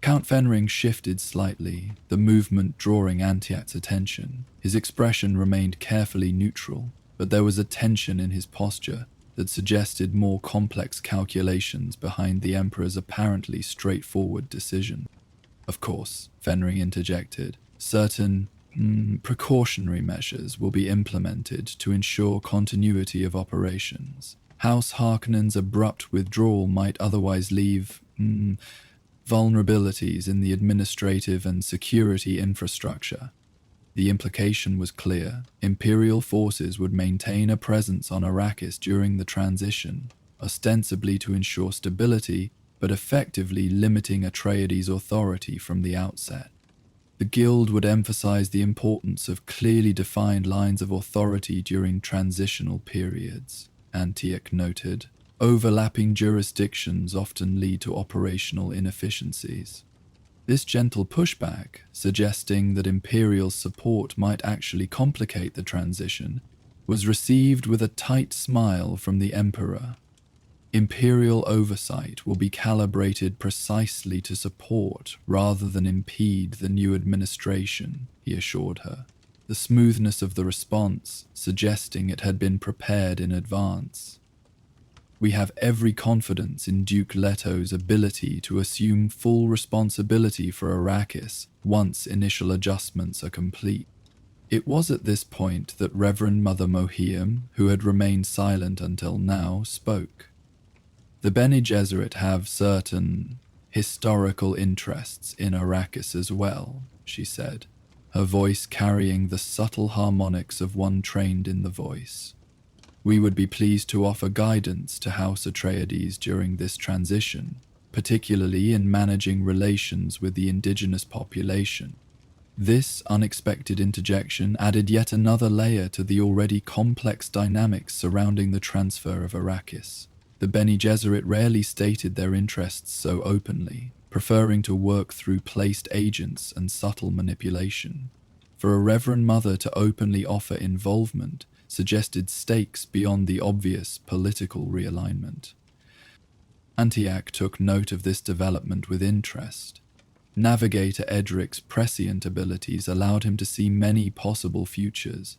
Count Fenring shifted slightly, the movement drawing Antiak's attention. His expression remained carefully neutral, but there was a tension in his posture that suggested more complex calculations behind the Emperor's apparently straightforward decision. Of course, Fenring interjected, certain precautionary measures will be implemented to ensure continuity of operations. House Harkonnen's abrupt withdrawal might otherwise leave vulnerabilities in the administrative and security infrastructure. The implication was clear. Imperial forces would maintain a presence on Arrakis during the transition, ostensibly to ensure stability, but effectively limiting Atreides' authority from the outset. The Guild would emphasize the importance of clearly defined lines of authority during transitional periods, Antiak noted. Overlapping jurisdictions often lead to operational inefficiencies. This gentle pushback, suggesting that Imperial support might actually complicate the transition, was received with a tight smile from the Emperor. Imperial oversight will be calibrated precisely to support rather than impede the new administration, he assured her, the smoothness of the response suggesting it had been prepared in advance. We have every confidence in Duke Leto's ability to assume full responsibility for Arrakis once initial adjustments are complete. It was at this point that Reverend Mother Mohiam, who had remained silent until now, spoke. The Bene Gesserit have certain historical interests in Arrakis as well, she said, her voice carrying the subtle harmonics of one trained in the voice. We would be pleased to offer guidance to House Atreides during this transition, particularly in managing relations with the indigenous population. This unexpected interjection added yet another layer to the already complex dynamics surrounding the transfer of Arrakis. The Bene Gesserit rarely stated their interests so openly, preferring to work through placed agents and subtle manipulation. For a Reverend Mother to openly offer involvement suggested stakes beyond the obvious political realignment. Antiak took note of this development with interest. Navigator Edric's prescient abilities allowed him to see many possible futures,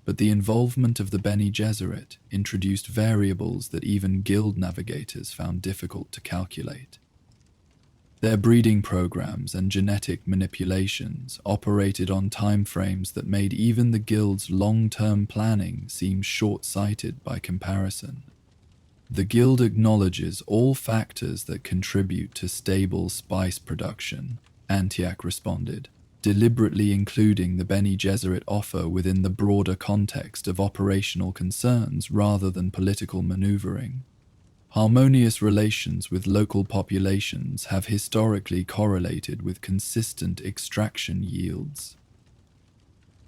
but the involvement of the Bene Gesserit introduced variables that even guild navigators found difficult to calculate. Their breeding programs and genetic manipulations operated on timeframes that made even the guild's long-term planning seem short-sighted by comparison. The guild acknowledges all factors that contribute to stable spice production, Antiak responded, deliberately including the Bene Gesserit offer within the broader context of operational concerns rather than political maneuvering. Harmonious relations with local populations have historically correlated with consistent extraction yields.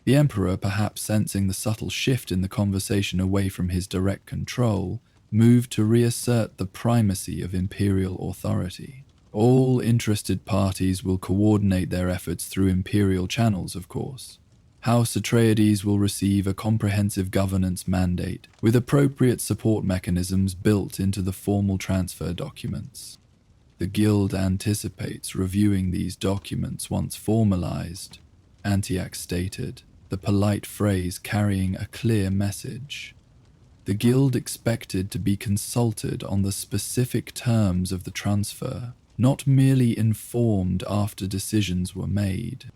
The Emperor, perhaps sensing the subtle shift in the conversation away from his direct control, moved to reassert the primacy of Imperial authority. All interested parties will coordinate their efforts through Imperial channels, of course. House Atreides will receive a comprehensive governance mandate with appropriate support mechanisms built into the formal transfer documents. The Guild anticipates reviewing these documents once formalized, Antiac stated, the polite phrase carrying a clear message. The Guild expected to be consulted on the specific terms of the transfer, not merely informed after decisions were made.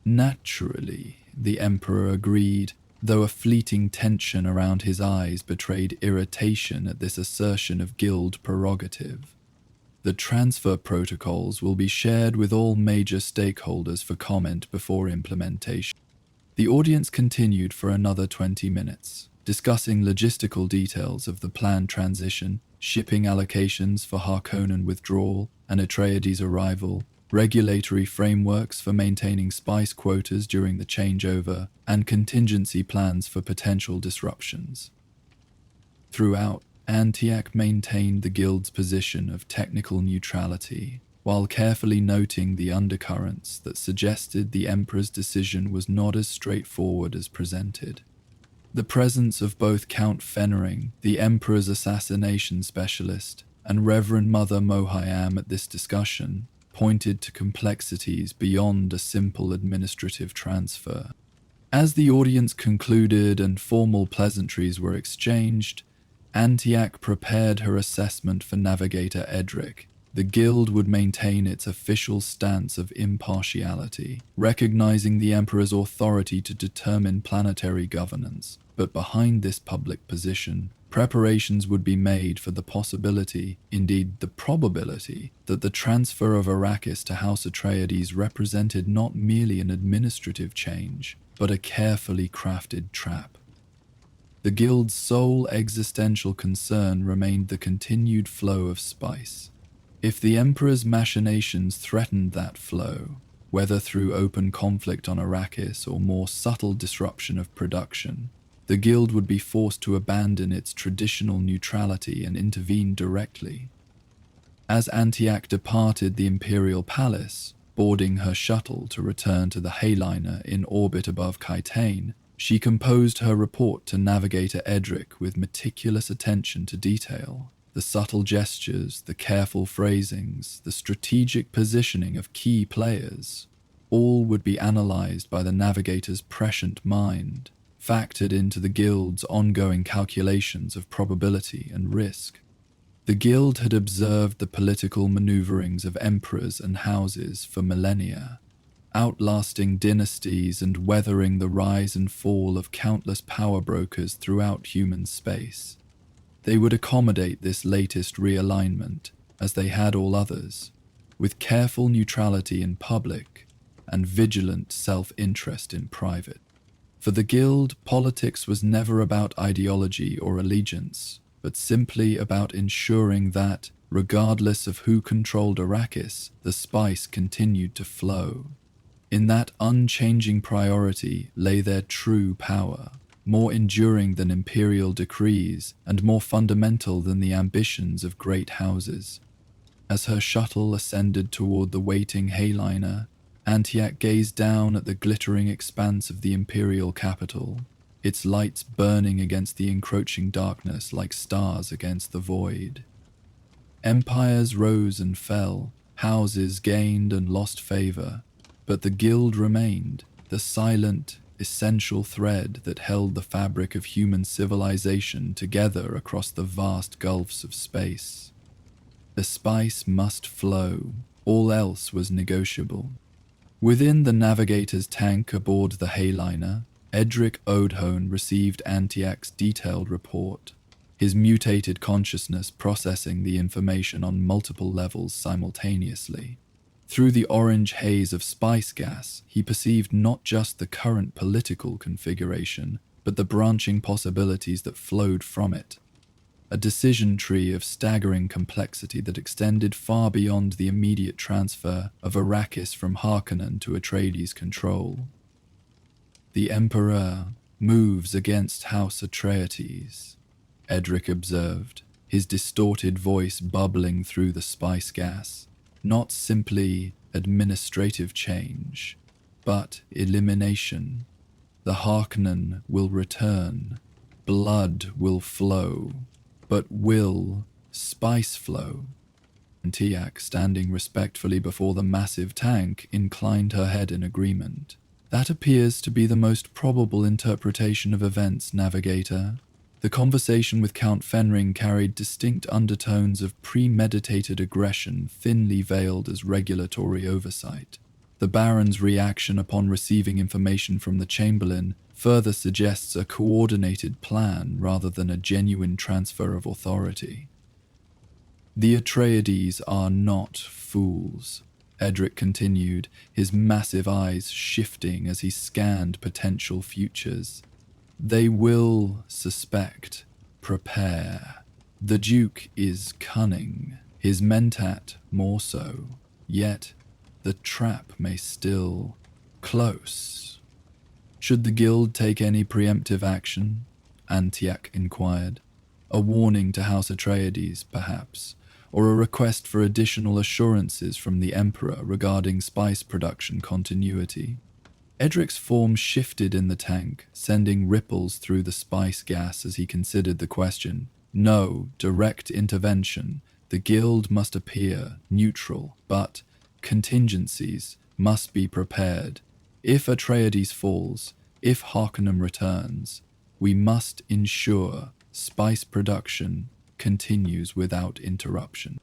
Naturally, the Emperor agreed, though a fleeting tension around his eyes betrayed irritation at this assertion of Guild prerogative. The transfer protocols will be shared with all major stakeholders for comment before implementation. The audience continued for another 20 minutes, discussing logistical details of the planned transition, shipping allocations for Harkonnen withdrawal and Atreides' arrival, regulatory frameworks for maintaining spice quotas during the changeover, and contingency plans for potential disruptions. Throughout, Antiac maintained the Guild's position of technical neutrality, while carefully noting the undercurrents that suggested the Emperor's decision was not as straightforward as presented. The presence of both Count Fenring, the Emperor's assassination specialist, and Reverend Mother Mohiam at this discussion pointed to complexities beyond a simple administrative transfer. As the audience concluded and formal pleasantries were exchanged, Antiac prepared her assessment for Navigator Edric. The Guild would maintain its official stance of impartiality, recognizing the Emperor's authority to determine planetary governance. But behind this public position, preparations would be made for the possibility, indeed the probability, that the transfer of Arrakis to House Atreides represented not merely an administrative change, but a carefully crafted trap. The Guild's sole existential concern remained the continued flow of spice. If the Emperor's machinations threatened that flow, whether through open conflict on Arrakis or more subtle disruption of production, the Guild would be forced to abandon its traditional neutrality and intervene directly. As Antiac departed the Imperial Palace, boarding her shuttle to return to the Hayliner in orbit above Kaitane, she composed her report to Navigator Edric with meticulous attention to detail. The subtle gestures, the careful phrasings, the strategic positioning of key players, all would be analyzed by the Navigator's prescient mind, factored into the Guild's ongoing calculations of probability and risk. The Guild had observed the political maneuverings of emperors and houses for millennia, outlasting dynasties and weathering the rise and fall of countless power brokers throughout human space. They would accommodate this latest realignment, as they had all others, with careful neutrality in public and vigilant self-interest in private. For the Guild, politics was never about ideology or allegiance, but simply about ensuring that, regardless of who controlled Arrakis, the spice continued to flow. In that unchanging priority lay their true power, more enduring than imperial decrees and more fundamental than the ambitions of great houses. As her shuttle ascended toward the waiting Hayliner, Antiac gazed down at the glittering expanse of the Imperial capital, its lights burning against the encroaching darkness like stars against the void. Empires rose and fell, houses gained and lost favor, but the Guild remained, the silent, essential thread that held the fabric of human civilization together across the vast gulfs of space. The spice must flow, all else was negotiable. Within the Navigator's tank aboard the Hayliner, Edric Odhone received Antiac's detailed report, his mutated consciousness processing the information on multiple levels simultaneously. Through the orange haze of spice gas, he perceived not just the current political configuration, but the branching possibilities that flowed from it. A decision tree of staggering complexity that extended far beyond the immediate transfer of Arrakis from Harkonnen to Atreides' control. The Emperor moves against House Atreides, Edric observed, his distorted voice bubbling through the spice gas. not simply administrative change, but elimination. The Harkonnen will return, blood will flow, but will spice flow? And Tiak, standing respectfully before the massive tank, inclined her head in agreement. That appears to be the most probable interpretation of events, Navigator. The conversation with Count Fenring carried distinct undertones of premeditated aggression, thinly veiled as regulatory oversight. The Baron's reaction upon receiving information from the Chamberlain further suggests a coordinated plan rather than a genuine transfer of authority. The Atreides are not fools, Edric continued, his massive eyes shifting as he scanned potential futures. They will suspect, prepare. The Duke is cunning, his mentat more so, yet the trap may still close. Should the Guild take any preemptive action? Antiak inquired. A warning to House Atreides, perhaps, or a request for additional assurances from the Emperor regarding spice production continuity. Edric's form shifted in the tank, sending ripples through the spice gas as he considered the question. No direct intervention. The Guild must appear neutral, but contingencies must be prepared. If Atreides falls, if Harkonnen returns, we must ensure spice production continues without interruption.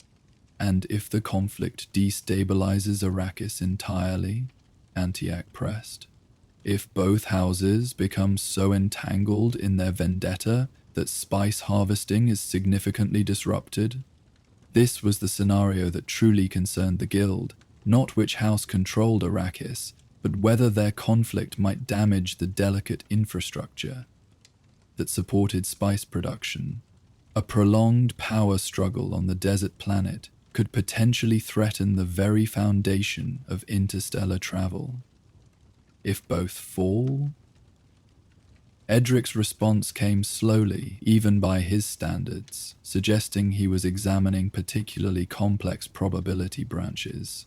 And if the conflict destabilizes Arrakis entirely, Antiak pressed. If both houses become so entangled in their vendetta that spice harvesting is significantly disrupted? This was the scenario that truly concerned the Guild, not which house controlled Arrakis, but whether their conflict might damage the delicate infrastructure that supported spice production. A prolonged power struggle on the desert planet could potentially threaten the very foundation of interstellar travel. If both fall? Edric's response came slowly, even by his standards, suggesting he was examining particularly complex probability branches.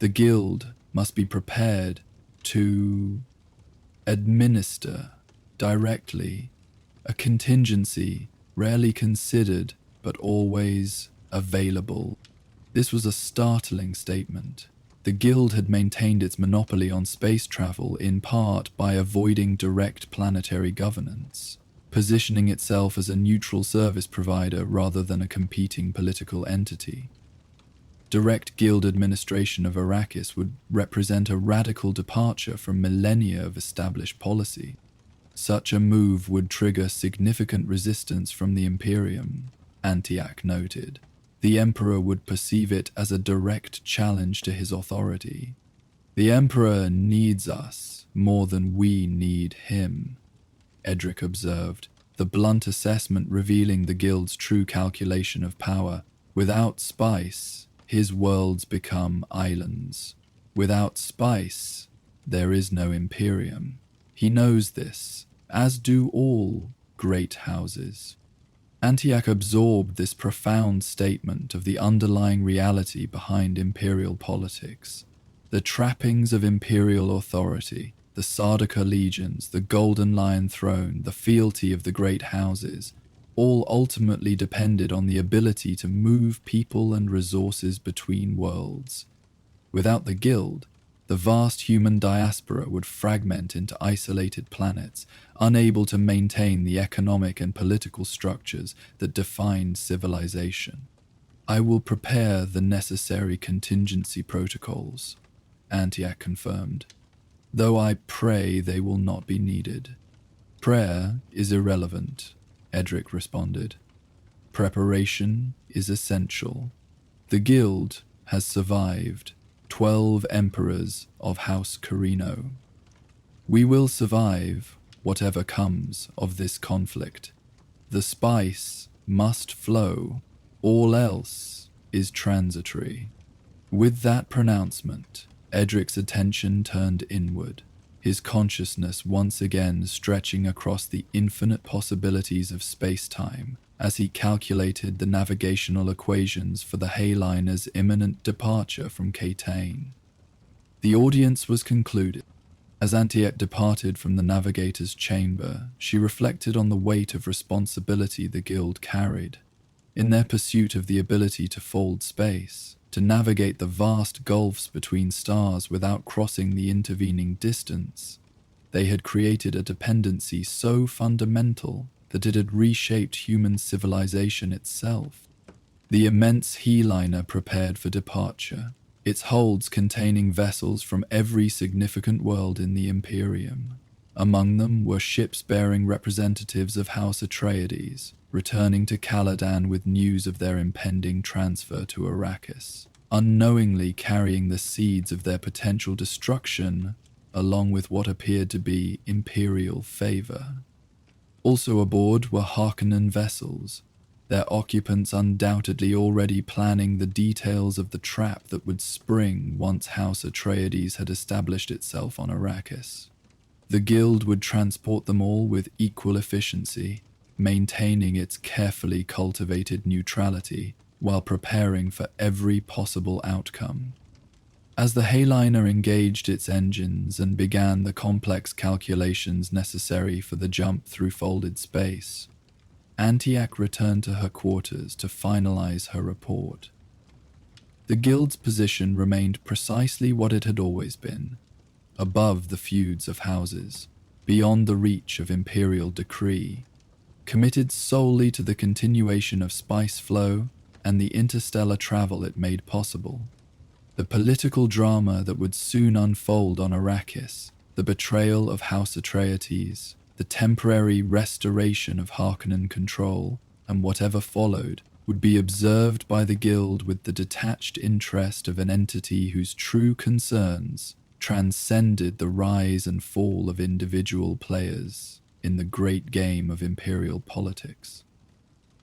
The Guild must be prepared to administer directly a contingency rarely considered but always available. This was a startling statement. The Guild had maintained its monopoly on space travel in part by avoiding direct planetary governance, positioning itself as a neutral service provider rather than a competing political entity. Direct Guild administration of Arrakis would represent a radical departure from millennia of established policy. Such a move would trigger significant resistance from the Imperium, Antiak noted. The Emperor would perceive it as a direct challenge to his authority. The Emperor needs us more than we need him, Edric observed, the blunt assessment revealing the Guild's true calculation of power. Without spice, his worlds become islands. Without spice, there is no Imperium. He knows this, as do all great houses. Antiak absorbed this profound statement of the underlying reality behind Imperial politics. The trappings of Imperial authority, the Sardaukar legions, the Golden Lion throne, the fealty of the great houses, all ultimately depended on the ability to move people and resources between worlds. Without the Guild, the vast human diaspora would fragment into isolated planets, unable to maintain the economic and political structures that defined civilization. I will prepare the necessary contingency protocols, Antiak confirmed, though I pray they will not be needed. Prayer is irrelevant, Edric responded. Preparation is essential. The Guild has survived 12 emperors of House Carino. We will survive whatever comes of this conflict. The spice must flow, all else is transitory. With that pronouncement, Edric's attention turned inward, his consciousness once again stretching across the infinite possibilities of space-time as he calculated the navigational equations for the Hayliner's imminent departure from Catane. The audience was concluded. As Antiek departed from the navigator's chamber, she reflected on the weight of responsibility the guild carried. In their pursuit of the ability to fold space, to navigate the vast gulfs between stars without crossing the intervening distance, they had created a dependency so fundamental that it had reshaped human civilization itself. The immense Heyliner prepared for departure, its holds containing vessels from every significant world in the Imperium. Among them were ships bearing representatives of House Atreides, returning to Caladan with news of their impending transfer to Arrakis, unknowingly carrying the seeds of their potential destruction, along with what appeared to be Imperial favor. Also aboard were Harkonnen vessels, their occupants undoubtedly already planning the details of the trap that would spring once House Atreides had established itself on Arrakis. The guild would transport them all with equal efficiency, maintaining its carefully cultivated neutrality while preparing for every possible outcome. As the Hayliner engaged its engines and began the complex calculations necessary for the jump through folded space, Antiak returned to her quarters to finalize her report. The guild's position remained precisely what it had always been, above the feuds of houses, beyond the reach of Imperial decree, committed solely to the continuation of spice flow and the interstellar travel it made possible. The political drama that would soon unfold on Arrakis, the betrayal of House Atreides, the temporary restoration of Harkonnen control, and whatever followed, would be observed by the guild with the detached interest of an entity whose true concerns transcended the rise and fall of individual players in the great game of Imperial politics.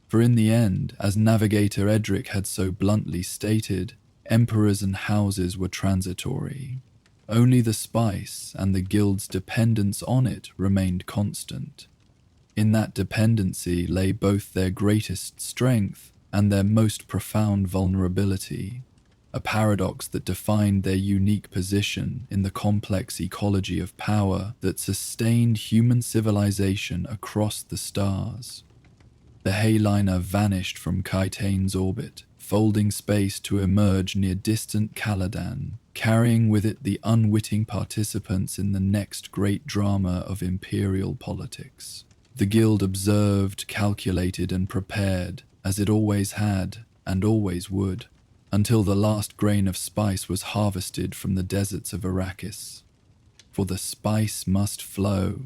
For in the end, as Navigator Edric had so bluntly stated, emperors and houses were transitory. Only the spice and the guild's dependence on it remained constant. In that dependency lay both their greatest strength and their most profound vulnerability, a paradox that defined their unique position in the complex ecology of power that sustained human civilization across the stars. The Hayliner vanished from Kaitane's orbit, folding space to emerge near distant Caladan, carrying with it the unwitting participants in the next great drama of Imperial politics. The guild observed, calculated, and prepared, as it always had and always would, until the last grain of spice was harvested from the deserts of Arrakis. For the spice must flow.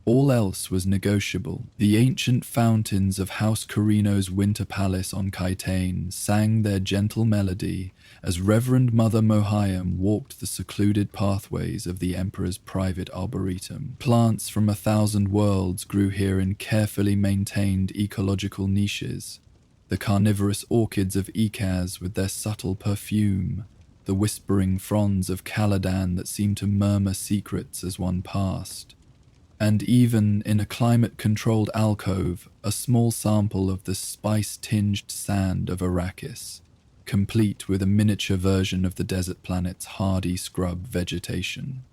All else was negotiable. The ancient fountains of House Carino's winter palace on Kaitane sang their gentle melody as Reverend Mother Mohayam walked the secluded pathways of the Emperor's private arboretum. Plants from 1,000 worlds grew here in carefully maintained ecological niches. The carnivorous orchids of Ikaz with their subtle perfume, the whispering fronds of Caladan that seemed to murmur secrets as one passed. And even in a climate-controlled alcove, a small sample of the spice-tinged sand of Arrakis, complete with a miniature version of the desert planet's hardy scrub vegetation.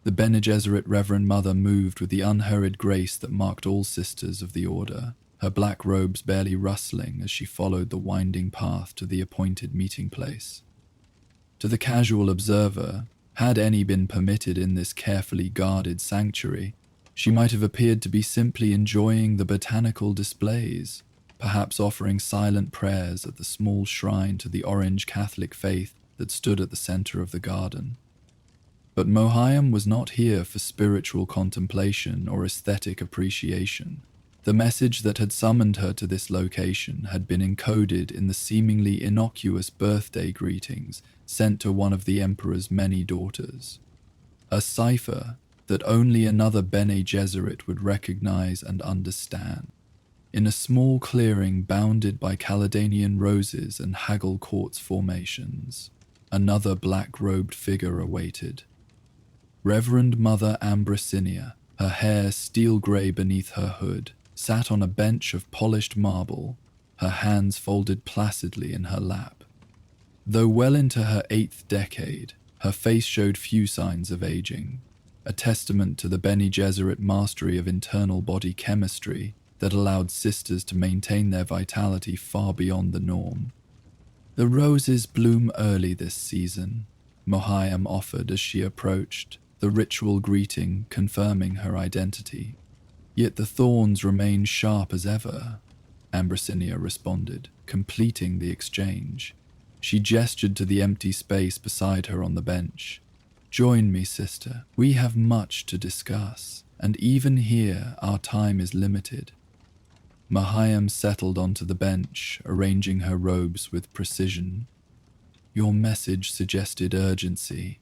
The Bene Gesserit Reverend Mother moved with the unhurried grace that marked all sisters of the Order, her black robes barely rustling as she followed the winding path to the appointed meeting place. To the casual observer, had any been permitted in this carefully guarded sanctuary, she might have appeared to be simply enjoying the botanical displays, perhaps offering silent prayers at the small shrine to the Orange Catholic faith that stood at the center of the garden. But Mohayam was not here for spiritual contemplation or aesthetic appreciation. The message that had summoned her to this location had been encoded in the seemingly innocuous birthday greetings sent to one of the Emperor's many daughters. A cipher that only another Bene Gesserit would recognize and understand. In a small clearing bounded by Caledonian roses and haggle quartz formations, another black-robed figure awaited. Reverend Mother Ambrosinia, her hair steel grey beneath her hood, sat on a bench of polished marble, her hands folded placidly in her lap. Though well into her 8th decade, her face showed few signs of aging, a testament to the Bene Gesserit mastery of internal body chemistry that allowed sisters to maintain their vitality far beyond the norm. "The roses bloom early this season," Mohayam offered as she approached, the ritual greeting confirming her identity. "Yet the thorns remain sharp as ever," Ambrosinia responded, completing the exchange. She gestured to the empty space beside her on the bench. "Join me, sister. We have much to discuss, and even here our time is limited." Mahayam settled onto the bench, arranging her robes with precision. "Your message suggested urgency.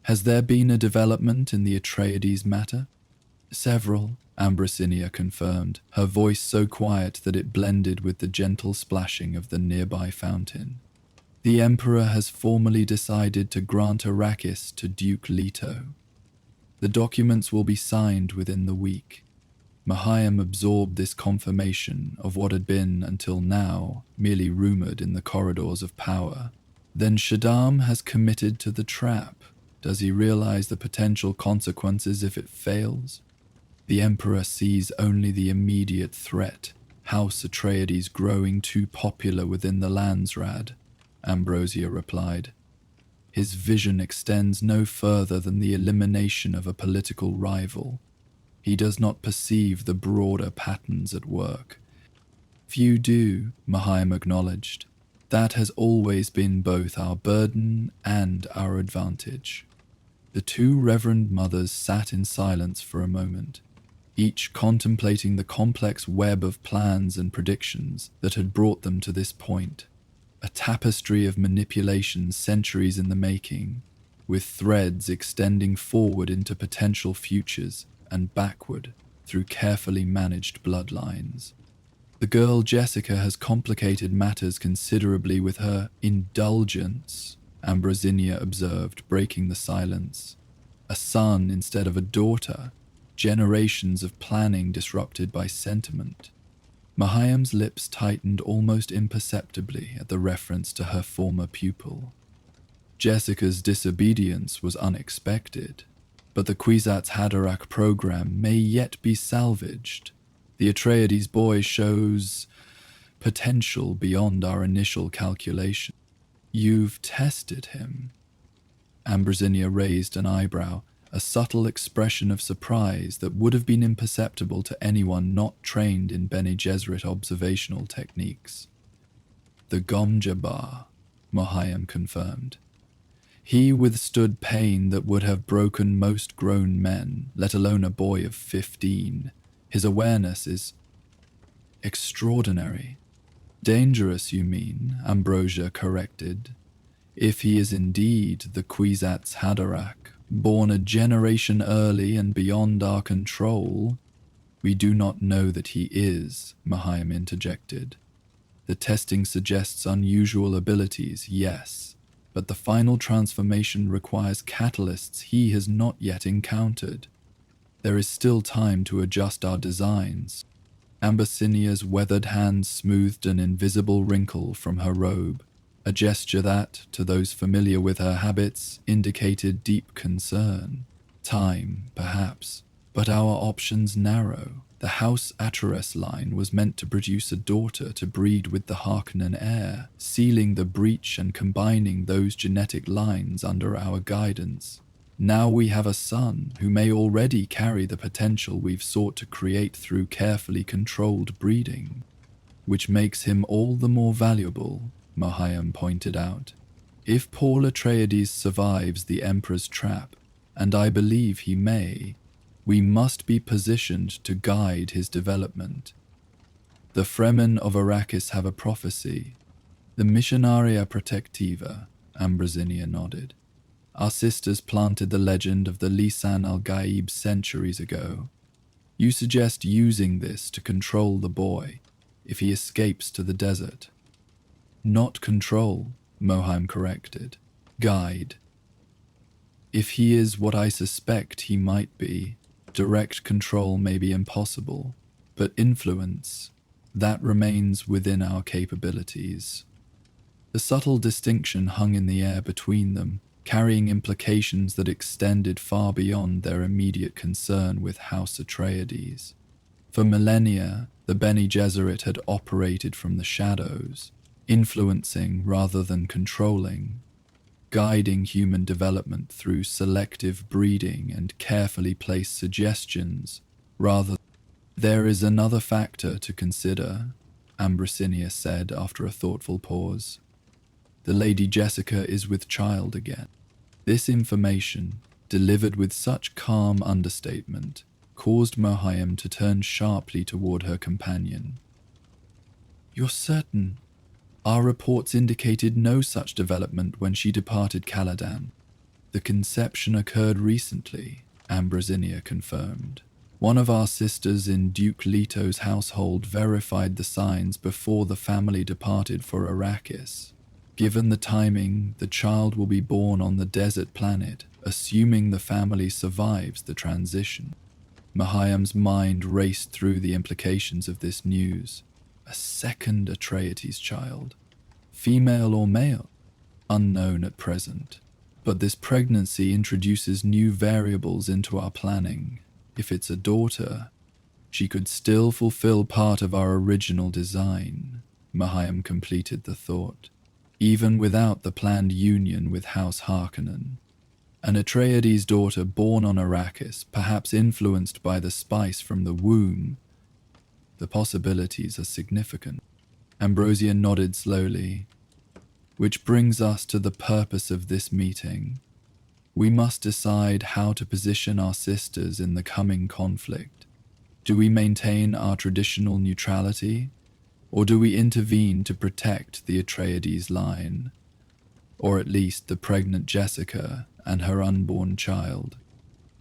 Has there been a development in the Atreides matter?" "Several," Ambrosinia confirmed, her voice so quiet that it blended with the gentle splashing of the nearby fountain. "The Emperor has formally decided to grant Arrakis to Duke Leto. The documents will be signed within the week." Mahayam absorbed this confirmation of what had been, until now, merely rumored in the corridors of power. "Then Shaddam has committed to the trap. Does he realize the potential consequences if it fails?" "The Emperor sees only the immediate threat, House Atreides growing too popular within the Landsraad," Ambrosia replied. "His vision extends no further than the elimination of a political rival. He does not perceive the broader patterns at work." "Few do," Mahayam acknowledged. "That has always been both our burden and our advantage." The two Reverend Mothers sat in silence for a moment, each contemplating the complex web of plans and predictions that had brought them to this point. A tapestry of manipulations centuries in the making, with threads extending forward into potential futures and backward through carefully managed bloodlines. "The girl Jessica has complicated matters considerably with her indulgence," Ambrosinia observed, breaking the silence. "A son instead of a daughter, generations of planning disrupted by sentiment." Mahayam's lips tightened almost imperceptibly at the reference to her former pupil. Jessica's disobedience was unexpected, but the Kwisatz Haderach program may yet be salvaged. The Atreides boy shows potential beyond our initial calculation. "You've tested him?" Ambrosinia raised an eyebrow, a subtle expression of surprise that would have been imperceptible to anyone not trained in Bene Gesserit observational techniques. "The Gomjabar," Mohayam confirmed. "He withstood pain that would have broken most grown men, let alone a boy of 15. His awareness is extraordinary." "Dangerous, you mean," Ambrosia corrected. "If he is indeed the Kwisatz Haderach, born a generation early and beyond our control." "We do not know that he is," Mahayam interjected. "The testing suggests unusual abilities, yes, but the final transformation requires catalysts he has not yet encountered. There is still time to adjust our designs." Ambrosinia's weathered hand smoothed an invisible wrinkle from her robe, a gesture that, to those familiar with her habits, indicated deep concern. "Time, perhaps, but our options narrow. The House Atreides line was meant to produce a daughter to breed with the Harkonnen heir, sealing the breach and combining those genetic lines under our guidance. Now we have a son who may already carry the potential we've sought to create through carefully controlled breeding, which makes him all the more valuable," Mahayam pointed out. "If Paul Atreides survives the Emperor's trap, and I believe he may, we must be positioned to guide his development. The Fremen of Arrakis have a prophecy. The Missionaria Protectiva," Ambrosinia nodded. "Our sisters planted the legend of the Lisan al-Gaib centuries ago. You suggest using this to control the boy, if he escapes to the desert." "Not control," Mohayam corrected. "Guide. If he is what I suspect he might be, direct control may be impossible. But influence, that remains within our capabilities. The subtle distinction hung in the air between them, carrying implications that extended far beyond their immediate concern with House Atreides. For millennia, the Bene Gesserit had operated from the shadows, influencing rather than controlling, guiding human development through selective breeding and carefully placed suggestions rather. There is another factor to consider, Ambrosinia said after a thoughtful pause. The Lady Jessica is with child again. This information, delivered with such calm understatement, caused Mohiam to turn sharply toward her companion. You're certain? Our reports indicated no such development when she departed Caladan. The conception occurred recently, Ambrosinia confirmed. One of our sisters in Duke Leto's household verified the signs before the family departed for Arrakis. Given the timing, the child will be born on the desert planet, assuming the family survives the transition. Mohiam's mind raced through the implications of this news. A second Atreides child. Female or male? Unknown at present. But this pregnancy introduces new variables into our planning. If it's a daughter, she could still fulfill part of our original design, Mohiam completed the thought, even without the planned union with House Harkonnen. An Atreides daughter born on Arrakis, perhaps influenced by the spice from the womb. The possibilities are significant. Ambrosia nodded slowly. Which brings us to the purpose of this meeting. We must decide how to position our sisters in the coming conflict. Do we maintain our traditional neutrality, or do we intervene to protect the Atreides line, or at least the pregnant Jessica and her unborn child?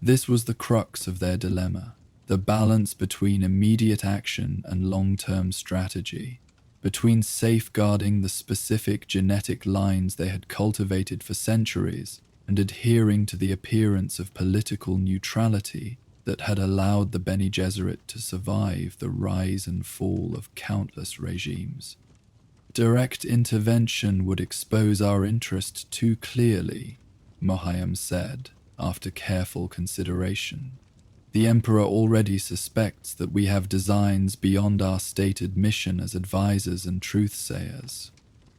This was the crux of their dilemma, the balance between immediate action and long-term strategy, between safeguarding the specific genetic lines they had cultivated for centuries and adhering to the appearance of political neutrality that had allowed the Bene Gesserit to survive the rise and fall of countless regimes. Direct intervention would expose our interest too clearly, Mohiam said, after careful consideration. The Emperor already suspects that we have designs beyond our stated mission as advisors and truthsayers.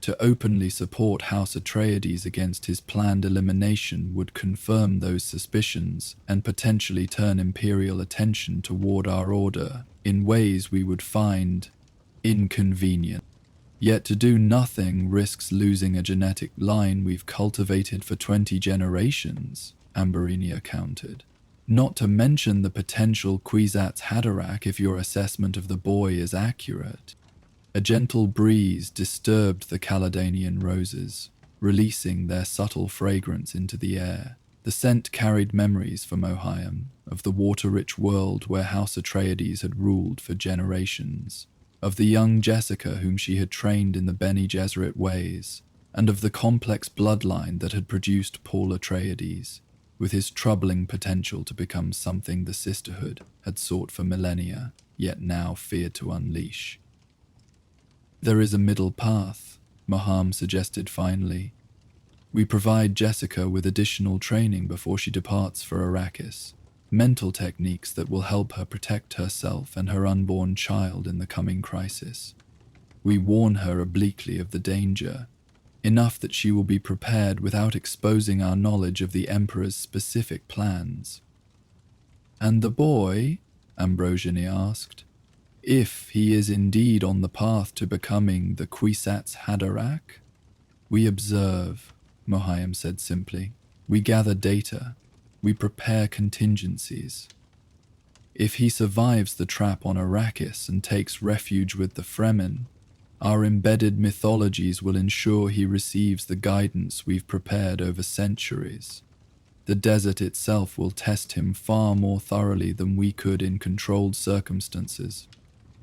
To openly support House Atreides against his planned elimination would confirm those suspicions and potentially turn Imperial attention toward our order in ways we would find inconvenient. Yet to do nothing risks losing a genetic line we've cultivated for 20 generations, Amberinia countered. Not to mention the potential Kwisatz Haderach if your assessment of the boy is accurate. A gentle breeze disturbed the Caledonian roses, releasing their subtle fragrance into the air. The scent carried memories for Mohiam of the water-rich world where House Atreides had ruled for generations, of the young Jessica whom she had trained in the Bene Gesserit ways, and of the complex bloodline that had produced Paul Atreides, with his troubling potential to become something the sisterhood had sought for millennia, yet now feared to unleash. There is a middle path, Mohiam suggested finally. We provide Jessica with additional training before she departs for Arrakis, mental techniques that will help her protect herself and her unborn child in the coming crisis. We warn her obliquely of the danger, enough that she will be prepared without exposing our knowledge of the Emperor's specific plans. And the boy? Ambrosiany asked. If he is indeed on the path to becoming the Kwisatz Haderach? We observe, Mohiam said simply. We gather data. We prepare contingencies. If he survives the trap on Arrakis and takes refuge with the Fremen, our embedded mythologies will ensure he receives the guidance we've prepared over centuries. The desert itself will test him far more thoroughly than we could in controlled circumstances.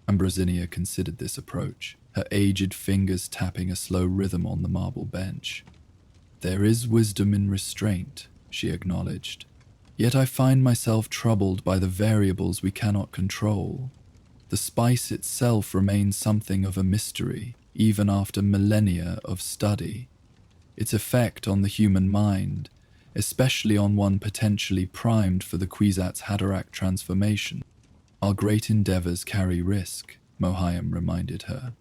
Ambrosinia considered this approach, her aged fingers tapping a slow rhythm on the marble bench. There is wisdom in restraint, she acknowledged. Yet I find myself troubled by the variables we cannot control. The spice itself remains something of a mystery, even after millennia of study. Its effect on the human mind, especially on one potentially primed for the Kwisatz Haderach transformation. Our great endeavors carry risk, Mohiam reminded her.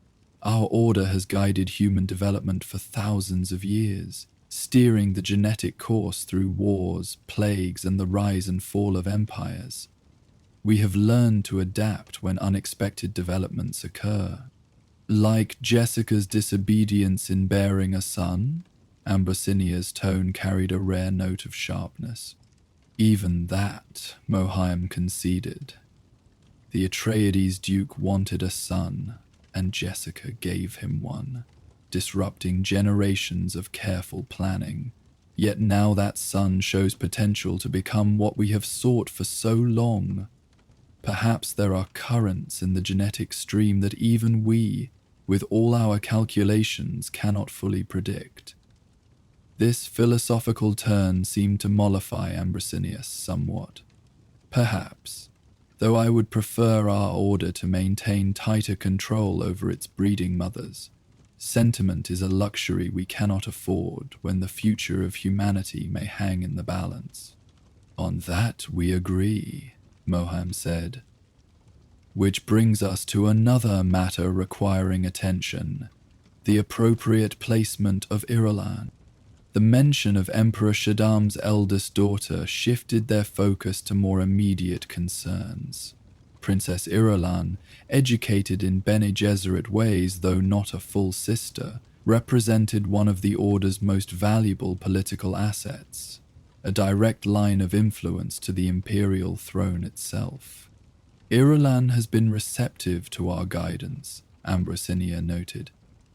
Our order has guided human development for thousands of years, steering the genetic course through wars, plagues, and the rise and fall of empires. We have learned to adapt when unexpected developments occur. Like Jessica's disobedience in bearing a son, Ambrosinia's tone carried a rare note of sharpness. Even that, Mohiam conceded. The Atreides Duke wanted a son, and Jessica gave him one, disrupting generations of careful planning. Yet now that son shows potential to become what we have sought for so long. Perhaps there are currents in the genetic stream that even we, with all our calculations, cannot fully predict. This philosophical turn seemed to mollify Ambrosinius somewhat. Perhaps, though I would prefer our order to maintain tighter control over its breeding mothers. Sentiment is a luxury we cannot afford when the future of humanity may hang in the balance. On that we agree, Mohiam said. Which brings us to another matter requiring attention, the appropriate placement of Irulan. The mention of Emperor Shaddam's eldest daughter shifted their focus to more immediate concerns. Princess Irulan, educated in Bene Gesserit ways though not a full sister, represented one of the Order's most valuable political assets, a direct line of influence to the Imperial throne itself. Irulan has been receptive to our guidance, Ambrosinia noted.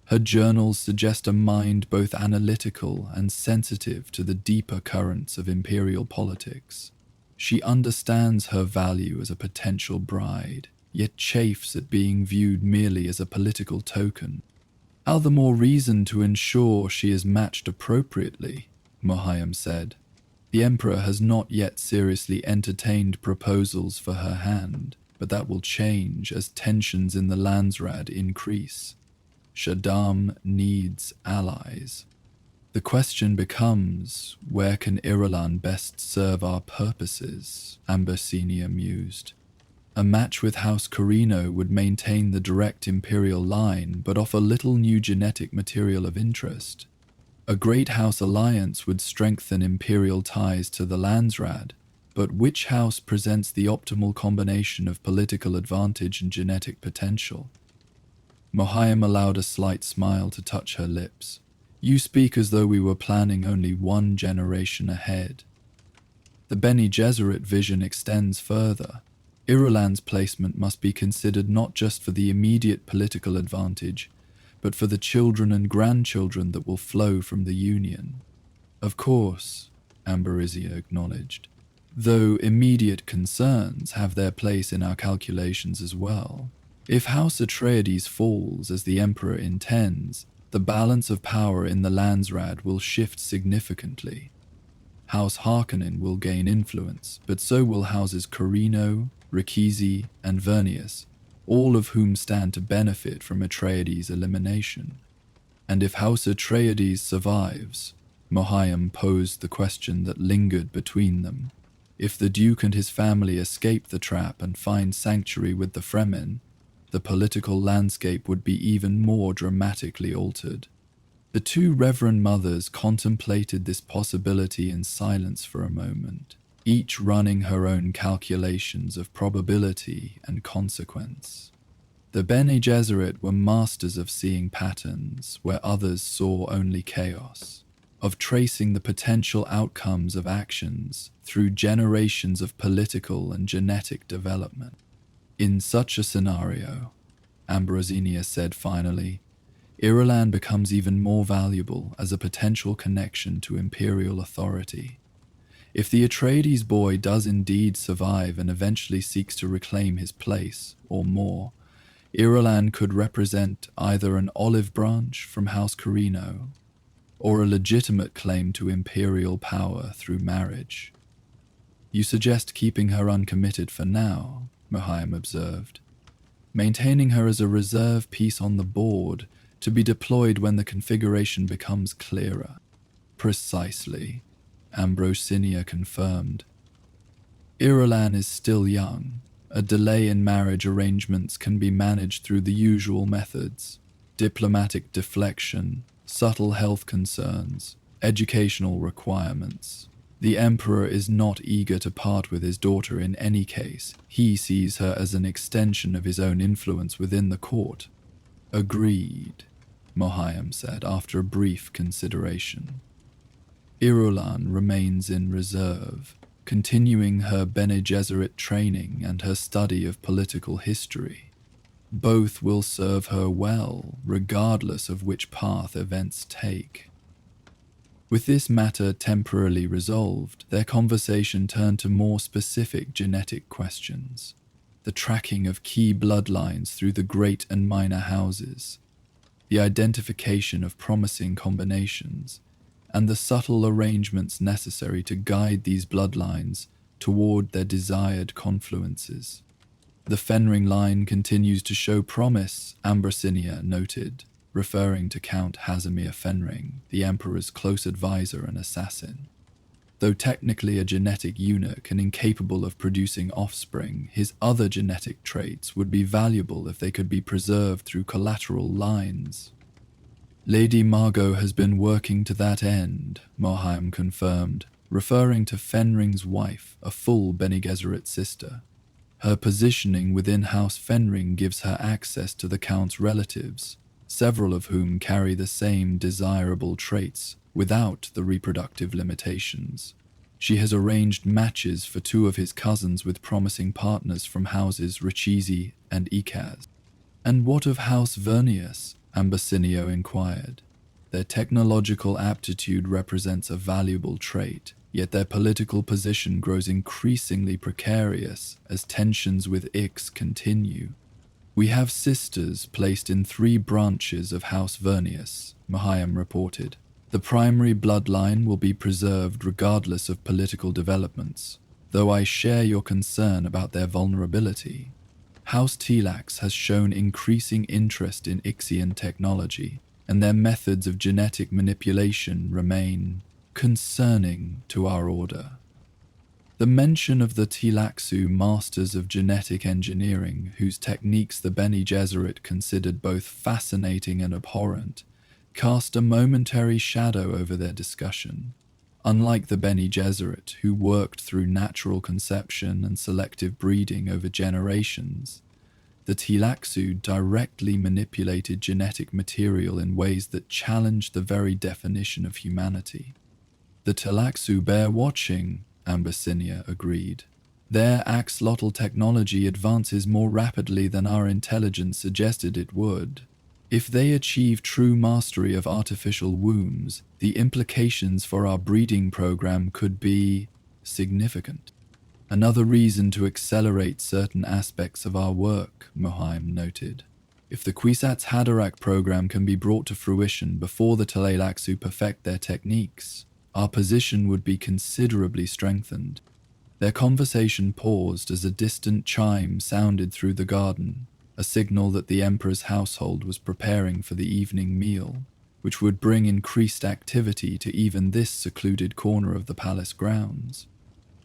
Her journals suggest a mind both analytical and sensitive to the deeper currents of Imperial politics. She understands her value as a potential bride, yet chafes at being viewed merely as a political token. All the more reason to ensure she is matched appropriately, Mohiam said. The Emperor has not yet seriously entertained proposals for her hand, but that will change as tensions in the Landsraad increase. Shaddam needs allies. The question becomes, where can Irulan best serve our purposes? Ambrosinia mused. A match with House Carino would maintain the direct Imperial line, but offer little new genetic material of interest. A great house alliance would strengthen Imperial ties to the Landsraad, but which house presents the optimal combination of political advantage and genetic potential? Mohiam allowed a slight smile to touch her lips. You speak as though we were planning only one generation ahead. The Bene Gesserit vision extends further. Irulan's placement must be considered not just for the immediate political advantage, but for the children and grandchildren that will flow from the union. Of course, Ambrosina acknowledged, though immediate concerns have their place in our calculations as well. If House Atreides falls as the Emperor intends, the balance of power in the Landsraad will shift significantly. House Harkonnen will gain influence, but so will Houses Carino, Rikizi, and Vernius, all of whom stand to benefit from Atreides' elimination. And if House Atreides survives, Mohiam posed the question that lingered between them. If the Duke and his family escape the trap and find sanctuary with the Fremen, the political landscape would be even more dramatically altered. The two Reverend Mothers contemplated this possibility in silence for a moment, each running her own calculations of probability and consequence. The Bene Gesserit were masters of seeing patterns where others saw only chaos, of tracing the potential outcomes of actions through generations of political and genetic development. In such a scenario, Ambrosinia said finally, Irulan becomes even more valuable as a potential connection to Imperial authority. If the Atreides boy does indeed survive and eventually seeks to reclaim his place, or more, Irulan could represent either an olive branch from House Carino, or a legitimate claim to Imperial power through marriage. You suggest keeping her uncommitted for now, Mohiam observed. maintaining her as a reserve piece on the board to be deployed when the configuration becomes clearer. Precisely, Ambrosinia confirmed. Irulan is still young. A delay in marriage arrangements can be managed through the usual methods: diplomatic deflection, subtle health concerns, educational requirements. The Emperor is not eager to part with his daughter in any case. He sees her as an extension of his own influence within the court. Agreed, Mohiam said after a brief consideration. Irulan remains in reserve, continuing her Bene Gesserit training and her study of political history. Both will serve her well, regardless of which path events take. With this matter temporarily resolved, their conversation turned to more specific genetic questions: the tracking of key bloodlines through the great and minor houses, the identification of promising combinations, and the subtle arrangements necessary to guide these bloodlines toward their desired confluences. The Fenring line continues to show promise, Ambrosinia noted, referring to Count Hazimir Fenring, the Emperor's close advisor and assassin. Though technically a genetic eunuch and incapable of producing offspring, his other genetic traits would be valuable if they could be preserved through collateral lines. Lady Margot has been working to that end, Mohiam confirmed, referring to Fenring's wife, a full Bene Gesserit sister. Her positioning within House Fenring gives her access to the Count's relatives, several of whom carry the same desirable traits without the reproductive limitations. She has arranged matches for two of his cousins with promising partners from houses Richizi and Ikaz. And what of House Vernius? Ambersinio inquired. Their technological aptitude represents a valuable trait, yet their political position grows increasingly precarious as tensions with Ix continue. We have sisters placed in 3 branches of House Vernius, Mohiam reported. The primary bloodline will be preserved regardless of political developments, though I share your concern about their vulnerability. House Telax has shown increasing interest in Ixian technology, and their methods of genetic manipulation remain concerning to our order. The mention of the Telaxu masters of genetic engineering, whose techniques the Bene Gesserit considered both fascinating and abhorrent, cast a momentary shadow over their discussion. Unlike the Bene Gesserit, who worked through natural conception and selective breeding over generations, the Telaxu directly manipulated genetic material in ways that challenged the very definition of humanity. The Telaxu bear watching, Ambersinia agreed. Their axolotl technology advances more rapidly than our intelligence suggested it would. If they achieve true mastery of artificial wombs, the implications for our breeding program could be significant. Another reason to accelerate certain aspects of our work, Mohiam noted. If the Kwisatz Haderach program can be brought to fruition before the Tleilaxu perfect their techniques, our position would be considerably strengthened. Their conversation paused as a distant chime sounded through the garden, a signal that the Emperor's household was preparing for the evening meal, which would bring increased activity to even this secluded corner of the palace grounds.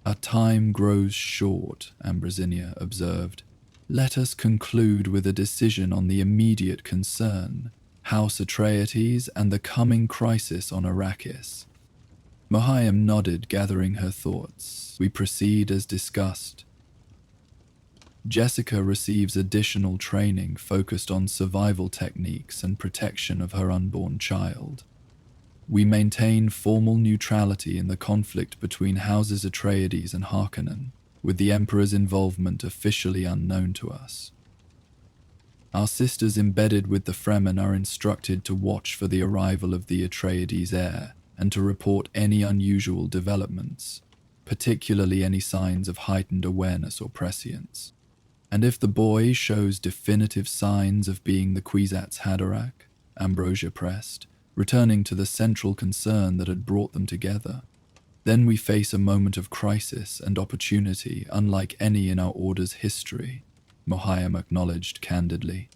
Our time grows short, Ambrosinia observed. Let us conclude with a decision on the immediate concern, House Atreides and the coming crisis on Arrakis. Mohiam nodded, gathering her thoughts. We proceed as discussed. Jessica receives additional training focused on survival techniques and protection of her unborn child. We maintain formal neutrality in the conflict between Houses Atreides and Harkonnen, with the Emperor's involvement officially unknown to us. Our sisters embedded with the Fremen are instructed to watch for the arrival of the Atreides heir and to report any unusual developments, particularly any signs of heightened awareness or prescience. And if the boy shows definitive signs of being the Kwisatz Haderach, Ambrosia pressed, returning to the central concern that had brought them together, then we face a moment of crisis and opportunity unlike any in our order's history. Mohiam acknowledged candidly.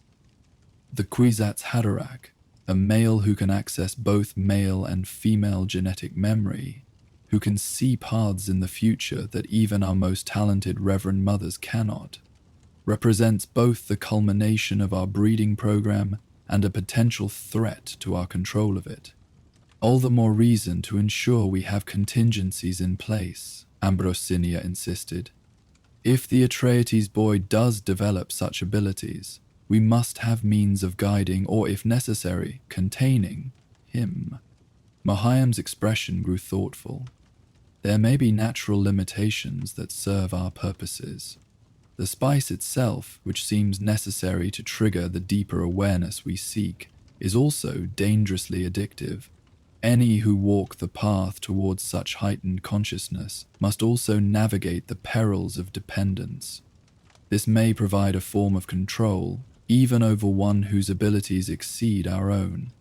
The Kwisatz Haderach, a male who can access both male and female genetic memory, who can see paths in the future that even our most talented Reverend Mothers cannot, represents both the culmination of our breeding program and a potential threat to our control of it. All the more reason to ensure we have contingencies in place, Ambrosinia insisted. If the Atreides boy does develop such abilities, we must have means of guiding or, if necessary, containing him. Mohiam's expression grew thoughtful. There may be natural limitations that serve our purposes. The spice itself, which seems necessary to trigger the deeper awareness we seek, is also dangerously addictive. Any who walk the path towards such heightened consciousness must also navigate the perils of dependence. This may provide a form of control, even over one whose abilities exceed our own.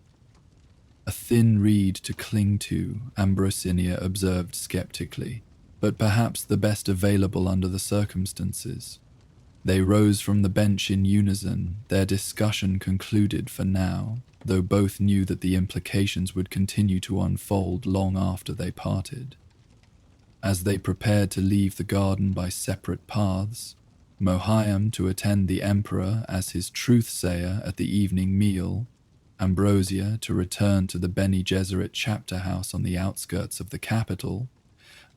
A thin reed to cling to, Ambrosinia observed skeptically, but perhaps the best available under the circumstances. They rose from the bench in unison, their discussion concluded for now, though both knew that the implications would continue to unfold long after they parted. As they prepared to leave the garden by separate paths, Mohiam to attend the Emperor as his truth-sayer at the evening meal, Ambrosia to return to the Bene Gesserit chapter house on the outskirts of the capital,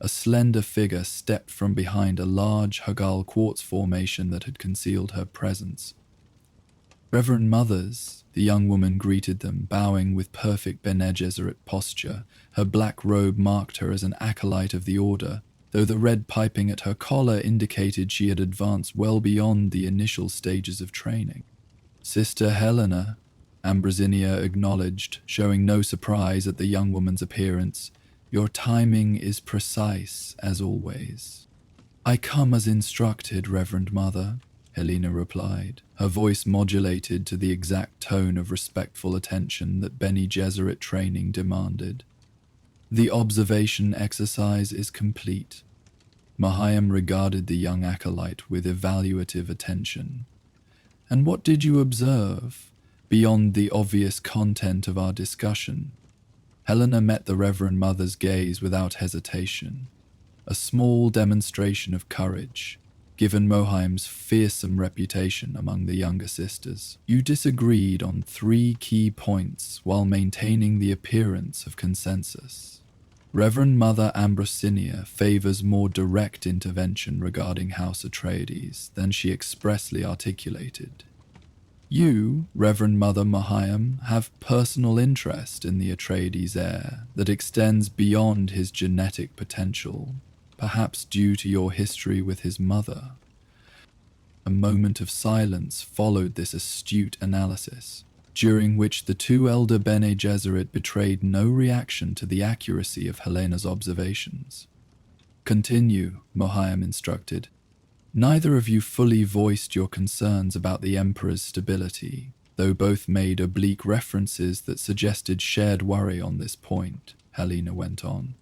a slender figure stepped from behind a large Hagal quartz formation that had concealed her presence. Reverend Mothers, the young woman greeted them, bowing with perfect Bene Gesserit posture. Her black robe marked her as an acolyte of the order, though the red piping at her collar indicated she had advanced well beyond the initial stages of training. Sister Helena, Ambrosinia acknowledged, showing no surprise at the young woman's appearance. Your timing is precise, as always. I come as instructed, Reverend Mother, Helena replied, her voice modulated to the exact tone of respectful attention that Bene Gesserit training demanded. The observation exercise is complete. Mohiam regarded the young acolyte with evaluative attention. And what did you observe, beyond the obvious content of our discussion? Helena met the Reverend Mother's gaze without hesitation, a small demonstration of courage, given Mohiam's fearsome reputation among the younger sisters. You disagreed on 3 key points while maintaining the appearance of consensus. Reverend Mother Ambrosinia favors more direct intervention regarding House Atreides than she expressly articulated. You, Reverend Mother Mohiam, have personal interest in the Atreides heir that extends beyond his genetic potential, perhaps due to your history with his mother. A moment of silence followed this astute analysis, during which the 2 elder Bene Gesserit betrayed no reaction to the accuracy of Helena's observations. Continue, Mohiam instructed. Neither of you fully voiced your concerns about the Emperor's stability, though both made oblique references that suggested shared worry on this point, Helena went on.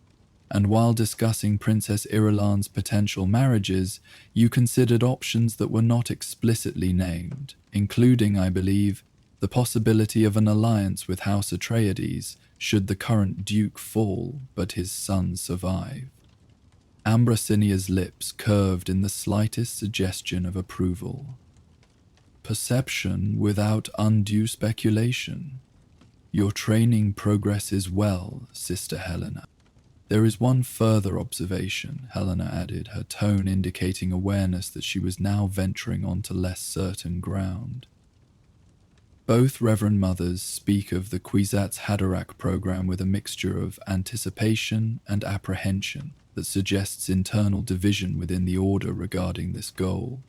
And while discussing Princess Irulan's potential marriages, you considered options that were not explicitly named, including, I believe, the possibility of an alliance with House Atreides should the current Duke fall but his son survive. Ambrosinia's lips curved in the slightest suggestion of approval. Perception without undue speculation. Your training progresses well, Sister Helena. There is one further observation, Helena added, her tone indicating awareness that she was now venturing onto less certain ground. Both Reverend Mothers speak of the Kwisatz Haderach program with a mixture of anticipation and apprehension that suggests internal division within the Order regarding this goal.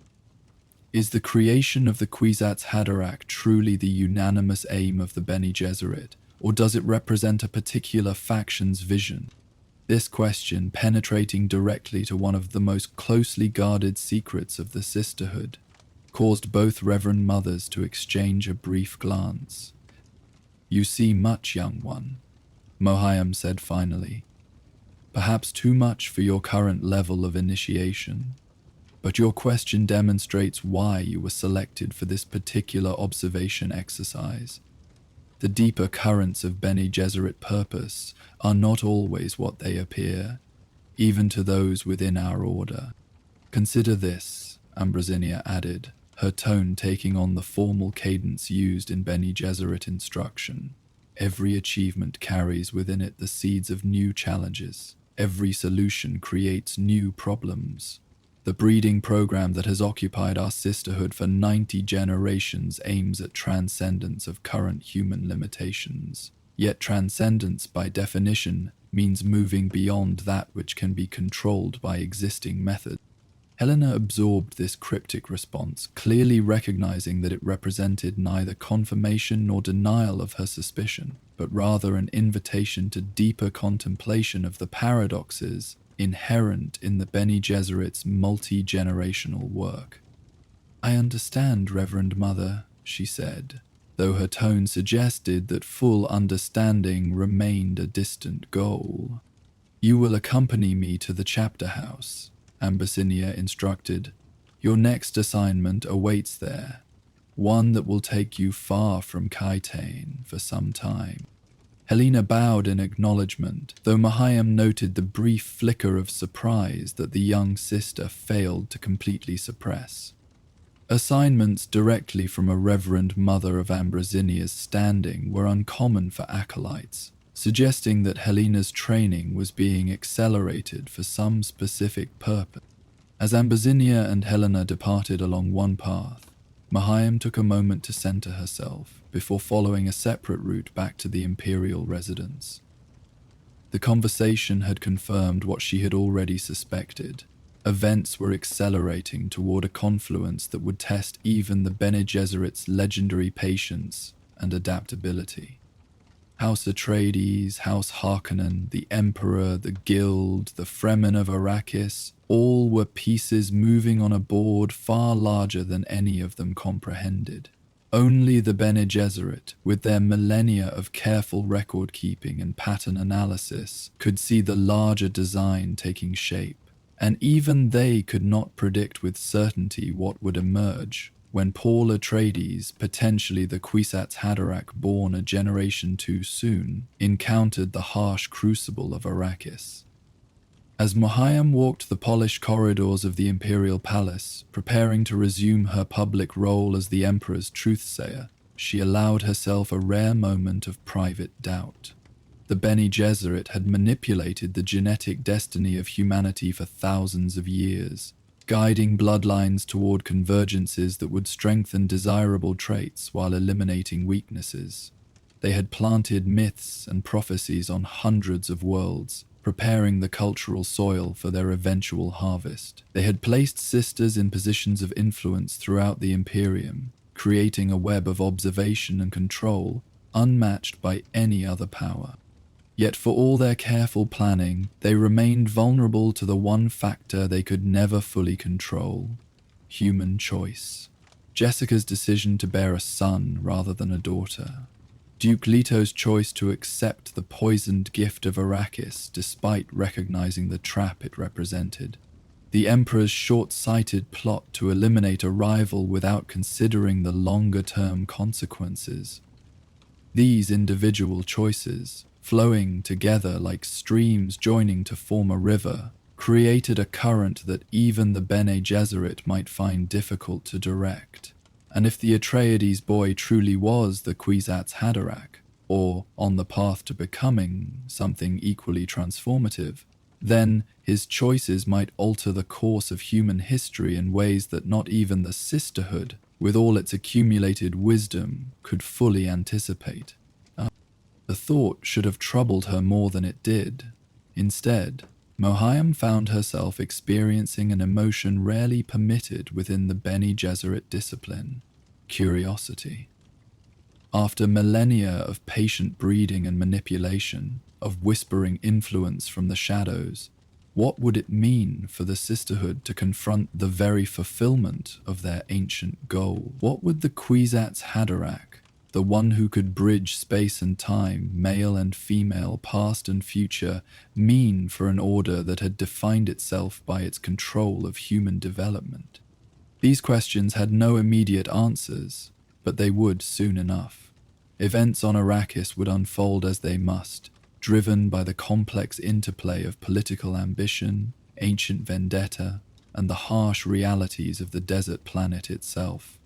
Is the creation of the Kwisatz Haderach truly the unanimous aim of the Bene Gesserit, or does it represent a particular faction's vision? This question, penetrating directly to one of the most closely guarded secrets of the sisterhood, caused both Reverend Mothers to exchange a brief glance. You see much, young one, Mohiam said finally. Perhaps too much for your current level of initiation. But your question demonstrates why you were selected for this particular observation exercise. The deeper currents of Bene Gesserit purpose are not always what they appear, even to those within our order. Consider this, Ambrosinia added, her tone taking on the formal cadence used in Bene Gesserit instruction. Every achievement carries within it the seeds of new challenges. Every solution creates new problems. The breeding program that has occupied our sisterhood for 90 generations aims at transcendence of current human limitations. Yet transcendence, by definition, means moving beyond that which can be controlled by existing methods. Helena absorbed this cryptic response, clearly recognizing that it represented neither confirmation nor denial of her suspicion, but rather an invitation to deeper contemplation of the paradoxes inherent in the Bene Gesserit's multi-generational work. "I understand, Reverend Mother," she said, though her tone suggested that full understanding remained a distant goal. "You will accompany me to the chapter house," Ambrosinia instructed. "Your next assignment awaits there, one that will take you far from Kaitane for some time." Helena bowed in acknowledgement, though Mahayam noted the brief flicker of surprise that the young sister failed to completely suppress. Assignments directly from a Reverend Mother of Ambrosinia's standing were uncommon for acolytes, suggesting that Helena's training was being accelerated for some specific purpose. As Ambrosinia and Helena departed along one path, Mahayam took a moment to center herself before following a separate route back to the Imperial residence. The conversation had confirmed what she had already suspected. Events were accelerating toward a confluence that would test even the Bene Gesserit's legendary patience and adaptability. House Atreides, House Harkonnen, the Emperor, the Guild, the Fremen of Arrakis, all were pieces moving on a board far larger than any of them comprehended. Only the Bene Gesserit, with their millennia of careful record-keeping and pattern analysis, could see the larger design taking shape, and even they could not predict with certainty what would emerge when Paul Atreides, potentially the Kwisatz Haderach born a generation too soon, encountered the harsh crucible of Arrakis. As Mahayam walked the polished corridors of the Imperial Palace, preparing to resume her public role as the Emperor's truthsayer, she allowed herself a rare moment of private doubt. The Bene Gesserit had manipulated the genetic destiny of humanity for thousands of years, guiding bloodlines toward convergences that would strengthen desirable traits while eliminating weaknesses. They had planted myths and prophecies on hundreds of worlds, preparing the cultural soil for their eventual harvest. They had placed sisters in positions of influence throughout the Imperium, creating a web of observation and control unmatched by any other power. Yet for all their careful planning, they remained vulnerable to the one factor they could never fully control: human choice. Jessica's decision to bear a son rather than a daughter. Duke Leto's choice to accept the poisoned gift of Arrakis despite recognizing the trap it represented. The Emperor's short-sighted plot to eliminate a rival without considering the longer-term consequences. These individual choices, flowing together like streams joining to form a river, created a current that even the Bene Gesserit might find difficult to direct. And if the Atreides boy truly was the Kwisatz Haderach, or on the path to becoming something equally transformative, then his choices might alter the course of human history in ways that not even the Sisterhood, with all its accumulated wisdom, could fully anticipate. The thought should have troubled her more than it did. Instead, Mohayam found herself experiencing an emotion rarely permitted within the Bene Gesserit discipline: curiosity. After millennia of patient breeding and manipulation, of whispering influence from the shadows, what would it mean for the Sisterhood to confront the very fulfillment of their ancient goal? What would the Kwisatz Haderach, the one who could bridge space and time, male and female, past and future, mean for an order that had defined itself by its control of human development? These questions had no immediate answers, but they would soon enough. Events on Arrakis would unfold as they must, driven by the complex interplay of political ambition, ancient vendetta, and the harsh realities of the desert planet itself.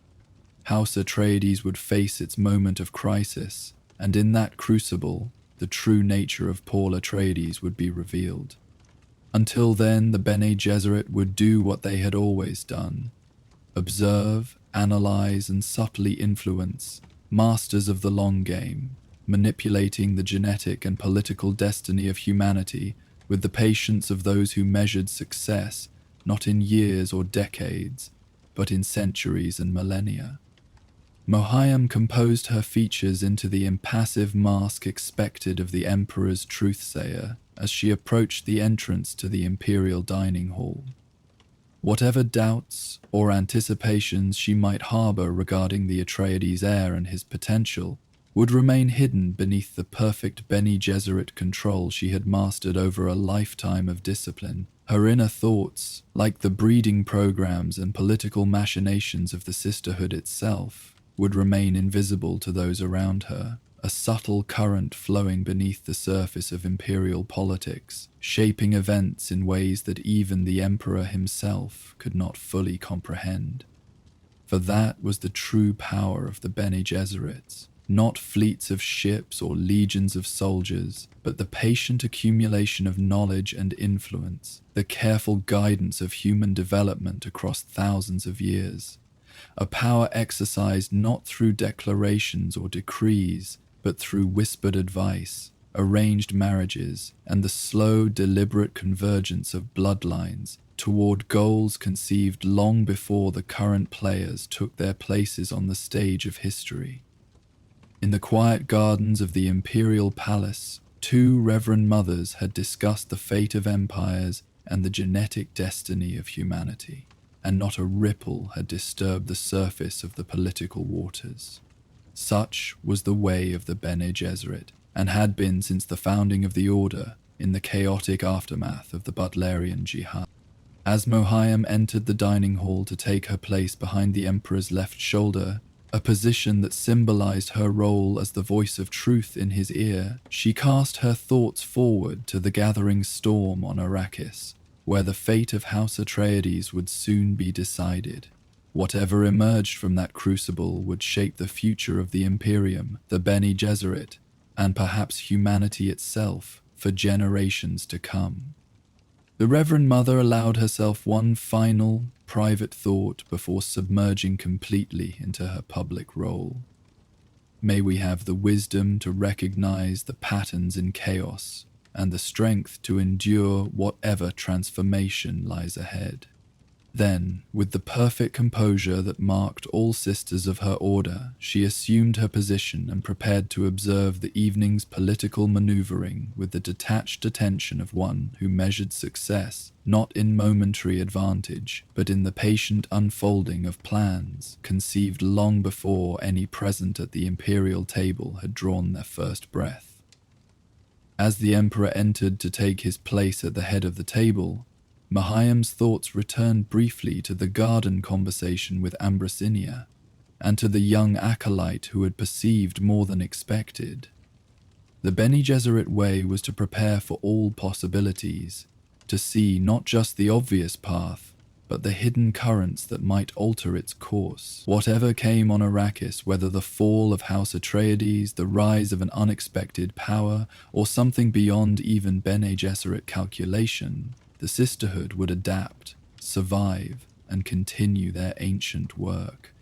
House Atreides would face its moment of crisis, and in that crucible, the true nature of Paul Atreides would be revealed. Until then, the Bene Gesserit would do what they had always done: observe, analyze, and subtly influence, masters of the long game, manipulating the genetic and political destiny of humanity with the patience of those who measured success not in years or decades, but in centuries and millennia. Mohiam composed her features into the impassive mask expected of the Emperor's truthsayer as she approached the entrance to the Imperial dining hall. Whatever doubts or anticipations she might harbor regarding the Atreides heir and his potential would remain hidden beneath the perfect Bene Gesserit control she had mastered over a lifetime of discipline. Her inner thoughts, like the breeding programs and political machinations of the sisterhood itself, would remain invisible to those around her, a subtle current flowing beneath the surface of imperial politics, shaping events in ways that even the Emperor himself could not fully comprehend. For that was the true power of the Bene Gesserits, not fleets of ships or legions of soldiers, but the patient accumulation of knowledge and influence, the careful guidance of human development across thousands of years. A power exercised not through declarations or decrees, but through whispered advice, arranged marriages, and the slow, deliberate convergence of bloodlines toward goals conceived long before the current players took their places on the stage of history. In the quiet gardens of the Imperial Palace, two Reverend Mothers had discussed the fate of empires and the genetic destiny of humanity, and not a ripple had disturbed the surface of the political waters. Such was the way of the Bene Gesserit, and had been since the founding of the Order in the chaotic aftermath of the Butlerian Jihad. As Mohiam entered the dining hall to take her place behind the Emperor's left shoulder, a position that symbolized her role as the voice of truth in his ear, she cast her thoughts forward to the gathering storm on Arrakis, where the fate of House Atreides would soon be decided. Whatever emerged from that crucible would shape the future of the Imperium, the Bene Gesserit, and perhaps humanity itself for generations to come. The Reverend Mother allowed herself one final, private thought before submerging completely into her public role. May we have the wisdom to recognize the patterns in chaos and the strength to endure whatever transformation lies ahead. Then, with the perfect composure that marked all sisters of her order, she assumed her position and prepared to observe the evening's political maneuvering with the detached attention of one who measured success not in momentary advantage, but in the patient unfolding of plans conceived long before any present at the imperial table had drawn their first breath. As the Emperor entered to take his place at the head of the table, Mohiam's thoughts returned briefly to the garden conversation with Ambrosinia, and to the young acolyte who had perceived more than expected. The Bene Gesserit way was to prepare for all possibilities, to see not just the obvious path, but the hidden currents that might alter its course. Whatever came on Arrakis, whether the fall of House Atreides, the rise of an unexpected power, or something beyond even Bene Gesserit calculation, the sisterhood would adapt, survive, and continue their ancient work.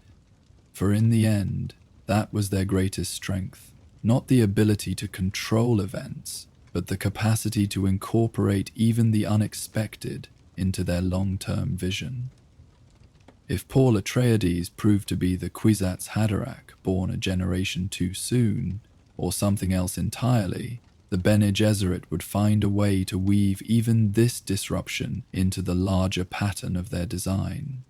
For in the end, that was their greatest strength, not the ability to control events, but the capacity to incorporate even the unexpected into their long-term vision. If Paul Atreides proved to be the Kwisatz Haderach born a generation too soon, or something else entirely, the Bene Gesserit would find a way to weave even this disruption into the larger pattern of their design.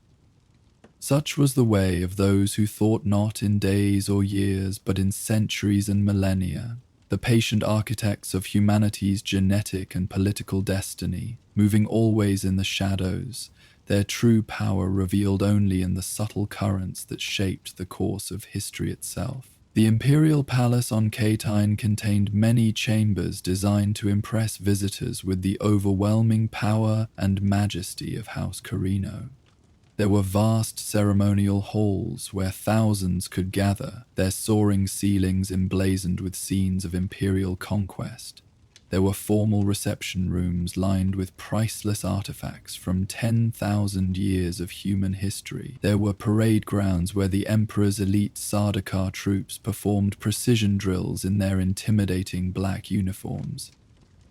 Such was the way of those who thought not in days or years, but in centuries and millennia, the patient architects of humanity's genetic and political destiny, moving always in the shadows, their true power revealed only in the subtle currents that shaped the course of history itself. The Imperial Palace on Catine contained many chambers designed to impress visitors with the overwhelming power and majesty of House Carino. There were vast ceremonial halls where thousands could gather, their soaring ceilings emblazoned with scenes of imperial conquest. There were formal reception rooms lined with priceless artifacts from 10,000 years of human history. There were parade grounds where the Emperor's elite Sardaukar troops performed precision drills in their intimidating black uniforms.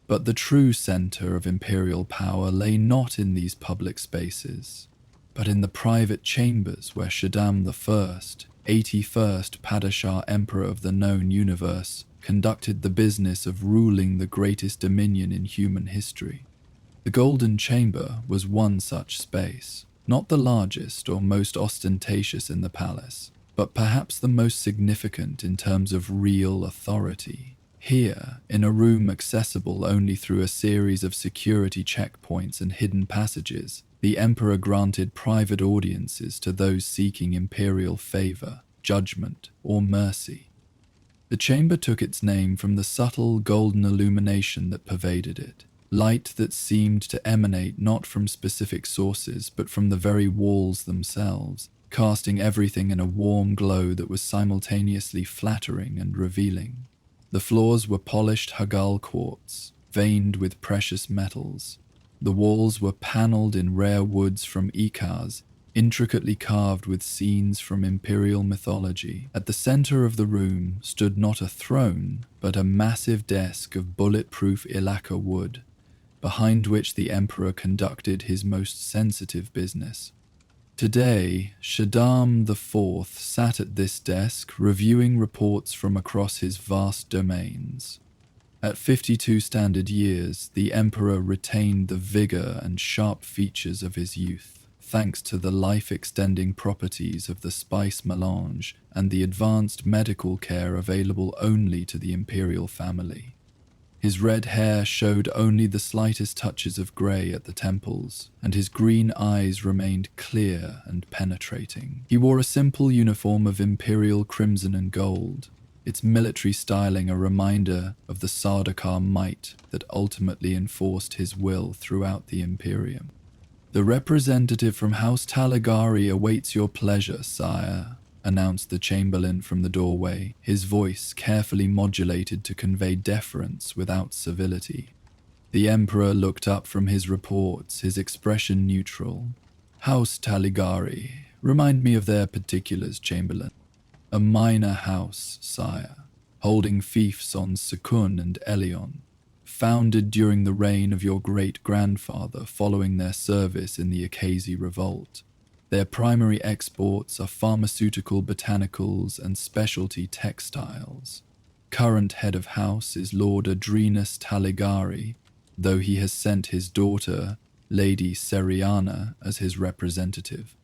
But the true center of imperial power lay not in these public spaces, but in the private chambers where Shaddam I, 81st Padishah Emperor of the known universe, conducted the business of ruling the greatest dominion in human history. The Golden Chamber was one such space, not the largest or most ostentatious in the palace, but perhaps the most significant in terms of real authority. Here, in a room accessible only through a series of security checkpoints and hidden passages, the Emperor granted private audiences to those seeking imperial favor, judgment, or mercy. The chamber took its name from the subtle golden illumination that pervaded it, light that seemed to emanate not from specific sources but from the very walls themselves, casting everything in a warm glow that was simultaneously flattering and revealing. The floors were polished Hagal quartz, veined with precious metals. The walls were paneled in rare woods from Ikaz, intricately carved with scenes from imperial mythology. At the center of the room stood not a throne, but a massive desk of bulletproof Ilaka wood, behind which the Emperor conducted his most sensitive business. Today, Shaddam IV sat at this desk reviewing reports from across his vast domains. At 52 standard years, the Emperor retained the vigor and sharp features of his youth, thanks to the life-extending properties of the spice melange and the advanced medical care available only to the imperial family. His red hair showed only the slightest touches of grey at the temples, and his green eyes remained clear and penetrating. He wore a simple uniform of imperial crimson and gold, its military styling a reminder of the Sardaukar might that ultimately enforced his will throughout the Imperium. "The representative from House Taligari awaits your pleasure, sire," announced the chamberlain from the doorway, his voice carefully modulated to convey deference without civility. The Emperor looked up from his reports, his expression neutral. "House Taligari, remind me of their particulars, chamberlain." "A minor house, sire, holding fiefs on Sekun and Elion, founded during the reign of your great-grandfather following their service in the Akazi Revolt. Their primary exports are pharmaceutical botanicals and specialty textiles. Current head of house is Lord Adrenus Taligari, though he has sent his daughter, Lady Seriana, as his representative."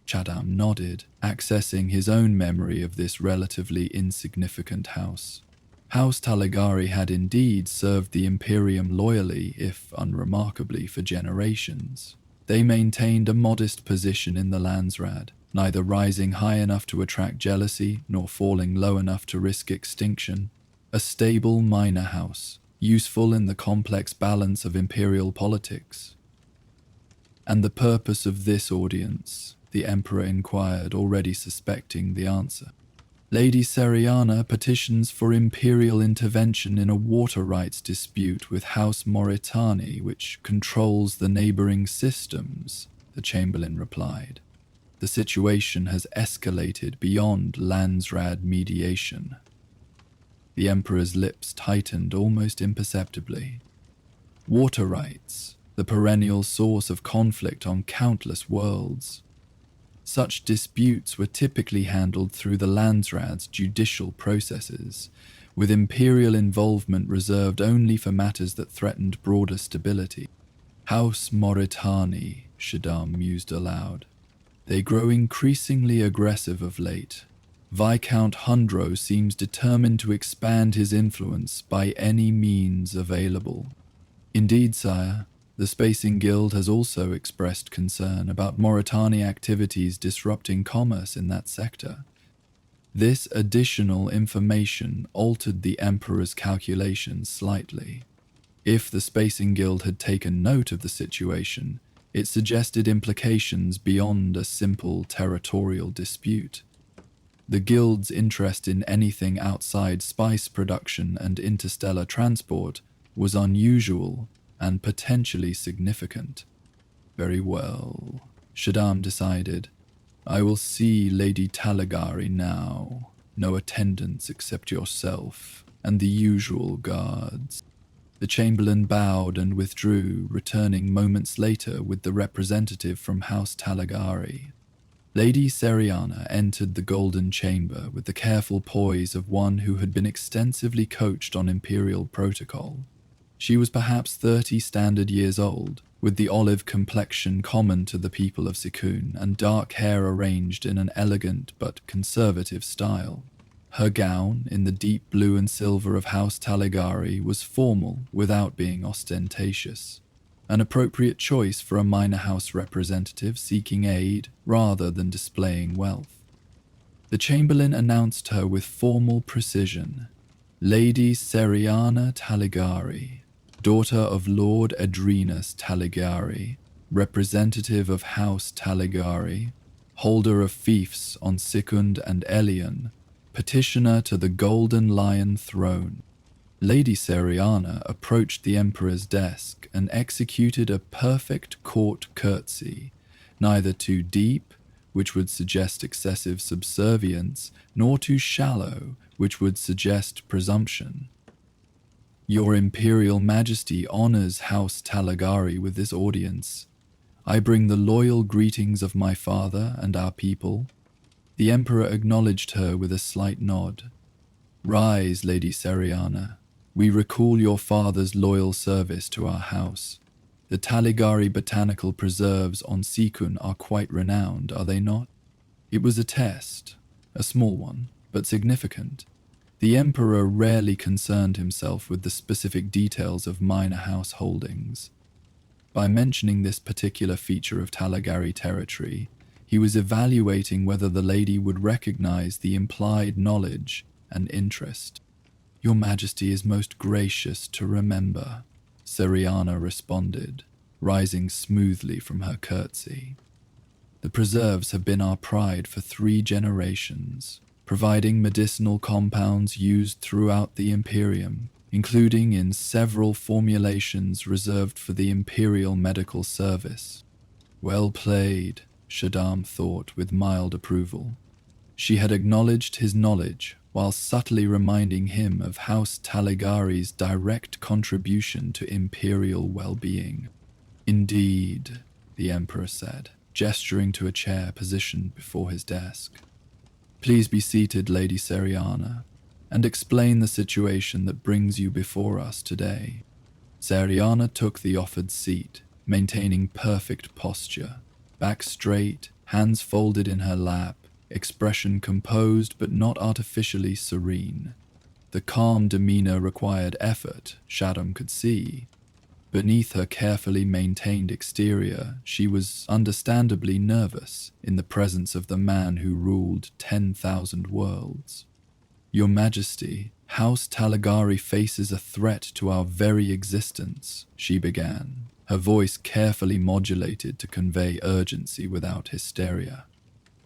Shaddam nodded, accessing his own memory of this relatively insignificant house. House Taligari had indeed served the Imperium loyally, if unremarkably, for generations. They maintained a modest position in the Landsraad, neither rising high enough to attract jealousy nor falling low enough to risk extinction. A stable minor house, useful in the complex balance of imperial politics. "And the purpose of this audience?" the Emperor inquired, already suspecting the answer. "Lady Seriana petitions for imperial intervention in a water rights dispute with House Mauritani, which controls the neighboring systems," the Chamberlain replied. "The situation has escalated beyond Landsraad mediation." The Emperor's lips tightened almost imperceptibly. Water rights, the perennial source of conflict on countless worlds. Such disputes were typically handled through the Landsraad's judicial processes, with imperial involvement reserved only for matters that threatened broader stability. "House Mauritani," Shaddam mused aloud. They grow increasingly aggressive of late. Viscount Hundro seems determined to expand his influence by any means available. Indeed, sire, the Spacing Guild has also expressed concern about Mauritani activities disrupting commerce in that sector. This additional information altered the Emperor's calculations slightly. If the Spacing Guild had taken note of the situation, it suggested implications beyond a simple territorial dispute. The Guild's interest in anything outside spice production and interstellar transport was unusual and potentially significant. Very well, Shaddam decided. I will see Lady Talagari now. No attendants except yourself and the usual guards. The Chamberlain bowed and withdrew, returning moments later with the representative from House Talagari. Lady Seriana entered the Golden Chamber with the careful poise of one who had been extensively coached on Imperial protocol. She was perhaps 30 standard years old, with the olive complexion common to the people of Sikun and dark hair arranged in an elegant but conservative style. Her gown, in the deep blue and silver of House Talagari, was formal without being ostentatious, an appropriate choice for a minor house representative seeking aid rather than displaying wealth. The Chamberlain announced her with formal precision. Lady Seriana Talagari, daughter of Lord Adrenus Talagari, representative of House Talagari, holder of fiefs on Sikund and Elion, petitioner to the Golden Lion throne. Lady Seriana approached the Emperor's desk and executed a perfect court curtsy, neither too deep, which would suggest excessive subservience, nor too shallow, which would suggest presumption. Your Imperial Majesty honors House Talagari with this audience. I bring the loyal greetings of my father and our people. The Emperor acknowledged her with a slight nod. Rise, Lady Seriana. We recall your father's loyal service to our house. The Talagari botanical preserves on Sikun are quite renowned, are they not? It was a test, a small one, but significant. The Emperor rarely concerned himself with the specific details of minor house holdings. By mentioning this particular feature of Talagari territory, he was evaluating whether the lady would recognize the implied knowledge and interest. Your Majesty is most gracious to remember, Seriana responded, rising smoothly from her curtsy. The preserves have been our pride for 3 generations, providing medicinal compounds used throughout the Imperium, including in several formulations reserved for the Imperial Medical Service. Well played, Shaddam thought with mild approval. She had acknowledged his knowledge while subtly reminding him of House Talagari's direct contribution to Imperial well-being. Indeed, the Emperor said, gesturing to a chair positioned before his desk. Please be seated, Lady Seriana, and explain the situation that brings you before us today. Seriana took the offered seat, maintaining perfect posture, back straight, hands folded in her lap, expression composed but not artificially serene. The calm demeanor required effort, Shaddam could see. Beneath her carefully maintained exterior, she was understandably nervous in the presence of the man who ruled 10,000 worlds. Your Majesty, House Talagari faces a threat to our very existence, she began, her voice carefully modulated to convey urgency without hysteria.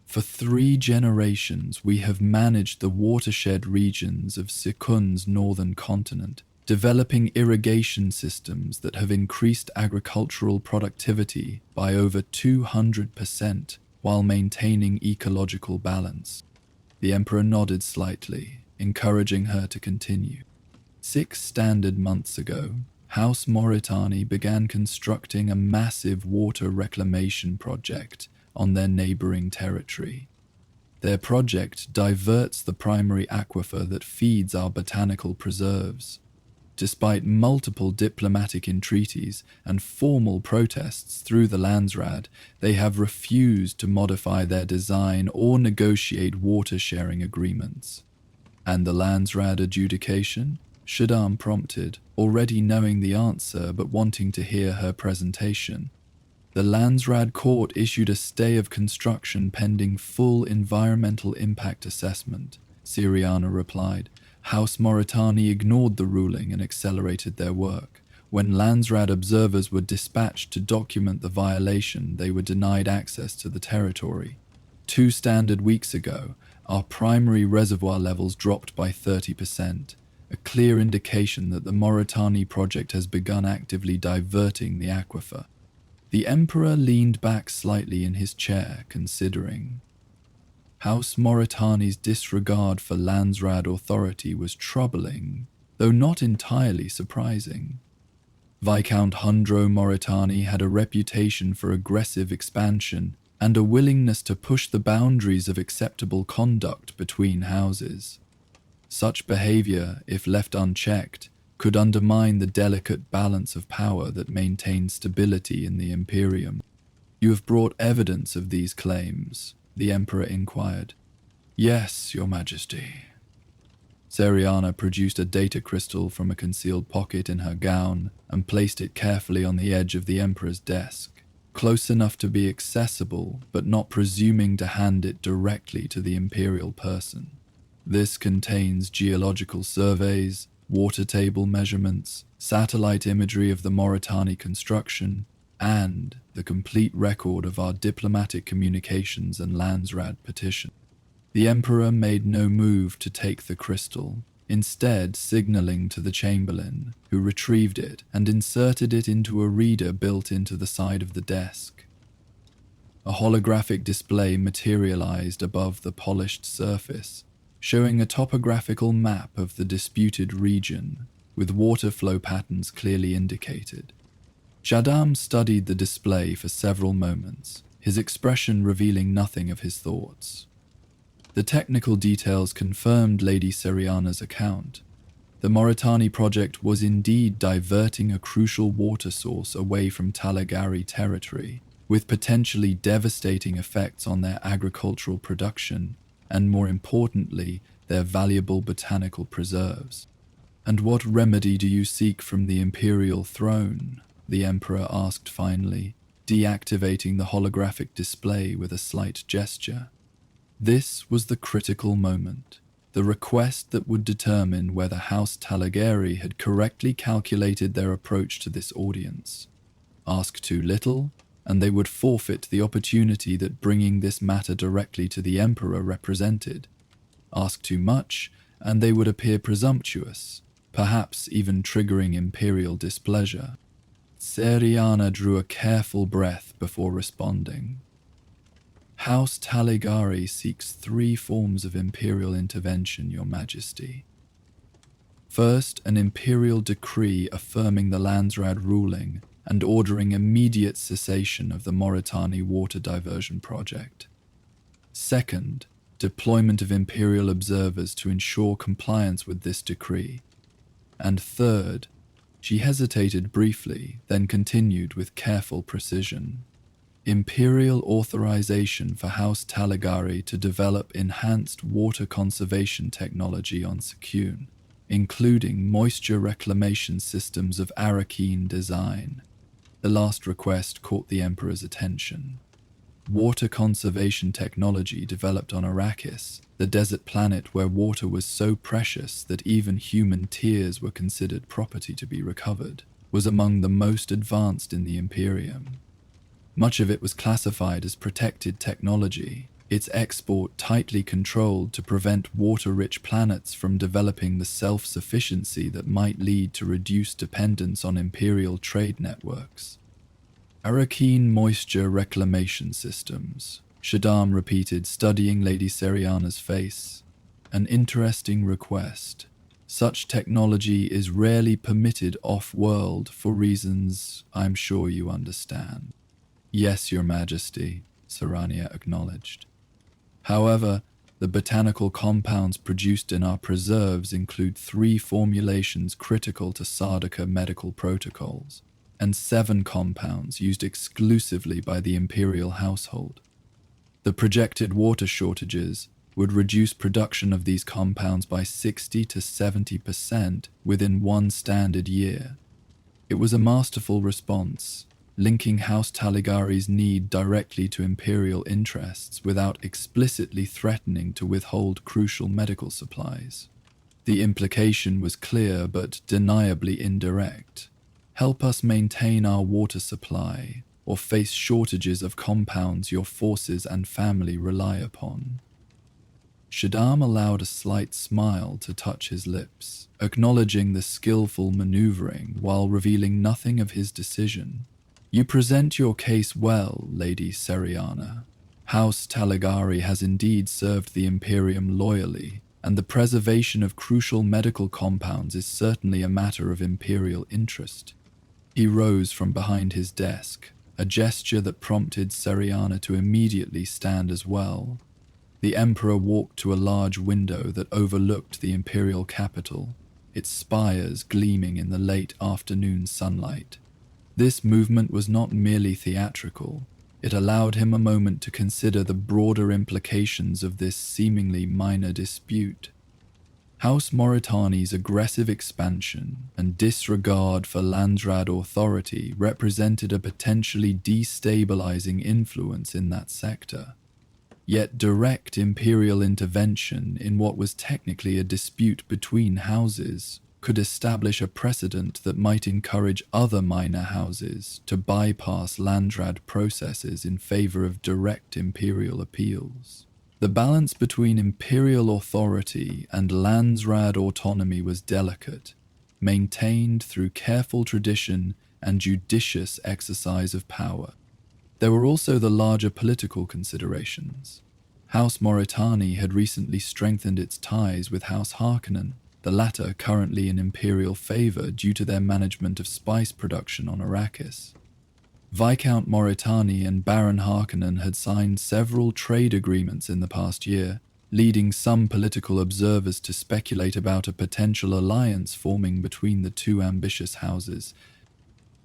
For 3 generations, we have managed the watershed regions of Sikun's northern continent, developing irrigation systems that have increased agricultural productivity by over 200% while maintaining ecological balance. The Emperor nodded slightly, encouraging her to continue. 6 standard months ago, House Mauritani began constructing a massive water reclamation project on their neighboring territory. Their project diverts the primary aquifer that feeds our botanical preserves. Despite multiple diplomatic entreaties and formal protests through the Landsraad, they have refused to modify their design or negotiate water-sharing agreements. And the Landsraad adjudication? Shaddam prompted, already knowing the answer but wanting to hear her presentation. The Landsraad court issued a stay of construction pending full environmental impact assessment, Siriana replied. House Mauritani ignored the ruling and accelerated their work. When Landsraad observers were dispatched to document the violation, they were denied access to the territory. 2 standard weeks ago, our primary reservoir levels dropped by 30%, a clear indication that the Mauritani project has begun actively diverting the aquifer. The Emperor leaned back slightly in his chair, considering. House Mauritani's disregard for Landsraad authority was troubling, though not entirely surprising. Viscount Hundro Mauritani had a reputation for aggressive expansion and a willingness to push the boundaries of acceptable conduct between houses. Such behavior, if left unchecked, could undermine the delicate balance of power that maintained stability in the Imperium. You have brought evidence of these claims, the Emperor inquired. Yes, Your Majesty. Siriana produced a data crystal from a concealed pocket in her gown and placed it carefully on the edge of the Emperor's desk, close enough to be accessible but not presuming to hand it directly to the Imperial person. This contains geological surveys, water table measurements, satellite imagery of the Mauritani construction, and the complete record of our diplomatic communications and Landsraad petition. The Emperor made no move to take the crystal, instead signaling to the Chamberlain, who retrieved it and inserted it into a reader built into the side of the desk. A holographic display materialized above the polished surface, showing a topographical map of the disputed region, with water flow patterns clearly indicated. Shaddam studied the display for several moments, his expression revealing nothing of his thoughts. The technical details confirmed Lady Siriana's account. The Mauritani project was indeed diverting a crucial water source away from Talagari territory, with potentially devastating effects on their agricultural production, and more importantly, their valuable botanical preserves. And what remedy do you seek from the Imperial throne? The Emperor asked finally, deactivating the holographic display with a slight gesture. This was the critical moment, the request that would determine whether House Talagari had correctly calculated their approach to this audience. Ask too little, and they would forfeit the opportunity that bringing this matter directly to the Emperor represented. Ask too much, and they would appear presumptuous, perhaps even triggering Imperial displeasure. Siriana drew a careful breath before responding. House Talagari seeks 3 forms of Imperial intervention, Your Majesty. First, an Imperial decree affirming the Landsraad ruling and ordering immediate cessation of the Mauritani water diversion project. Second, deployment of Imperial observers to ensure compliance with this decree. And third, she hesitated briefly, then continued with careful precision. Imperial authorization for House Talagari to develop enhanced water conservation technology on Sekun, including moisture reclamation systems of Arrakis design. The last request caught the Emperor's attention. Water conservation technology developed on Arrakis, the desert planet where water was so precious that even human tears were considered property to be recovered, was among the most advanced in the Imperium. Much of it was classified as protected technology, its export tightly controlled to prevent water-rich planets from developing the self-sufficiency that might lead to reduced dependence on Imperial trade networks. Arrakis moisture reclamation systems, Shaddam repeated, studying Lady Siriana's face. An interesting request. Such technology is rarely permitted off-world for reasons I'm sure you understand. Yes, Your Majesty, Siriana acknowledged. However, the The botanical compounds produced in our preserves include 3 formulations critical to Sardaukar medical protocols, and 7 compounds used exclusively by the Imperial household. The projected water shortages would reduce production of these compounds by 60 to 70% within 1 standard year. It was a masterful response, linking House Taligari's need directly to Imperial interests without explicitly threatening to withhold crucial medical supplies. The implication was clear but deniably indirect. Help us maintain our water supply, or face shortages of compounds your forces and family rely upon. Shaddam allowed a slight smile to touch his lips, acknowledging the skillful maneuvering while revealing nothing of his decision. You present your case well, Lady Seriana. House Taligari has indeed served the Imperium loyally, and the preservation of crucial medical compounds is certainly a matter of Imperial interest. He rose from behind his desk, a gesture that prompted Seriana to immediately stand as well. The Emperor walked to a large window that overlooked the Imperial capital, its spires gleaming in the late afternoon sunlight. This movement was not merely theatrical. It allowed him a moment to consider the broader implications of this seemingly minor dispute. House Mauritani's aggressive expansion and disregard for Landsraad authority represented a potentially destabilizing influence in that sector. Yet direct Imperial intervention in what was technically a dispute between houses could establish a precedent that might encourage other minor houses to bypass Landsraad processes in favor of direct Imperial appeals. The balance between Imperial authority and Landsraad autonomy was delicate, maintained through careful tradition and judicious exercise of power. There were also the larger political considerations. House Mauritani had recently strengthened its ties with House Harkonnen, the latter currently in Imperial favor due to their management of spice production on Arrakis. Viscount Mauritani and Baron Harkonnen had signed several trade agreements in the past year, leading some political observers to speculate about a potential alliance forming between the two ambitious houses.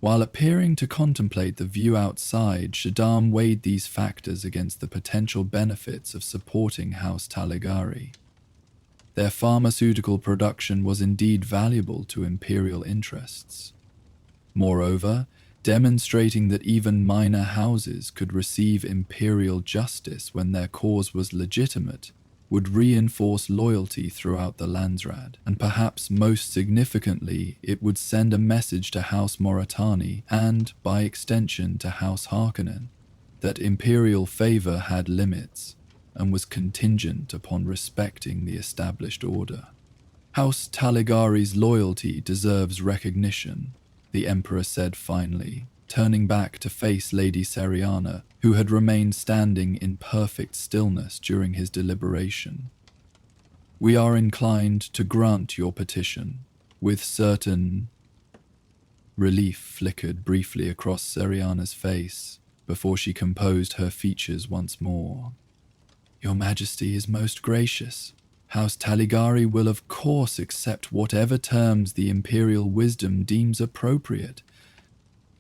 While appearing to contemplate the view outside, Shaddam weighed these factors against the potential benefits of supporting House Taligari. Their pharmaceutical production was indeed valuable to Imperial interests. Moreover, demonstrating that even minor houses could receive Imperial justice when their cause was legitimate would reinforce loyalty throughout the Landsraad, and perhaps most significantly, it would send a message to House Mauritani and, by extension, to House Harkonnen, that Imperial favor had limits and was contingent upon respecting the established order. House Taligari's loyalty deserves recognition, the Emperor said finally, turning back to face Lady Seriana, who had remained standing in perfect stillness during his deliberation. We are inclined to grant your petition, with certain... Relief flickered briefly across Seriana's face before she composed her features once more. Your Majesty is most gracious. House Taligari will of course accept whatever terms the Imperial wisdom deems appropriate.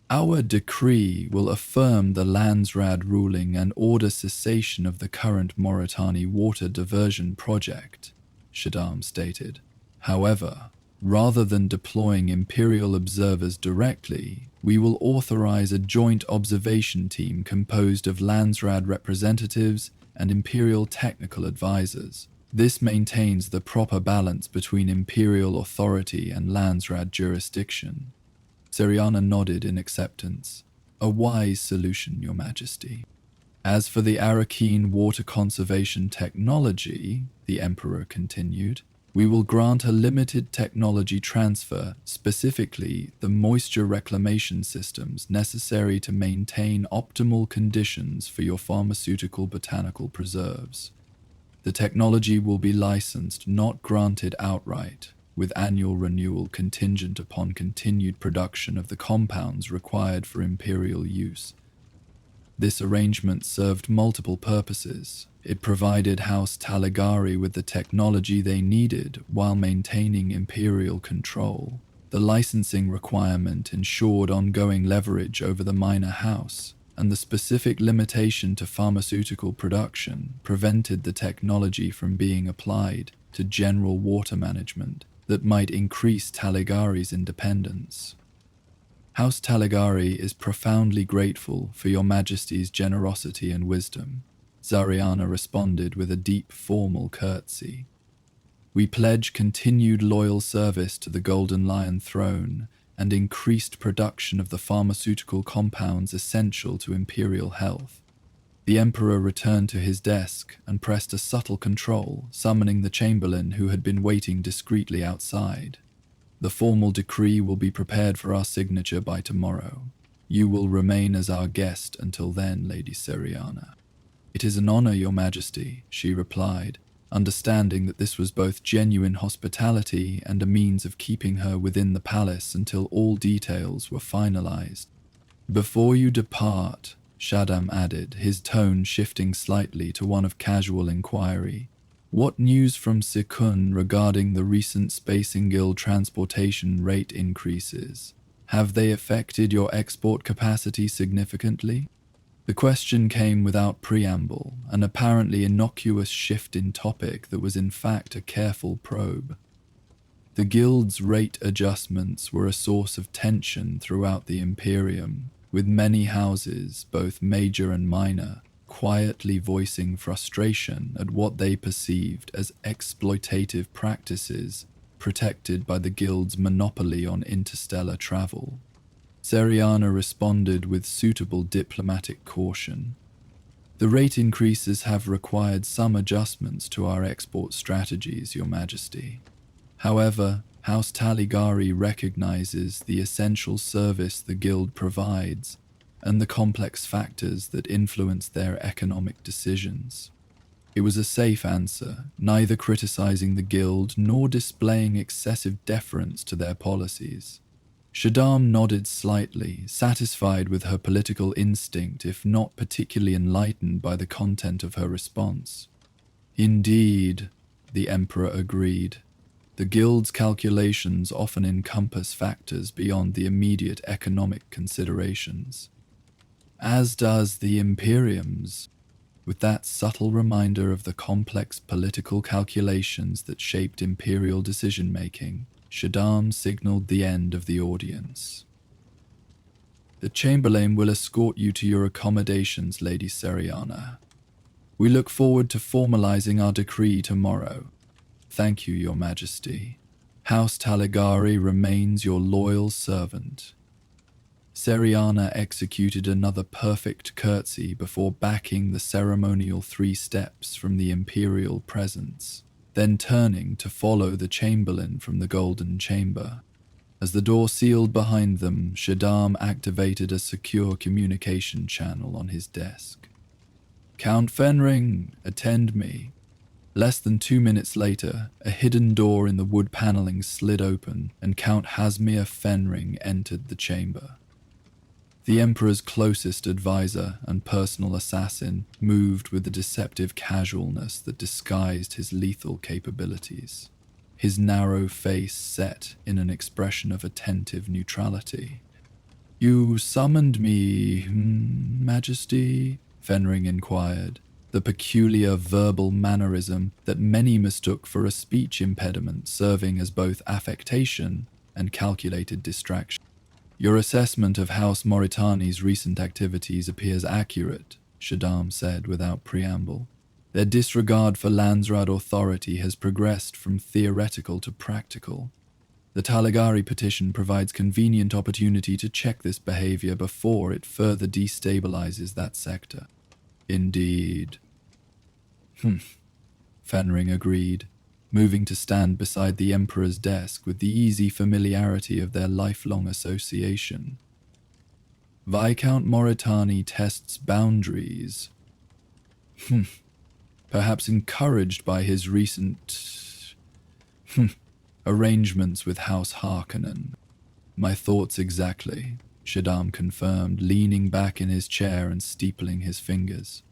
Our decree will affirm the Landsraad ruling and order cessation of the current Mauritani water diversion project, Shaddam stated. However, rather than deploying Imperial observers directly, we will authorize a joint observation team composed of Landsraad representatives and Imperial technical advisors. This maintains the proper balance between Imperial authority and Landsraad jurisdiction. Seriana nodded in acceptance. A wise solution, Your Majesty. As for the Arrakeen water conservation technology, the Emperor continued, we will grant a limited technology transfer, specifically the moisture reclamation systems necessary to maintain optimal conditions for your pharmaceutical botanical preserves. The technology will be licensed, not granted outright, with annual renewal contingent upon continued production of the compounds required for Imperial use. This arrangement served multiple purposes. It provided House Taligari with the technology they needed while maintaining Imperial control. The licensing requirement ensured ongoing leverage over the minor house, and the specific limitation to pharmaceutical production prevented the technology from being applied to general water management that might increase Taligari's independence. House Taligari is profoundly grateful for your Majesty's generosity and wisdom, Zariana responded with a deep formal curtsy. We pledge continued loyal service to the Golden Lion throne and increased production of the pharmaceutical compounds essential to Imperial health. The Emperor returned to his desk and pressed a subtle control, summoning the Chamberlain who had been waiting discreetly outside. The formal decree will be prepared for our signature by tomorrow. You will remain as our guest until then, Lady Seriana. It is an honor, Your Majesty, she replied, understanding that this was both genuine hospitality and a means of keeping her within the palace until all details were finalized. Before you depart, Shaddam added, his tone shifting slightly to one of casual inquiry, what news from Sikun regarding the recent Spacing Guild transportation rate increases? Have they affected your export capacity significantly? The question came without preamble, an apparently innocuous shift in topic that was in fact a careful probe. The Guild's rate adjustments were a source of tension throughout the Imperium, with many houses, both major and minor, quietly voicing frustration at what they perceived as exploitative practices protected by the Guild's monopoly on interstellar travel. Seriana responded with suitable diplomatic caution. The rate increases have required some adjustments to our export strategies, Your Majesty. However, House Taligari recognizes the essential service the Guild provides and the complex factors that influence their economic decisions. It was a safe answer, neither criticizing the Guild nor displaying excessive deference to their policies. Shaddam nodded slightly, satisfied with her political instinct if not particularly enlightened by the content of her response. Indeed, the Emperor agreed. The Guild's calculations often encompass factors beyond the immediate economic considerations. As does the Imperium's, with that subtle reminder of the complex political calculations that shaped Imperial decision-making. Shaddam signaled the end of the audience. The Chamberlain will escort you to your accommodations, Lady Seriana. We look forward to formalizing our decree tomorrow. Thank you, Your Majesty. House Taligari remains your loyal servant. Seriana executed another perfect curtsy before backing the ceremonial 3 steps from the Imperial presence, then turning to follow the Chamberlain from the Golden Chamber. As the door sealed behind them, Shaddam activated a secure communication channel on his desk. Count Fenring, attend me. Less than 2 minutes later, a hidden door in the wood paneling slid open and Count Hasmir Fenring entered the chamber. The Emperor's closest advisor and personal assassin moved with the deceptive casualness that disguised his lethal capabilities, his narrow face set in an expression of attentive neutrality. You summoned me, Majesty? Fenring inquired, the peculiar verbal mannerism that many mistook for a speech impediment serving as both affectation and calculated distraction. Your assessment of House Mauritani's recent activities appears accurate, Shaddam said without preamble. Their disregard for Landsraad authority has progressed from theoretical to practical. The Taligari petition provides convenient opportunity to check this behavior before it further destabilizes that sector. Indeed. Fenring agreed, moving to stand beside the Emperor's desk with the easy familiarity of their lifelong association. Viscount Mauritani tests boundaries. Perhaps encouraged by his recent arrangements with House Harkonnen. My thoughts exactly. Shaddam confirmed, leaning back in his chair and steepling his fingers.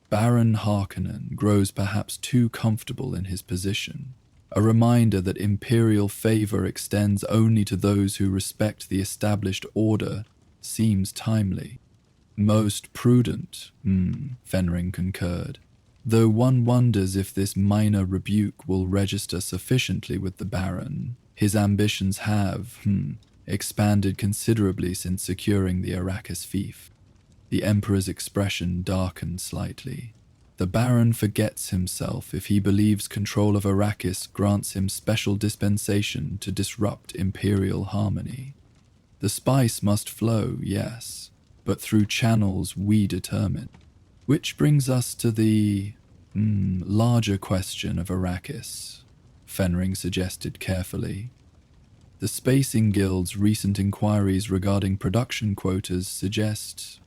Baron Harkonnen grows perhaps too comfortable in his position, a reminder that Imperial favor extends only to those who respect the established order seems timely. Most prudent, Fenring concurred, though one wonders if this minor rebuke will register sufficiently with the Baron. His ambitions have, expanded considerably since securing the Arrakis fief. The Emperor's expression darkened slightly. The Baron forgets himself if he believes control of Arrakis grants him special dispensation to disrupt Imperial harmony. The spice must flow, yes, but through channels we determine. Which brings us to the larger question of Arrakis, Fenring suggested carefully. The Spacing Guild's recent inquiries regarding production quotas suggest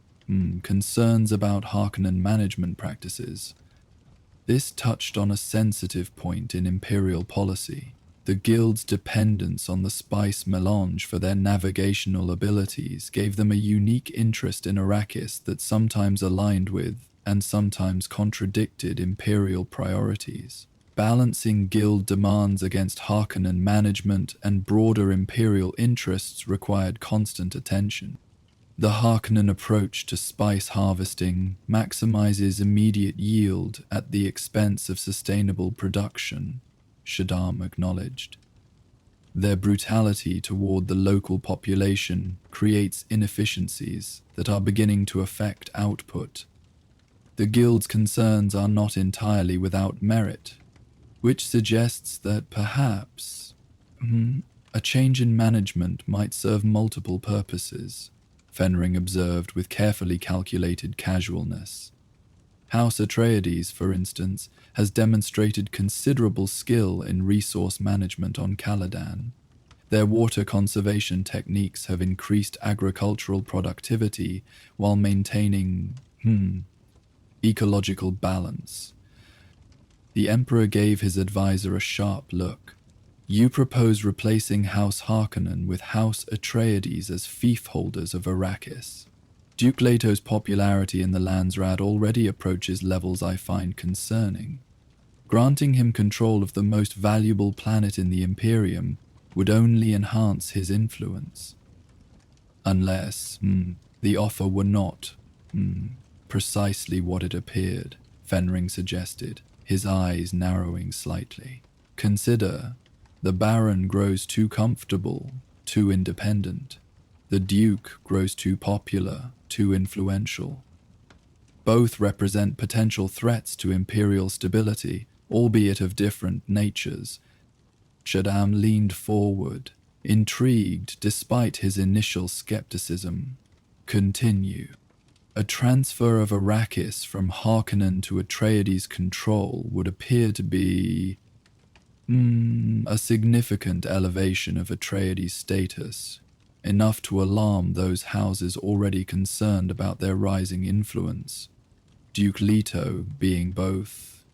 concerns about Harkonnen management practices. This touched on a sensitive point in Imperial policy, the Guild's dependence on the spice melange for their navigational abilities gave them a unique interest in Arrakis that sometimes aligned with and sometimes contradicted Imperial priorities. Balancing Guild demands against Harkonnen management and broader Imperial interests required constant attention. The Harkonnen approach to spice harvesting maximizes immediate yield at the expense of sustainable production, Shaddam acknowledged. Their brutality toward the local population creates inefficiencies that are beginning to affect output. The Guild's concerns are not entirely without merit, which suggests that perhaps a change in management might serve multiple purposes, Fenring observed with carefully calculated casualness. House Atreides, for instance, has demonstrated considerable skill in resource management on Caladan. Their water conservation techniques have increased agricultural productivity while maintaining, ecological balance. The Emperor gave his advisor a sharp look. You propose replacing House Harkonnen with House Atreides as fief holders of Arrakis. Duke Leto's popularity in the Landsraad already approaches levels I find concerning. Granting him control of the most valuable planet in the Imperium would only enhance his influence. Unless, the offer were not, precisely what it appeared, Fenring suggested, his eyes narrowing slightly. Consider, the Baron grows too comfortable, too independent. The Duke grows too popular, too influential. Both represent potential threats to Imperial stability, albeit of different natures. Shaddam leaned forward, intrigued despite his initial skepticism. Continue. A transfer of Arrakis from Harkonnen to Atreides' control would appear to be a significant elevation of Atreides' status, enough to alarm those houses already concerned about their rising influence. Duke Leto, being both,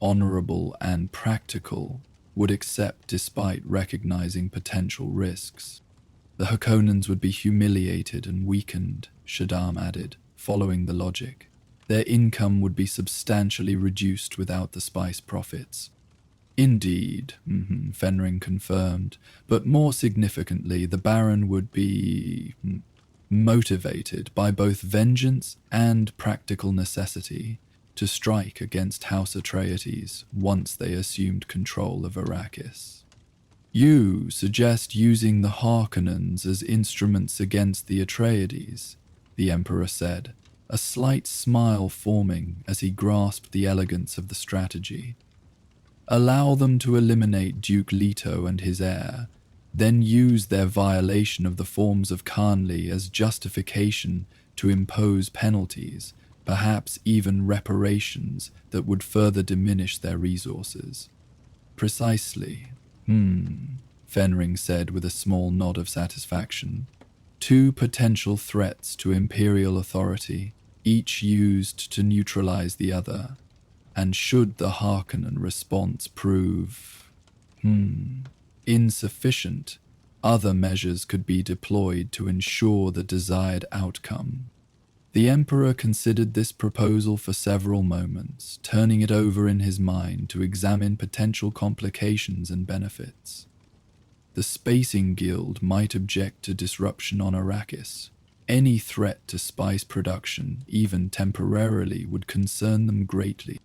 honorable and practical, would accept despite recognizing potential risks. The Harkonnens would be humiliated and weakened, Shaddam added, following the logic. Their income would be substantially reduced without the spice profits. Indeed, Fenring confirmed, but more significantly, the Baron would be motivated by both vengeance and practical necessity to strike against House Atreides once they assumed control of Arrakis. You suggest using the Harkonnens as instruments against the Atreides, the Emperor said, a slight smile forming as he grasped the elegance of the strategy. Allow them to eliminate Duke Leto and his heir, then use their violation of the forms of Khanli as justification to impose penalties, perhaps even reparations that would further diminish their resources. Precisely. Fenring said with a small nod of satisfaction. Two potential threats to Imperial authority, each used to neutralize the other. And should the Harkonnen response prove insufficient, other measures could be deployed to ensure the desired outcome. The Emperor considered this proposal for several moments, turning it over in his mind to examine potential complications and benefits. The Spacing Guild might object to disruption on Arrakis. Any threat to spice production, even temporarily, would concern them greatly.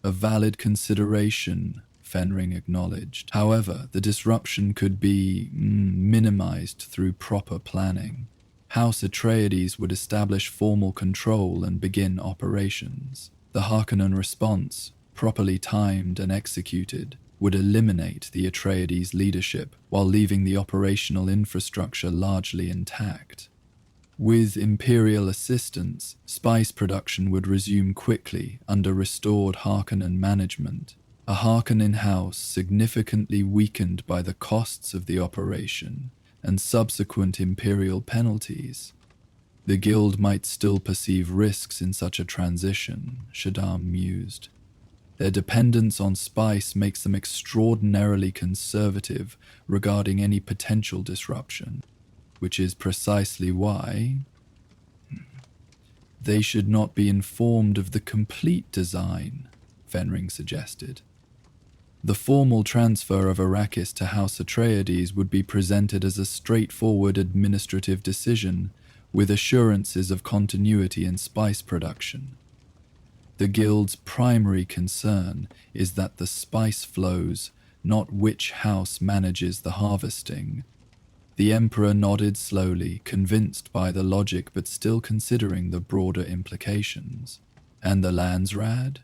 A valid consideration, Fenring acknowledged. However, the disruption could be minimized through proper planning. House Atreides would establish formal control and begin operations. The Harkonnen response, properly timed and executed, would eliminate the Atreides leadership while leaving the operational infrastructure largely intact. With Imperial assistance, spice production would resume quickly under restored Harkonnen management. A Harkonnen house significantly weakened by the costs of the operation and subsequent Imperial penalties. The Guild might still perceive risks in such a transition, Shaddam mused. Their dependence on spice makes them extraordinarily conservative regarding any potential disruption, which is precisely why they should not be informed of the complete design, Fenring suggested. The formal transfer of Arrakis to House Atreides would be presented as a straightforward administrative decision with assurances of continuity in spice production. The Guild's primary concern is that the spice flows, not which house manages the harvesting. The Emperor nodded slowly, convinced by the logic but still considering the broader implications. And the Landsraad?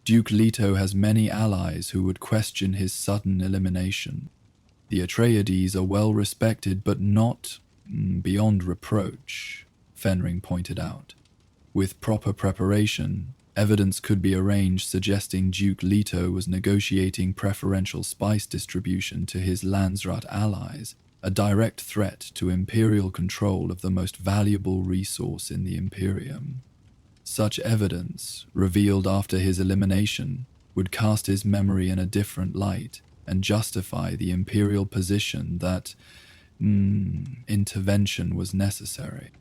Duke Leto has many allies who would question his sudden elimination. The Atreides are well respected but not beyond reproach, Fenring pointed out. With proper preparation, evidence could be arranged suggesting Duke Leto was negotiating preferential spice distribution to his Landsraad allies, a direct threat to Imperial control of the most valuable resource in the Imperium. Such evidence, revealed after his elimination, would cast his memory in a different light and justify the Imperial position that intervention was necessary.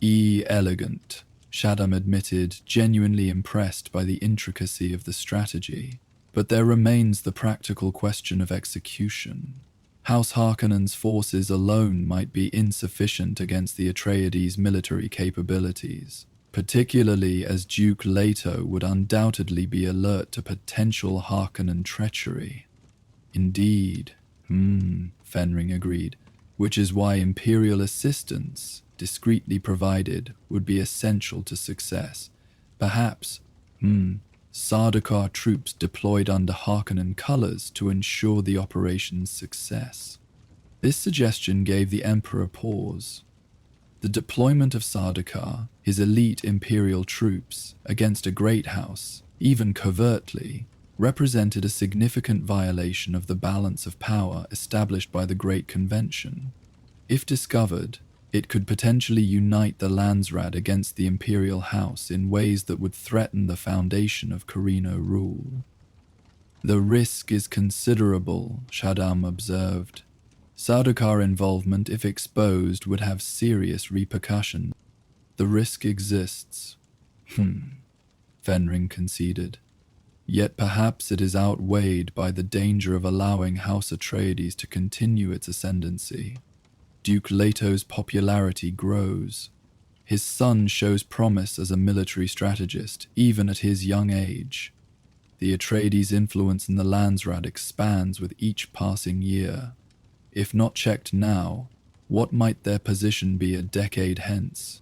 Elegant, Shaddam admitted, genuinely impressed by the intricacy of the strategy. But there remains the practical question of execution. House Harkonnen's forces alone might be insufficient against the Atreides' military capabilities, particularly as Duke Leto would undoubtedly be alert to potential Harkonnen treachery. Indeed, Fenring agreed, which is why Imperial assistance, discreetly provided, would be essential to success. Perhaps, Sardaukar troops deployed under Harkonnen colors to ensure the operation's success. This suggestion gave the Emperor pause. The deployment of Sardaukar, his elite Imperial troops, against a great house, even covertly, represented a significant violation of the balance of power established by the Great Convention. If discovered, it could potentially unite the Landsraad against the Imperial House in ways that would threaten the foundation of Corino rule. The risk is considerable, Shaddam observed. Sardaukar involvement, if exposed, would have serious repercussions. The risk exists. Fenring conceded. Yet perhaps it is outweighed by the danger of allowing House Atreides to continue its ascendancy. Duke Leto's popularity grows. His son shows promise as a military strategist, even at his young age. The Atreides' influence in the Landsraad expands with each passing year. If not checked now, what might their position be a decade hence?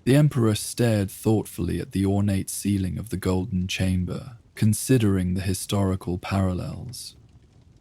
The Emperor stared thoughtfully at the ornate ceiling of the Golden Chamber, considering the historical parallels.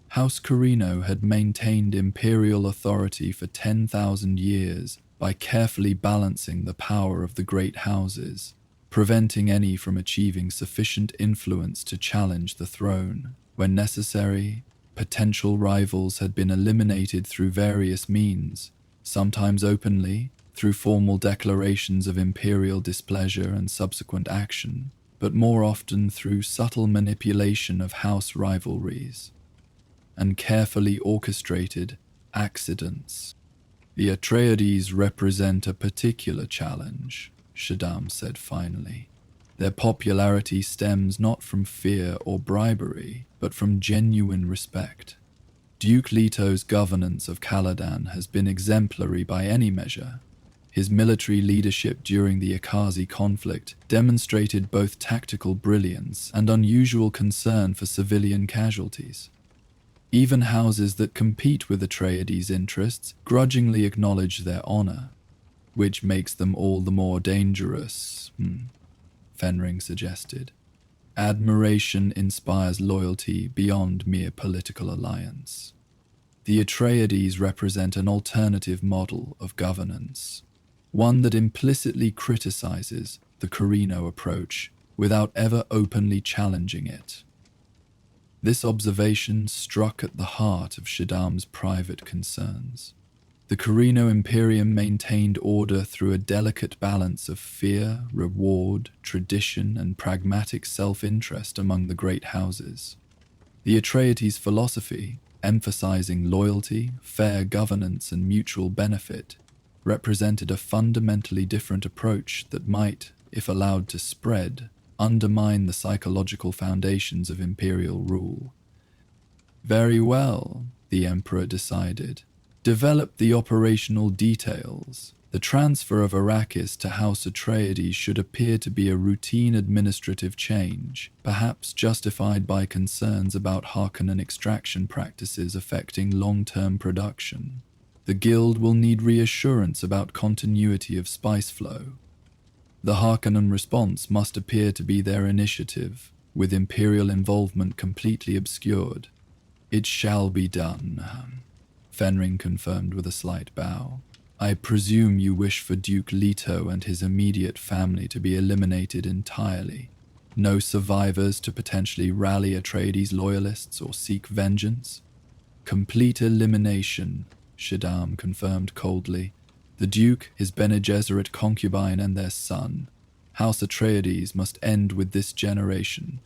House Corino had maintained Imperial authority for 10,000 years by carefully balancing the power of the great houses, preventing any from achieving sufficient influence to challenge the throne. When necessary, potential rivals had been eliminated through various means, sometimes openly, through formal declarations of Imperial displeasure and subsequent action, but more often through subtle manipulation of house rivalries. And carefully orchestrated, accidents. The Atreides represent a particular challenge, Shaddam said finally. Their popularity stems not from fear or bribery, but from genuine respect. Duke Leto's governance of Caladan has been exemplary by any measure. His military leadership during the Akazi conflict demonstrated both tactical brilliance and unusual concern for civilian casualties. Even houses that compete with Atreides' interests grudgingly acknowledge their honor, which makes them all the more dangerous, Fenring suggested. Admiration inspires loyalty beyond mere political alliance. The Atreides represent an alternative model of governance, one that implicitly criticizes the Carino approach without ever openly challenging it. This observation struck at the heart of Shaddam's private concerns. The Carino Imperium maintained order through a delicate balance of fear, reward, tradition, and pragmatic self-interest among the great houses. The Atreides' philosophy, emphasizing loyalty, fair governance, and mutual benefit, represented a fundamentally different approach that might, if allowed to spread, undermine the psychological foundations of imperial rule. Very well, the Emperor decided. Develop the operational details. The transfer of Arrakis to House Atreides should appear to be a routine administrative change, perhaps justified by concerns about Harkonnen extraction practices affecting long-term production. The Guild will need reassurance about continuity of spice flow. The Harkonnen response must appear to be their initiative, with Imperial involvement completely obscured. It shall be done, Fenring confirmed with a slight bow. I presume you wish for Duke Leto and his immediate family to be eliminated entirely. No survivors to potentially rally Atreides loyalists or seek vengeance? Complete elimination, Shaddam confirmed coldly. The Duke, his Bene Gesserit concubine, and their son. House Atreides must end with this generation.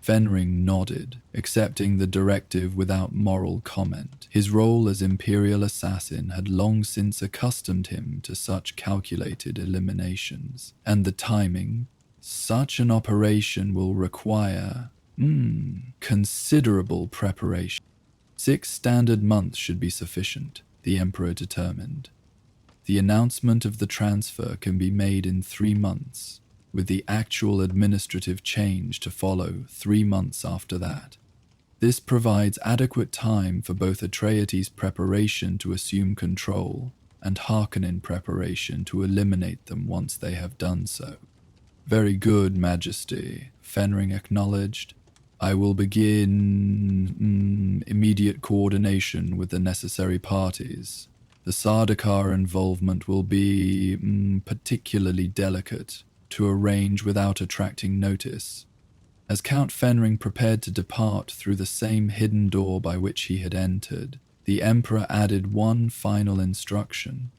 Fenring nodded, accepting the directive without moral comment. His role as Imperial assassin had long since accustomed him to such calculated eliminations. And the timing? Such an operation will require, considerable preparation. 6 standard months should be sufficient, the Emperor determined. The announcement of the transfer can be made in 3 months, with the actual administrative change to follow 3 months after that. This provides adequate time for both Atreides' preparation to assume control and Harkonnen preparation to eliminate them once they have done so. Very good, Majesty, Fenring acknowledged. I will begin immediate coordination with the necessary parties. The Sardaukar involvement will be particularly delicate to arrange without attracting notice. As Count Fenring prepared to depart through the same hidden door by which he had entered, the Emperor added one final instruction.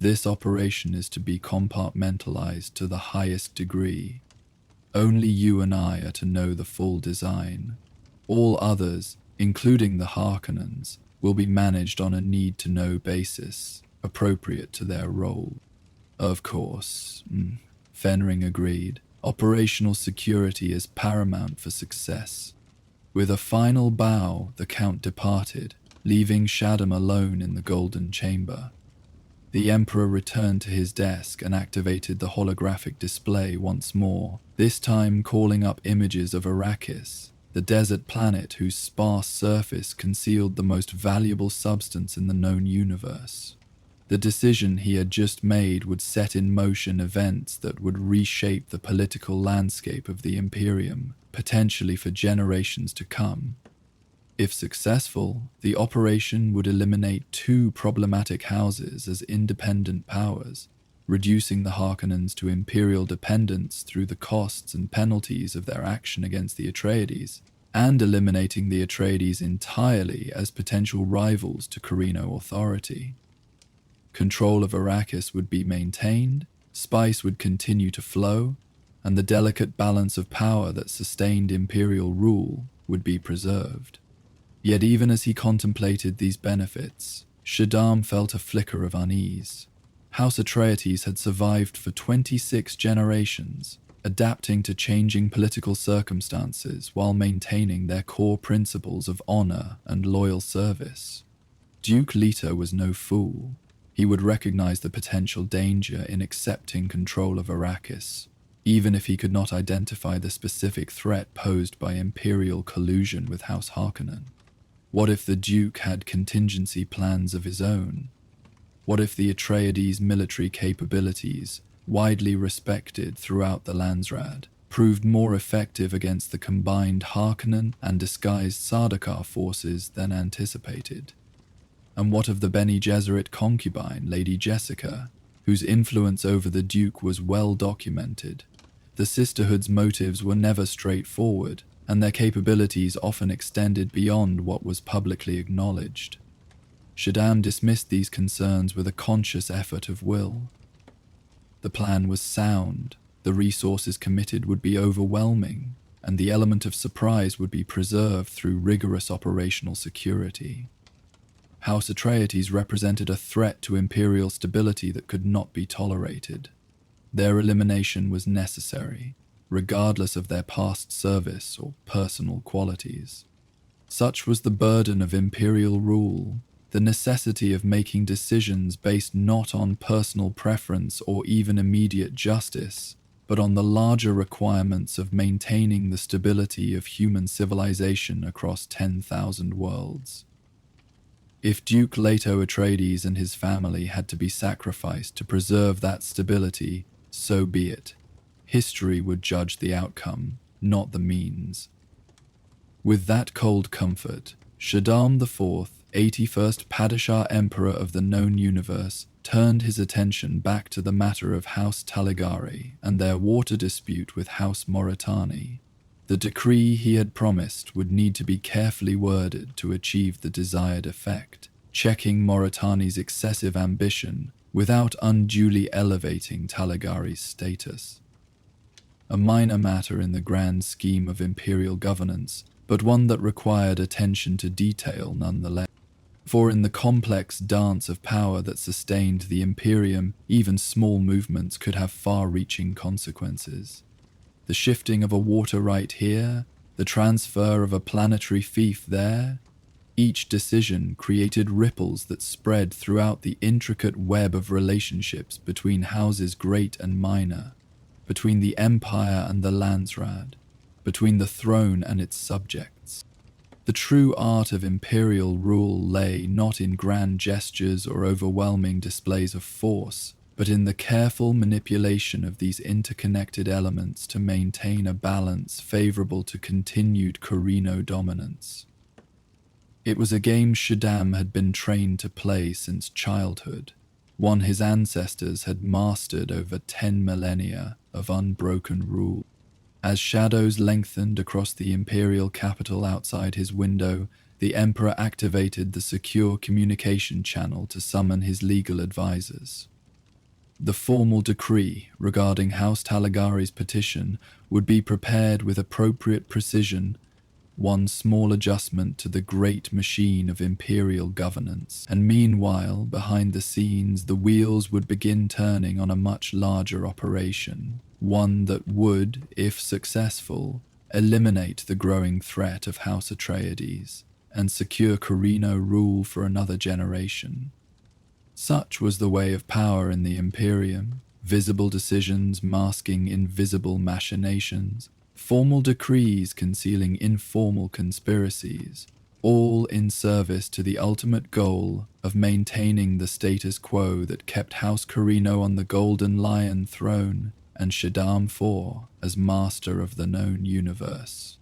This operation is to be compartmentalized to the highest degree. Only you and I are to know the full design. All others, including the Harkonnens, will be managed on a need-to-know basis, appropriate to their role. Of course, Fenring agreed. Operational security is paramount for success. With a final bow, the Count departed, leaving Shaddam alone in the Golden Chamber. The Emperor returned to his desk and activated the holographic display once more, this time calling up images of Arrakis, the desert planet whose sparse surface concealed the most valuable substance in the known universe. The decision he had just made would set in motion events that would reshape the political landscape of the Imperium, potentially for generations to come. If successful, the operation would eliminate 2 problematic houses as independent powers, reducing the Harkonnens to Imperial dependence through the costs and penalties of their action against the Atreides, and eliminating the Atreides entirely as potential rivals to Carino authority. Control of Arrakis would be maintained, spice would continue to flow, and the delicate balance of power that sustained Imperial rule would be preserved. Yet even as he contemplated these benefits, Shaddam felt a flicker of unease. House Atreides had survived for 26 generations, adapting to changing political circumstances while maintaining their core principles of honor and loyal service. Duke Leto was no fool. He would recognize the potential danger in accepting control of Arrakis, even if he could not identify the specific threat posed by Imperial collusion with House Harkonnen. What if the Duke had contingency plans of his own? What if the Atreides' military capabilities, widely respected throughout the Landsraad, proved more effective against the combined Harkonnen and disguised Sardaukar forces than anticipated? And what of the Bene Gesserit concubine, Lady Jessica, whose influence over the Duke was well documented? The Sisterhood's motives were never straightforward, and their capabilities often extended beyond what was publicly acknowledged. Shaddam dismissed these concerns with a conscious effort of will. The plan was sound, the resources committed would be overwhelming, and the element of surprise would be preserved through rigorous operational security. House Atreides represented a threat to Imperial stability that could not be tolerated. Their elimination was necessary, regardless of their past service or personal qualities. Such was the burden of Imperial rule, the necessity of making decisions based not on personal preference or even immediate justice, but on the larger requirements of maintaining the stability of human civilization across 10,000 worlds. If Duke Leto Atreides and his family had to be sacrificed to preserve that stability, so be it. History would judge the outcome, not the means. With that cold comfort, Shaddam IV, 81st Padishah Emperor of the known universe, turned his attention back to the matter of House Taligari and their water dispute with House Moritani. The decree he had promised would need to be carefully worded to achieve the desired effect, checking Moritani's excessive ambition without unduly elevating Taligari's status. A minor matter in the grand scheme of Imperial governance, but one that required attention to detail nonetheless. For in the complex dance of power that sustained the Imperium, even small movements could have far-reaching consequences. The shifting of a water right here, the transfer of a planetary fief there, each decision created ripples that spread throughout the intricate web of relationships between houses great and minor, between the Empire and the Landsraad, between the throne and its subjects. The true art of Imperial rule lay not in grand gestures or overwhelming displays of force, but in the careful manipulation of these interconnected elements to maintain a balance favorable to continued Corrino dominance. It was a game Shaddam had been trained to play since childhood, one his ancestors had mastered over 10 millennia of unbroken rule. As shadows lengthened across the Imperial capital outside his window, the Emperor activated the secure communication channel to summon his legal advisors. The formal decree regarding House Taligari's petition would be prepared with appropriate precision, one small adjustment to the great machine of Imperial governance, and meanwhile, behind the scenes, the wheels would begin turning on a much larger operation, one that would, if successful, eliminate the growing threat of House Atreides and secure Corrino rule for another generation. Such was the way of power in the Imperium, visible decisions masking invisible machinations, formal decrees concealing informal conspiracies, all in service to the ultimate goal of maintaining the status quo that kept House Corrino on the Golden Lion throne and Shaddam IV as master of the known universe.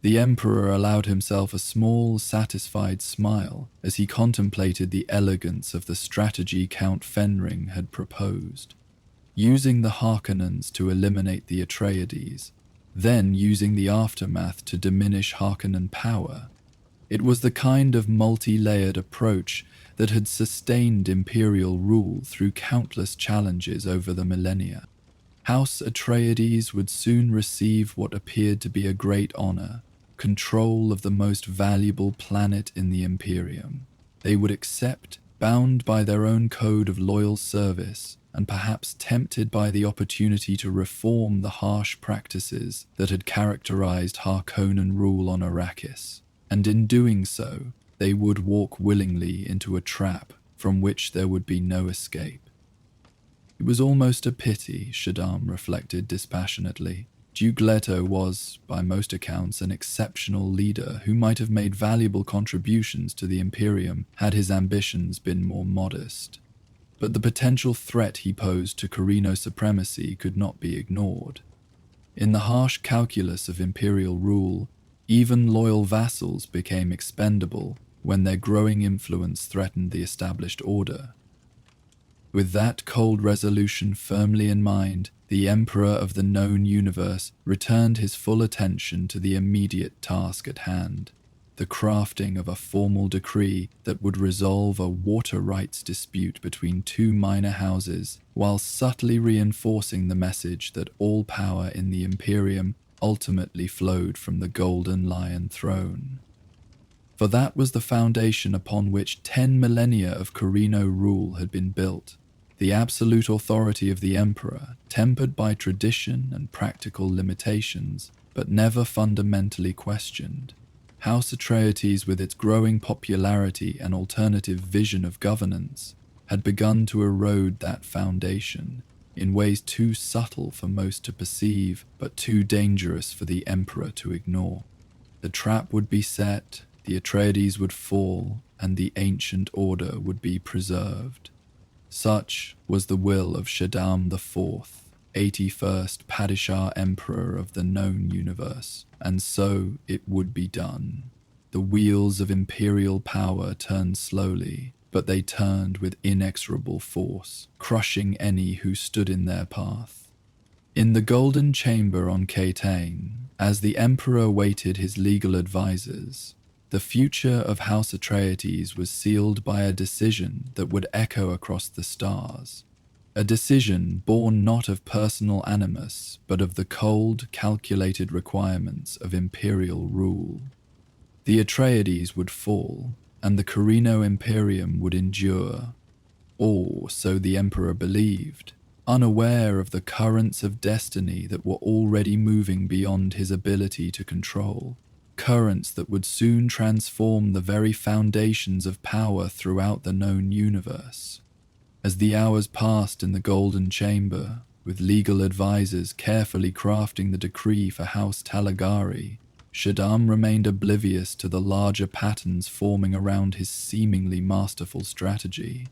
The Emperor allowed himself a small, satisfied smile as he contemplated the elegance of the strategy Count Fenring had proposed. Using the Harkonnens to eliminate the Atreides, then using the aftermath to diminish Harkonnen power. It was the kind of multi-layered approach that had sustained Imperial rule through countless challenges over the millennia. House Atreides would soon receive what appeared to be a great honor, control of the most valuable planet in the Imperium. They would accept, bound by their own code of loyal service, and perhaps tempted by the opportunity to reform the harsh practices that had characterized Harkonnen rule on Arrakis. And in doing so, they would walk willingly into a trap from which there would be no escape. It was almost a pity, Shaddam reflected dispassionately. Duke Leto was, by most accounts, an exceptional leader who might have made valuable contributions to the Imperium had his ambitions been more modest. But the potential threat he posed to Carino supremacy could not be ignored. In the harsh calculus of Imperial rule, even loyal vassals became expendable when their growing influence threatened the established order. With that cold resolution firmly in mind, the Emperor of the known universe returned his full attention to the immediate task at hand, the crafting of a formal decree that would resolve a water rights dispute between two minor houses, while subtly reinforcing the message that all power in the Imperium ultimately flowed from the Golden Lion throne. For that was the foundation upon which 10 millennia of Carino rule had been built. The absolute authority of the Emperor, tempered by tradition and practical limitations, but never fundamentally questioned. House Atreides, with its growing popularity and alternative vision of governance, had begun to erode that foundation, in ways too subtle for most to perceive, but too dangerous for the Emperor to ignore. The trap would be set, the Atreides would fall, and the ancient order would be preserved. Such was the will of Shaddam IV, 81st Padishah Emperor of the known universe, and so it would be done. The wheels of imperial power turned slowly, but they turned with inexorable force, crushing any who stood in their path. In the Golden Chamber on Khatain, as the Emperor waited his legal advisors, the future of House Atreides was sealed by a decision that would echo across the stars. A decision born not of personal animus, but of the cold, calculated requirements of imperial rule. The Atreides would fall, and the Carino Imperium would endure. Or so the Emperor believed, unaware of the currents of destiny that were already moving beyond his ability to control. Currents that would soon transform the very foundations of power throughout the known universe. As the hours passed in the Golden Chamber, with legal advisors carefully crafting the decree for House Talagari, Shaddam remained oblivious to the larger patterns forming around his seemingly masterful strategy.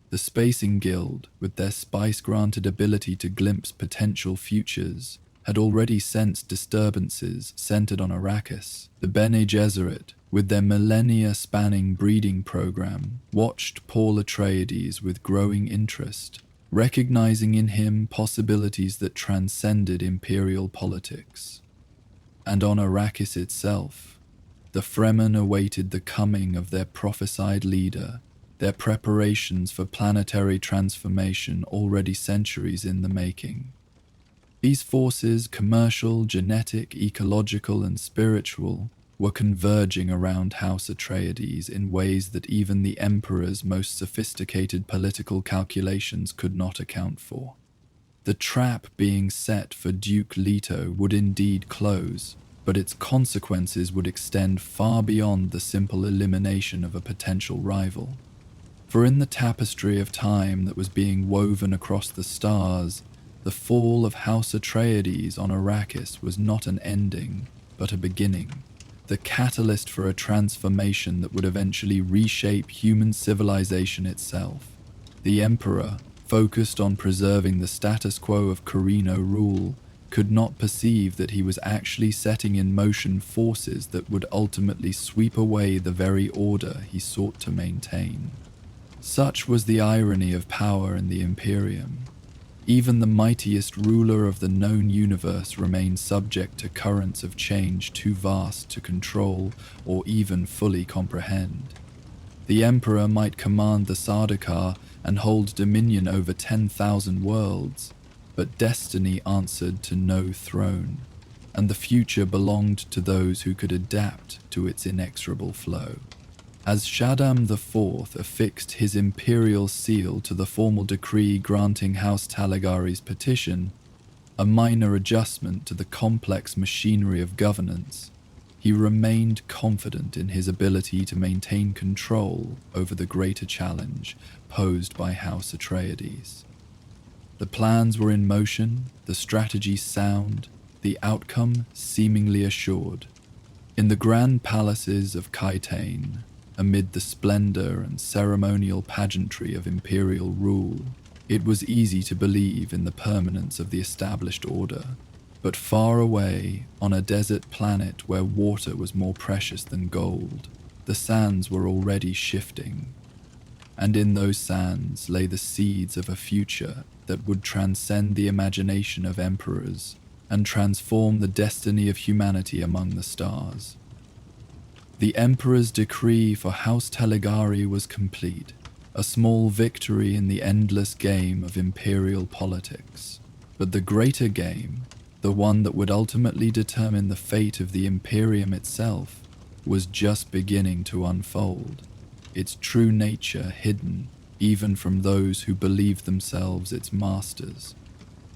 The Spacing Guild, with their spice-granted ability to glimpse potential futures, had already sensed disturbances centered on Arrakis. The Bene Gesserit, with their millennia-spanning breeding program, watched Paul Atreides with growing interest, recognizing in him possibilities that transcended imperial politics. And on Arrakis itself, the Fremen awaited the coming of their prophesied leader, their preparations for planetary transformation already centuries in the making. These forces, commercial, genetic, ecological, and spiritual, were converging around House Atreides in ways that even the Emperor's most sophisticated political calculations could not account for. The trap being set for Duke Leto would indeed close, but its consequences would extend far beyond the simple elimination of a potential rival. For in the tapestry of time that was being woven across the stars, the fall of House Atreides on Arrakis was not an ending, but a beginning, the catalyst for a transformation that would eventually reshape human civilization itself. The Emperor, focused on preserving the status quo of Carino rule, could not perceive that he was actually setting in motion forces that would ultimately sweep away the very order he sought to maintain. Such was the irony of power in the Imperium. Even the mightiest ruler of the known universe remained subject to currents of change too vast to control or even fully comprehend. The Emperor might command the Sardaukar and hold dominion over 10,000 worlds, but destiny answered to no throne. and the future belonged to those who could adapt to its inexorable flow. As Shaddam IV affixed his imperial seal to the formal decree granting House Talagari's petition, a minor adjustment to the complex machinery of governance, he remained confident in his ability to maintain control over the greater challenge posed by House Atreides. The plans were in motion, the strategy sound, the outcome seemingly assured. In the grand palaces of Kaitain, amid the splendor and ceremonial pageantry of imperial rule, it was easy to believe in the permanence of the established order. But far away, on a desert planet where water was more precious than gold, the sands were already shifting. And in those sands lay the seeds of a future that would transcend the imagination of emperors and transform the destiny of humanity among the stars. The Emperor's decree for House Telegari was complete, a small victory in the endless game of imperial politics. But the greater game, the one that would ultimately determine the fate of the Imperium itself, was just beginning to unfold, its true nature hidden even from those who believed themselves its masters.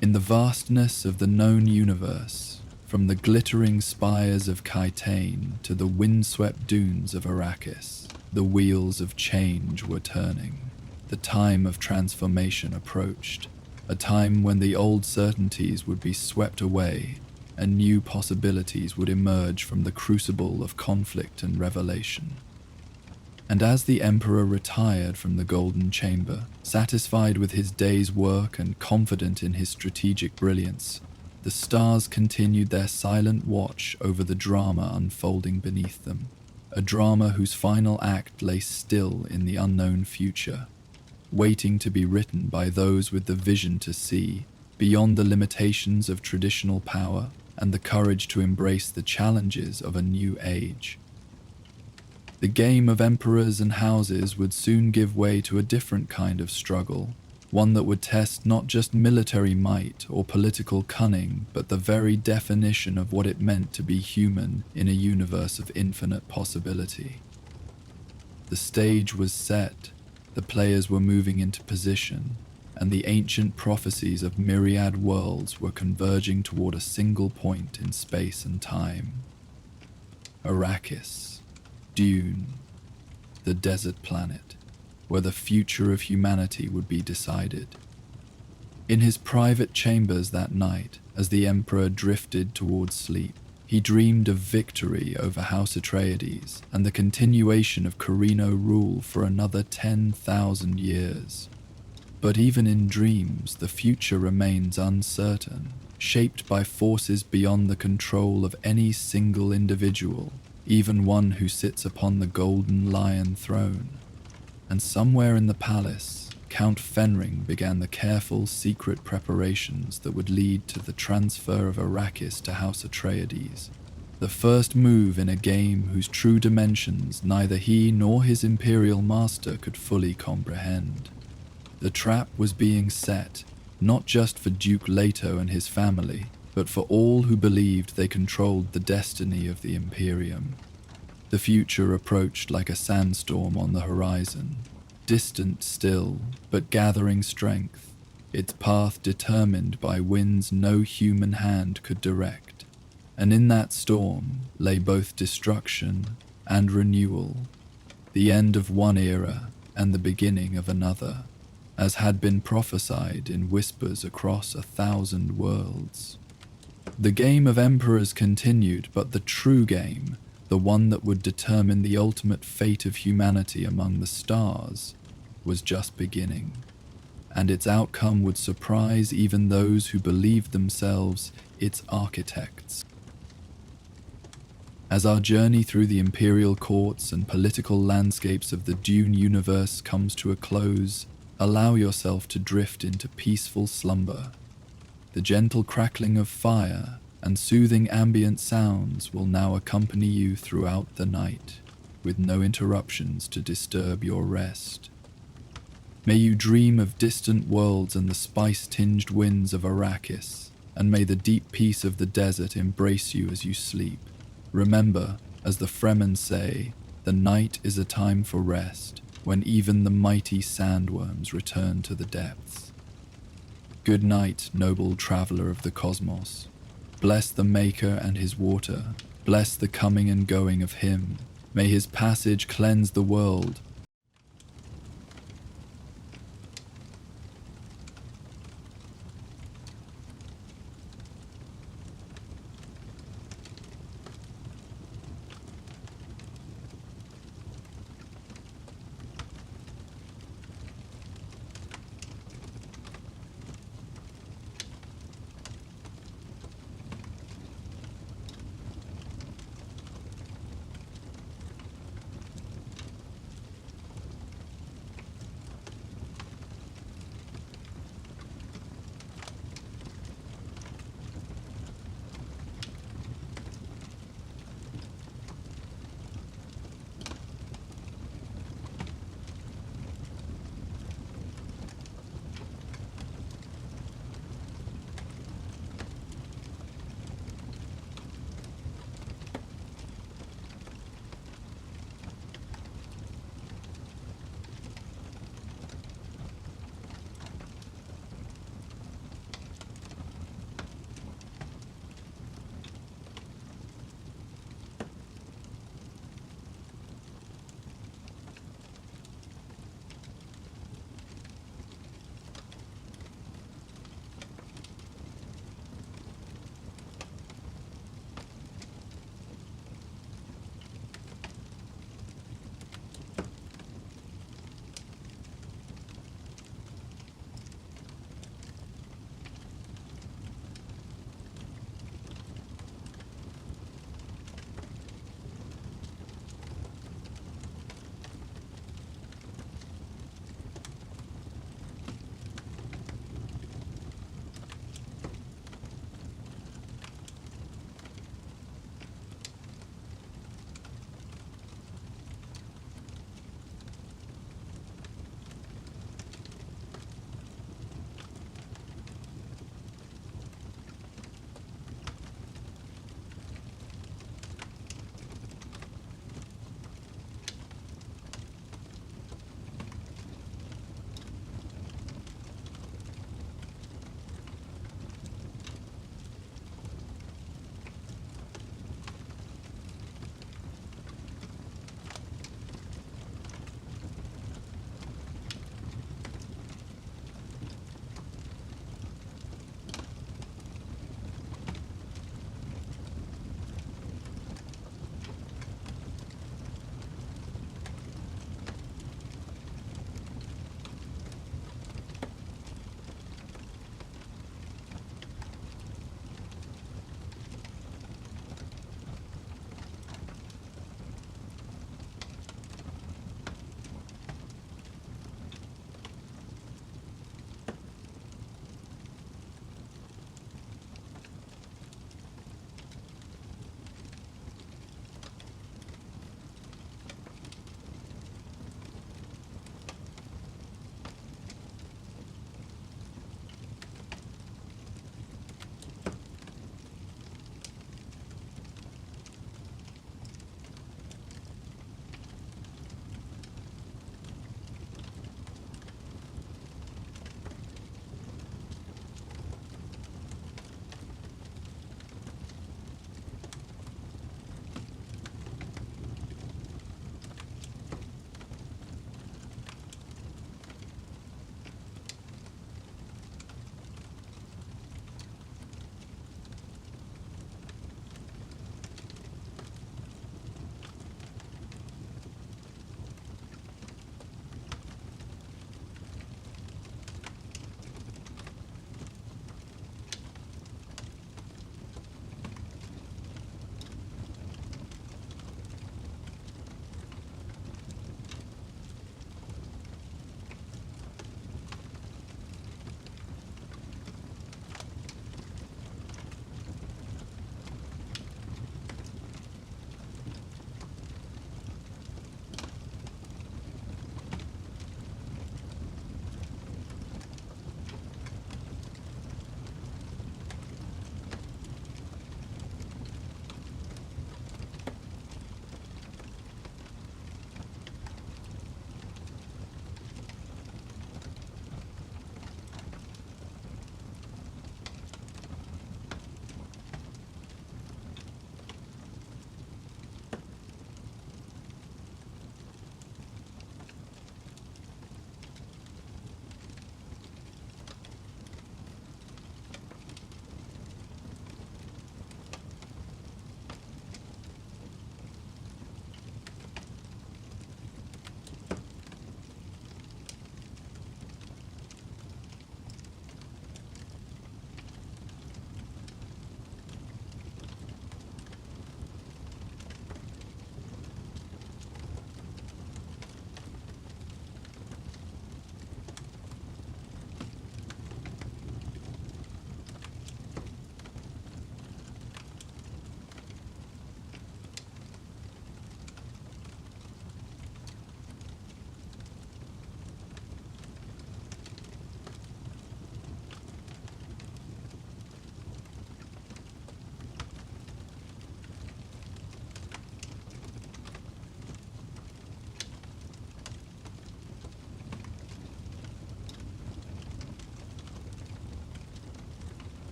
In the vastness of the known universe, from the glittering spires of Kaitain to the windswept dunes of Arrakis, the wheels of change were turning. The time of transformation approached, a time when the old certainties would be swept away and new possibilities would emerge from the crucible of conflict and revelation. And as the Emperor retired from the Golden Chamber, satisfied with his day's work and confident in his strategic brilliance, the stars continued their silent watch over the drama unfolding beneath them, a drama whose final act lay still in the unknown future, waiting to be written by those with the vision to see beyond the limitations of traditional power and the courage to embrace the challenges of a new age. The game of emperors and houses would soon give way to a different kind of struggle, one that would test not just military might or political cunning, but the very definition of what it meant to be human in a universe of infinite possibility. The stage was set, the players were moving into position, and the ancient prophecies of myriad worlds were converging toward a single point in space and time. Arrakis. Dune, the desert planet, where the future of humanity would be decided. In his private chambers that night, as the Emperor drifted towards sleep, he dreamed of victory over House Atreides and the continuation of Carino rule for another 10,000 years. But even in dreams, the future remains uncertain, shaped by forces beyond the control of any single individual, even one who sits upon the golden lion throne. And somewhere in the palace, Count Fenring began the careful, secret preparations that would lead to the transfer of Arrakis to House Atreides, the first move in a game whose true dimensions neither he nor his imperial master could fully comprehend. The trap was being set, not just for Duke Leto and his family, but for all who believed they controlled the destiny of the Imperium. The future approached like a sandstorm on the horizon, distant still, but gathering strength, its path determined by winds no human hand could direct. And in that storm lay both destruction and renewal, the end of one era and the beginning of another, as had been prophesied in whispers across 1,000 worlds. The game of emperors continued, but the true game, the one that would determine the ultimate fate of humanity among the stars, was just beginning, and its outcome would surprise even those who believed themselves its architects. As our journey through the imperial courts and political landscapes of the Dune universe comes to a close, allow yourself to drift into peaceful slumber. The gentle crackling of fire and soothing ambient sounds will now accompany you throughout the night, with no interruptions to disturb your rest. May you dream of distant worlds and the spice-tinged winds of Arrakis, and may the deep peace of the desert embrace you as you sleep. Remember, as the Fremen say, the night is a time for rest, when even the mighty sandworms return to the depths. Good night, noble traveler of the cosmos. Bless the Maker and his water. Bless the coming and going of him. May his passage cleanse the world